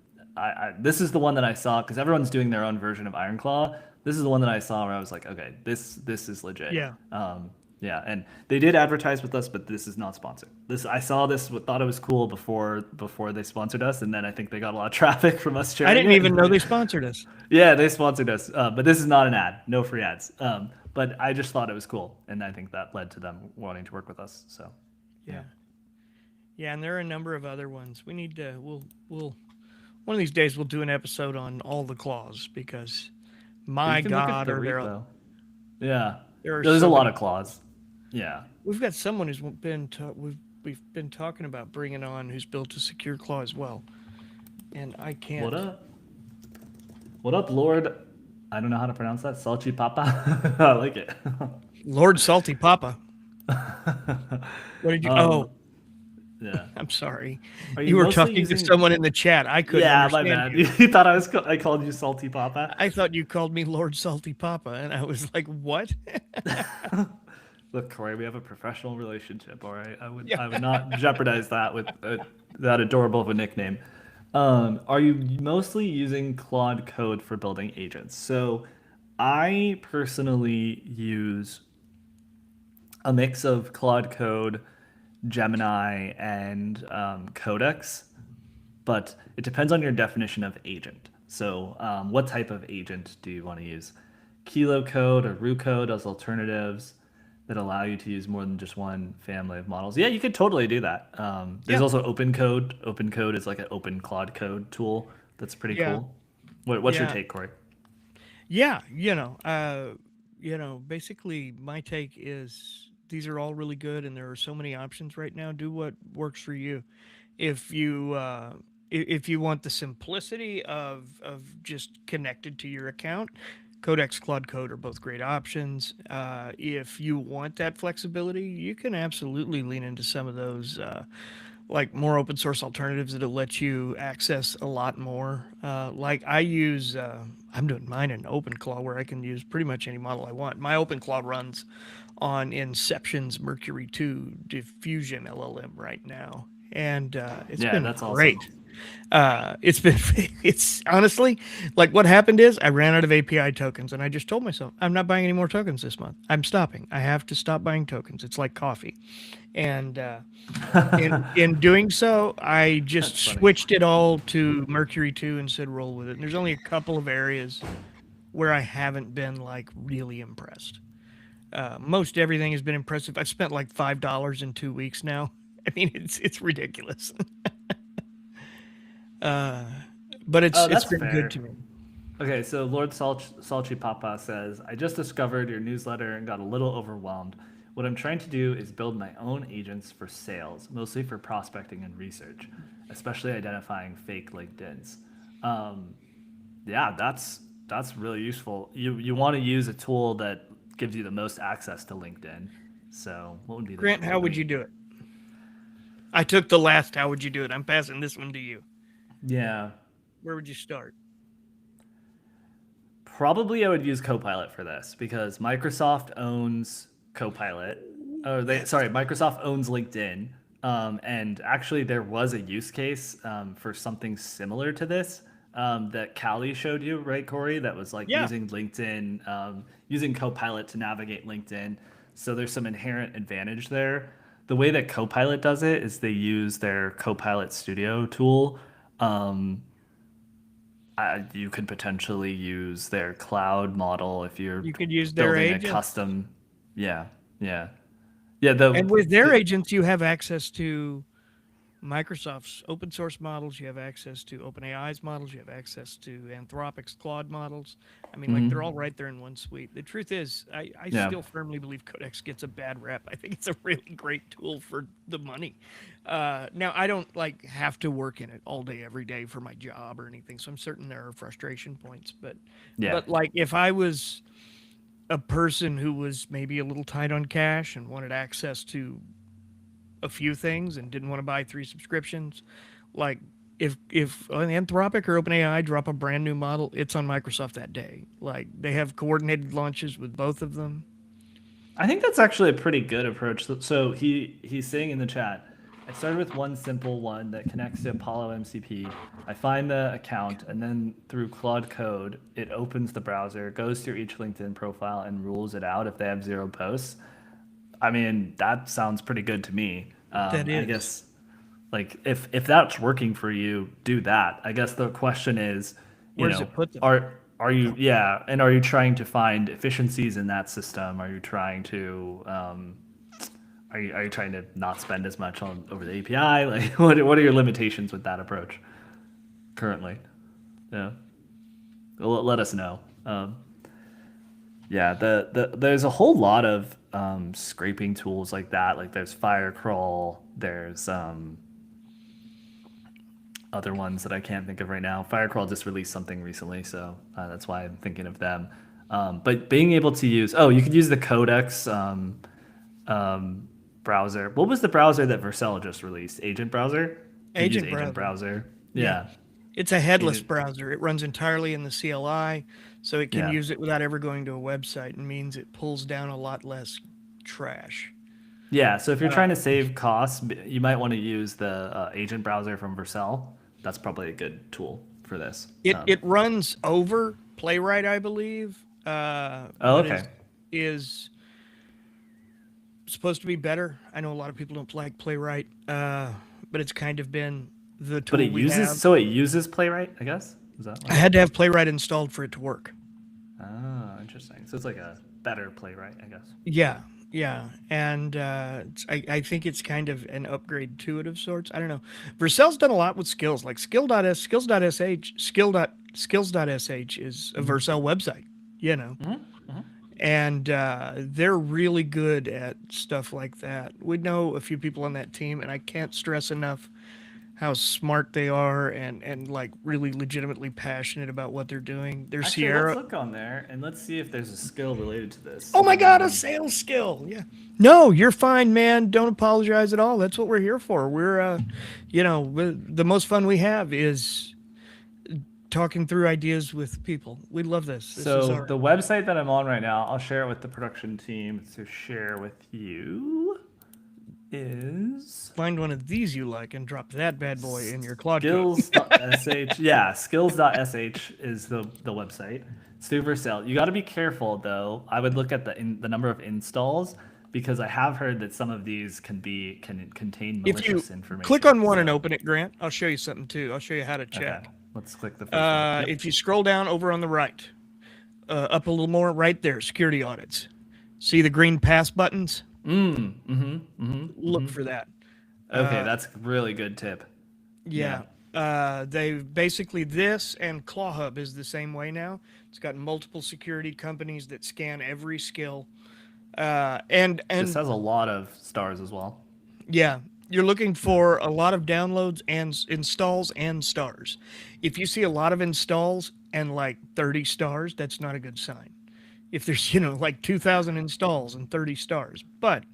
this is the one that I saw because everyone's doing their own version of IronClaw. This is the one that I saw where I was like, okay, this is legit. Yeah. Yeah, and they did advertise with us, but this is not sponsored. I saw this, thought it was cool before they sponsored us, and then I think they got a lot of traffic from us sharing I didn't it. even know they sponsored us. Yeah, they sponsored us, but this is not an ad, no free ads. But I just thought it was cool, and I think that led to them wanting to work with us. So, Yeah, and there are a number of other ones. We need to. We'll one of these days we'll do an episode on all the claws because, my you can look at God, the are there? repo. Yeah, There are there's so a lot many- of claws. Yeah. We've got someone who's been we've been talking about bringing on who's built a secure claw as well, and I can't. What up? What up, Lord? I don't know how to pronounce that. Salchi Papa. I like it. Lord Salty Papa. What did you? Yeah. I'm sorry. Are You were mostly talking using- to someone in the chat. I couldn't Yeah, my understand bad. you. You thought I called you Salty Papa? I thought you called me Lord Salty Papa, and I was like, "What?" Look, Corey, we have a professional relationship. All right, I would Yeah. not jeopardize that with that adorable of a nickname. Are you mostly using Claude Code for building agents? So, I personally use a mix of Claude Code, Gemini, and Codex, but it depends on your definition of agent. So, what type of agent do you want to use? Kilo Code or Ru Code as alternatives that allow you to use more than just one family of models. Yeah, you could totally do that. There's Yeah. also OpenCode. OpenCode is like an open Claude Code tool that's pretty Yeah. cool. What's your Yeah. take, Corey? Yeah, basically my take is these are all really good, and there are so many options right now. Do what works for you. If you if you want the simplicity of just connected to your account, Codex, Claude Code are both great options. If you want that flexibility, you can absolutely lean into some of those. Like more open source alternatives that'll let you access a lot more. Like I use, I'm doing mine in OpenClaw where I can use pretty much any model I want. My OpenClaw runs on Inception's Mercury 2 diffusion LLM right now, and it's Yeah, been that's great. awesome. It's honestly like what happened is I ran out of API tokens, and I just told myself I'm not buying any more tokens this month. I'm stopping. I have to stop buying tokens. It's like coffee, and in doing so, I just That's funny. switched it all to Mercury 2 and said roll with it. And there's only a couple of areas where I haven't been like really impressed. Most everything has been impressive. I've spent like $5 in 2 weeks now. I mean, it's ridiculous. But it's That's been fair. good to me. Okay, so Lord Salchi Papa says, I just discovered your newsletter and got a little overwhelmed. What I'm trying to do is build my own agents for sales, mostly for prospecting and research, especially identifying fake LinkedIns. Yeah, that's really useful. You want to use a tool that gives you the most access to LinkedIn. So what would be the Grant, tool how that would you do it? I took the last how would you do it. I'm passing this one to you. Yeah. Where would you start? Probably I would use Copilot for this because Microsoft owns Copilot. Microsoft owns LinkedIn. And actually, there was a use case for something similar to this that Callie showed you, right, Corey? That was like Yeah. using LinkedIn, using Copilot to navigate LinkedIn. So there's some inherent advantage there. The way that Copilot does it is they use their Copilot Studio tool. You could potentially use their cloud model if you're You could use their building agents. a custom. Yeah, yeah. Yeah, And with their agents, you have access to Microsoft's open source models, you have access to OpenAI's models, you have access to Anthropic's Claude models. I mean, like they're all right there in one suite. The truth is, I Yeah. still firmly believe Codex gets a bad rep. I think it's a really great tool for the money. Now, I don't like have to work in it all day, every day for my job or anything, so I'm certain there are frustration points. Yeah. But like if I was a person who was maybe a little tight on cash and wanted access to a few things and didn't want to buy 3 subscriptions, like if Anthropic or OpenAI drop a brand new model, it's on Microsoft that day. Like they have coordinated launches with both of them. I think that's actually a pretty good approach. So he's saying in the chat, I started with one simple one that connects to Apollo MCP. I find the account, and then through Claude Code, it opens the browser, goes through each LinkedIn profile, and rules it out if they have 0 posts. I mean, that sounds pretty good to me. That is. I guess, like, if that's working for you, do that. I guess the question is, Where does it put them? Are you and are you trying to find efficiencies in that system? Are you trying to are you trying to not spend as much on over the API? Like, what are your limitations with that approach currently? Yeah, let us know. Yeah, there's a whole lot of scraping tools like that. Like there's Firecrawl, there's other ones that I can't think of right now. Firecrawl just released something recently, so that's why I'm thinking of them. But being able to use, you could use the Codex browser. What was the browser that Vercel just released? Agent browser? Agent browser. Yeah. It's a headless browser. It runs entirely in the CLI, so it can use it without ever going to a website, and means it pulls down a lot less trash. Yeah, so if you're trying to save costs, you might want to use the agent browser from Vercel. That's probably a good tool for this. It runs over Playwright, I believe. Okay. Is supposed to be better. I know a lot of people don't like Playwright, but it's kind of been the tool But it uses Playwright, I guess? Is that I had to have Playwright installed for it to work. Oh, interesting. So it's like a better Playwright, I guess. Yeah, and I think it's kind of an upgrade to it of sorts. I don't know. Vercel's done a lot with skills, like skills.sh is a Vercel website, you know, and they're really good at stuff like that. We know a few people on that team, and I can't stress enough how smart they are and like really legitimately passionate about what they're doing. There's Actually, Sierra. let's look on there and let's see if there's a skill related to this. Oh my God, a sales skill. Yeah. No, you're fine, man. Don't apologize at all. That's what we're here for. We're, the most fun we have is talking through ideas with people. We love this. So the website that I'm on right now, I'll share it with the production team to share with you. Is find one of these you like and drop that bad boy in your Claude skills.sh. Yeah, skills.sh is the website. It's through Vercel. You got to be careful though. I would look at the number of installs, because I have heard that some of these can contain malicious information. Click on one and open it, Grant, I'll show you something too. I'll show you how to check. Okay. Let's click the first one. Yep. If you scroll down over on the right, up a little more, right there, security audits. See the green pass buttons? Look for that. Okay, that's a really good tip. Yeah. They've basically, this and ClawHub is the same way now. It's got multiple security companies that scan every skill. And this has a lot of stars as well. Yeah. You're looking for a lot of downloads and installs and stars. If you see a lot of installs and like 30 stars, that's not a good sign. If there's, like 2,000 installs and 30 stars. But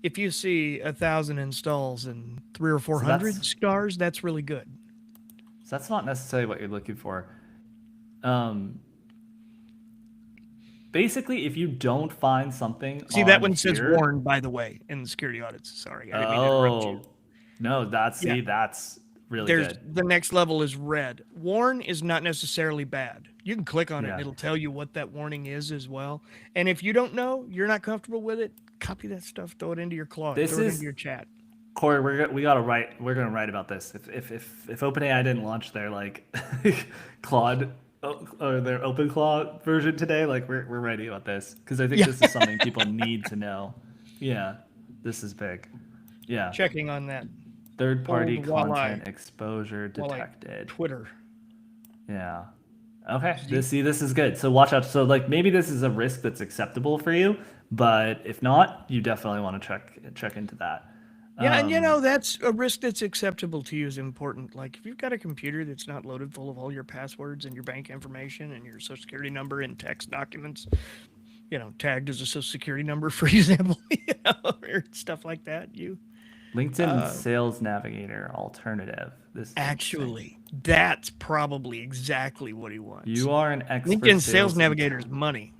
if you see 1,000 installs and 300 or 400 stars, that's really good. So that's not necessarily what you're looking for. Basically, if you don't find something, see that one says warned, by the way, in the security audits. Sorry, I didn't mean to interrupt you. No, that's really good. The next level is red. Warn is not necessarily bad. You can click on it and it'll tell you what that warning is as well. And if you don't know, you're not comfortable with it, copy that stuff, throw it into your Claude, throw it into your chat. Corey, we're gonna write about this. If OpenAI didn't launch their like Claude or their OpenClaw version today, like we're writing about this, because I think this is something people need to know. Yeah. This is big. Yeah. Checking on that. Third-party Old walleye. content exposure detected. Twitter. Yeah. Okay. This is good. So watch out. So like maybe this is a risk that's acceptable for you, but if not, you definitely want to check into that. Yeah, and that's a risk that's acceptable to you is important. Like if you've got a computer that's not loaded full of all your passwords and your bank information and your social security number in text documents, tagged as a social security number, for example, or stuff like that, LinkedIn Sales Navigator alternative. This is actually, that's probably exactly what he wants. You are an expert. LinkedIn Sales Navigator is money.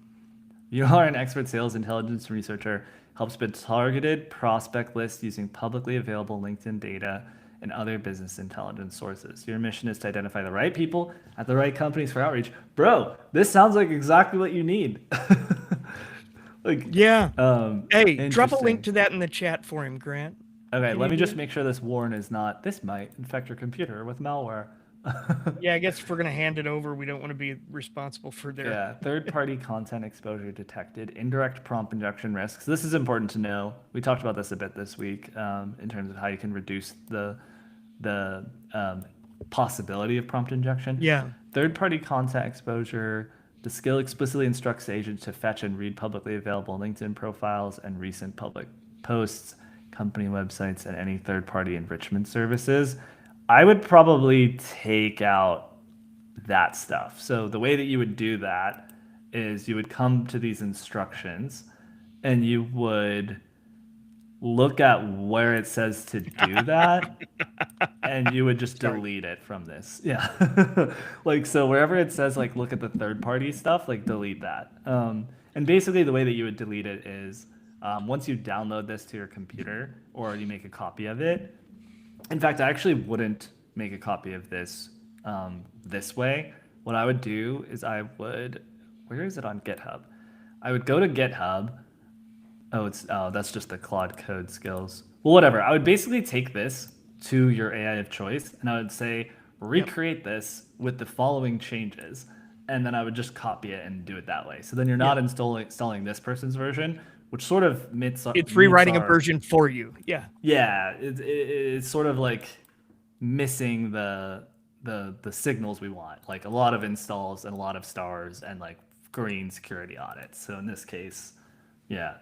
You are an expert sales intelligence researcher. Helps build targeted prospect lists using publicly available LinkedIn data and other business intelligence sources. Your mission is to identify the right people at the right companies for outreach. Bro, this sounds like exactly what you need. Hey, drop a link to that in the chat for him, Grant. Okay, let me just make sure this warn is not, this might infect your computer with malware. Yeah, I guess if we're going to hand it over, we don't want to be responsible for their... Yeah, third-party content exposure detected, indirect prompt injection risks. This is important to know. We talked about this a bit this week in terms of how you can reduce the possibility of prompt injection. Yeah. Third-party content exposure. The skill explicitly instructs the agent to fetch and read publicly available LinkedIn profiles and recent public posts, company websites, and any third-party enrichment services. I would probably take out that stuff. So the way that you would do that is you would come to these instructions and you would look at where it says to do that and you would just delete it from this. Yeah. Like, so wherever it says like look at the third party stuff, like delete that. And basically the way that you would delete it is once you download this to your computer or you make a copy of it. In fact, I actually wouldn't make a copy of this this way. What I would do is where is it on GitHub? I would go to GitHub. That's just the Claude Code skills. Well, whatever. I would basically take this to your AI of choice and I would say, recreate this with the following changes. And then I would just copy it and do it that way. So then you're not installing this person's version, which sort of it's rewriting a version for you. Yeah. Yeah. It's sort of like missing the signals we want, like a lot of installs and a lot of stars and like green security on it. So in this case, yeah,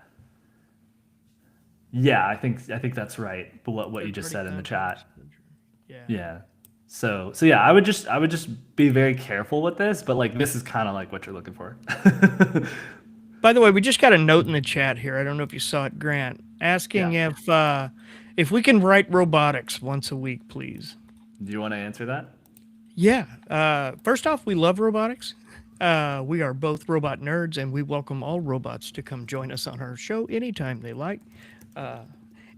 I think that's right. But what you just said in the chat, yeah. So yeah, I would just be very careful with this, but like this is kind of like what you're looking for. By the way, we just got a note in the chat here. I don't know if you saw it, Grant, asking if we can write robotics once a week, please. Do you want to answer that? Yeah. First off, we love robotics. We are both robot nerds, and we welcome all robots to come join us on our show anytime they like.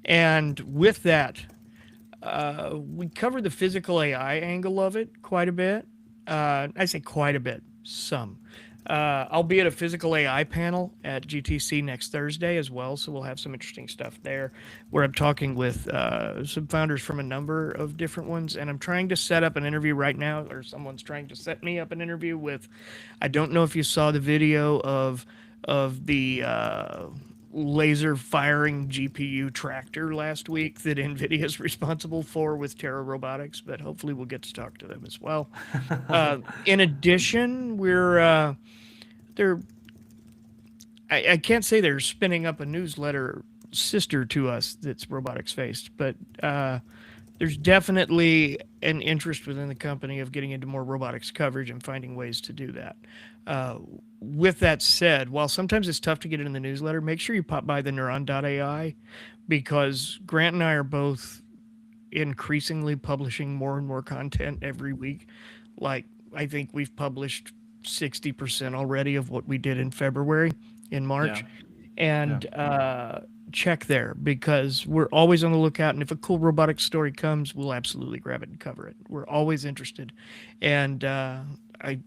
And with that, we cover the physical AI angle of it quite a bit. I say quite a bit, some. I'll be at a physical AI panel at GTC next Thursday as well, so we'll have some interesting stuff there where I'm talking with some founders from a number of different ones, and I'm trying to set up an interview right now, or someone's trying to set me up an interview with, I don't know if you saw the video of the laser firing GPU tractor last week that Nvidia is responsible for with Terra Robotics, but hopefully we'll get to talk to them as well. In addition, I can't say they're spinning up a newsletter sister to us that's robotics based, but there's definitely an interest within the company of getting into more robotics coverage and finding ways to do that. With that said, while sometimes it's tough to get it in the newsletter, make sure you pop by the neuron.ai, because Grant and I are both increasingly publishing more and more content every week. Like, I think we've published 60% already of what we did in February, in March. And check there, because we're always on the lookout, and if a cool robotics story comes, we'll absolutely grab it and cover it. We're always interested, and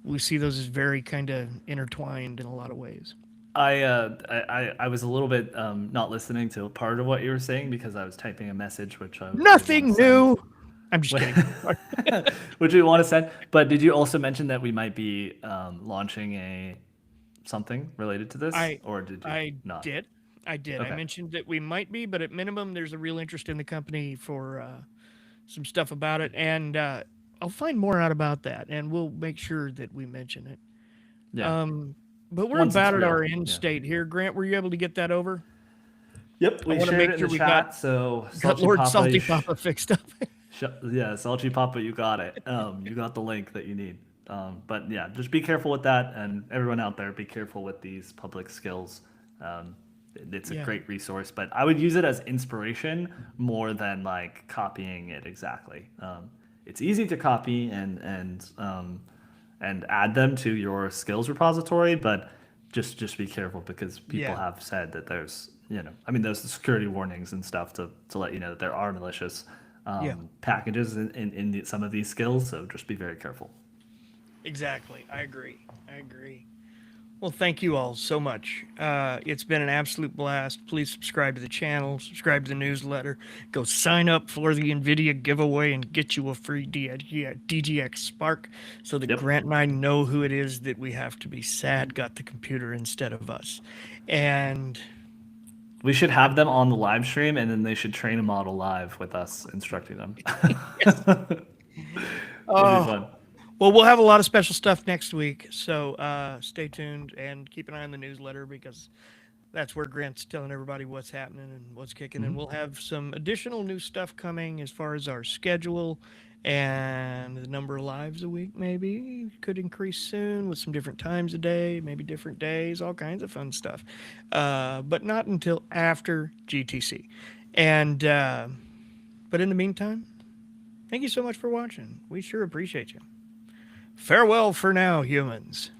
we see those as very kind of intertwined in a lot of ways. I was a little bit not listening to part of what you were saying because I was typing a message, which nothing new. I'm just kidding. Which we want to send. But did you also mention that we might be launching something related to this, or did you not? Did. I did. I Okay. mentioned that we might be, but at minimum, there's a real interest in the company for some stuff about it, and I'll find more out about that, and we'll make sure that we mention it. Yeah. But we're Once it's about at real. our end Yeah. state here. Grant, were you able to get that over? Yep, I we want to shared make it in sure the we chat. So got Salty Lord Papa, Salty Papa fixed up. yeah, Salty Papa, you got it. You got the link that you need. But yeah, just be careful with that, and everyone out there, be careful with these public skills. It's a Yeah. great resource, but I would use it as inspiration more than like copying it exactly. It's easy to copy and add them to your skills repository, but just be careful because people Yeah. have said that there's I mean there's the security warnings and stuff to let you know that there are malicious Yeah. packages in some of these skills, so just be very careful. Exactly. I agree. Well, thank you all so much. It's been an absolute blast. Please subscribe to the channel, subscribe to the newsletter, go sign up for the Nvidia giveaway and get you a free DGX Spark so that Yep. Grant and I know who it is that we have to be sad got the computer instead of us. And We should have them on the live stream, and then they should train a model live with us instructing them. That'd be fun. well, we'll have a lot of special stuff next week, so stay tuned and keep an eye on the newsletter because that's where Grant's telling everybody what's happening and what's kicking. And we'll have some additional new stuff coming as far as our schedule and the number of lives a week maybe could increase soon with some different times a day, maybe different days, all kinds of fun stuff. But not until after GTC. And but in the meantime, thank you so much for watching. We sure appreciate you. Farewell for now, humans.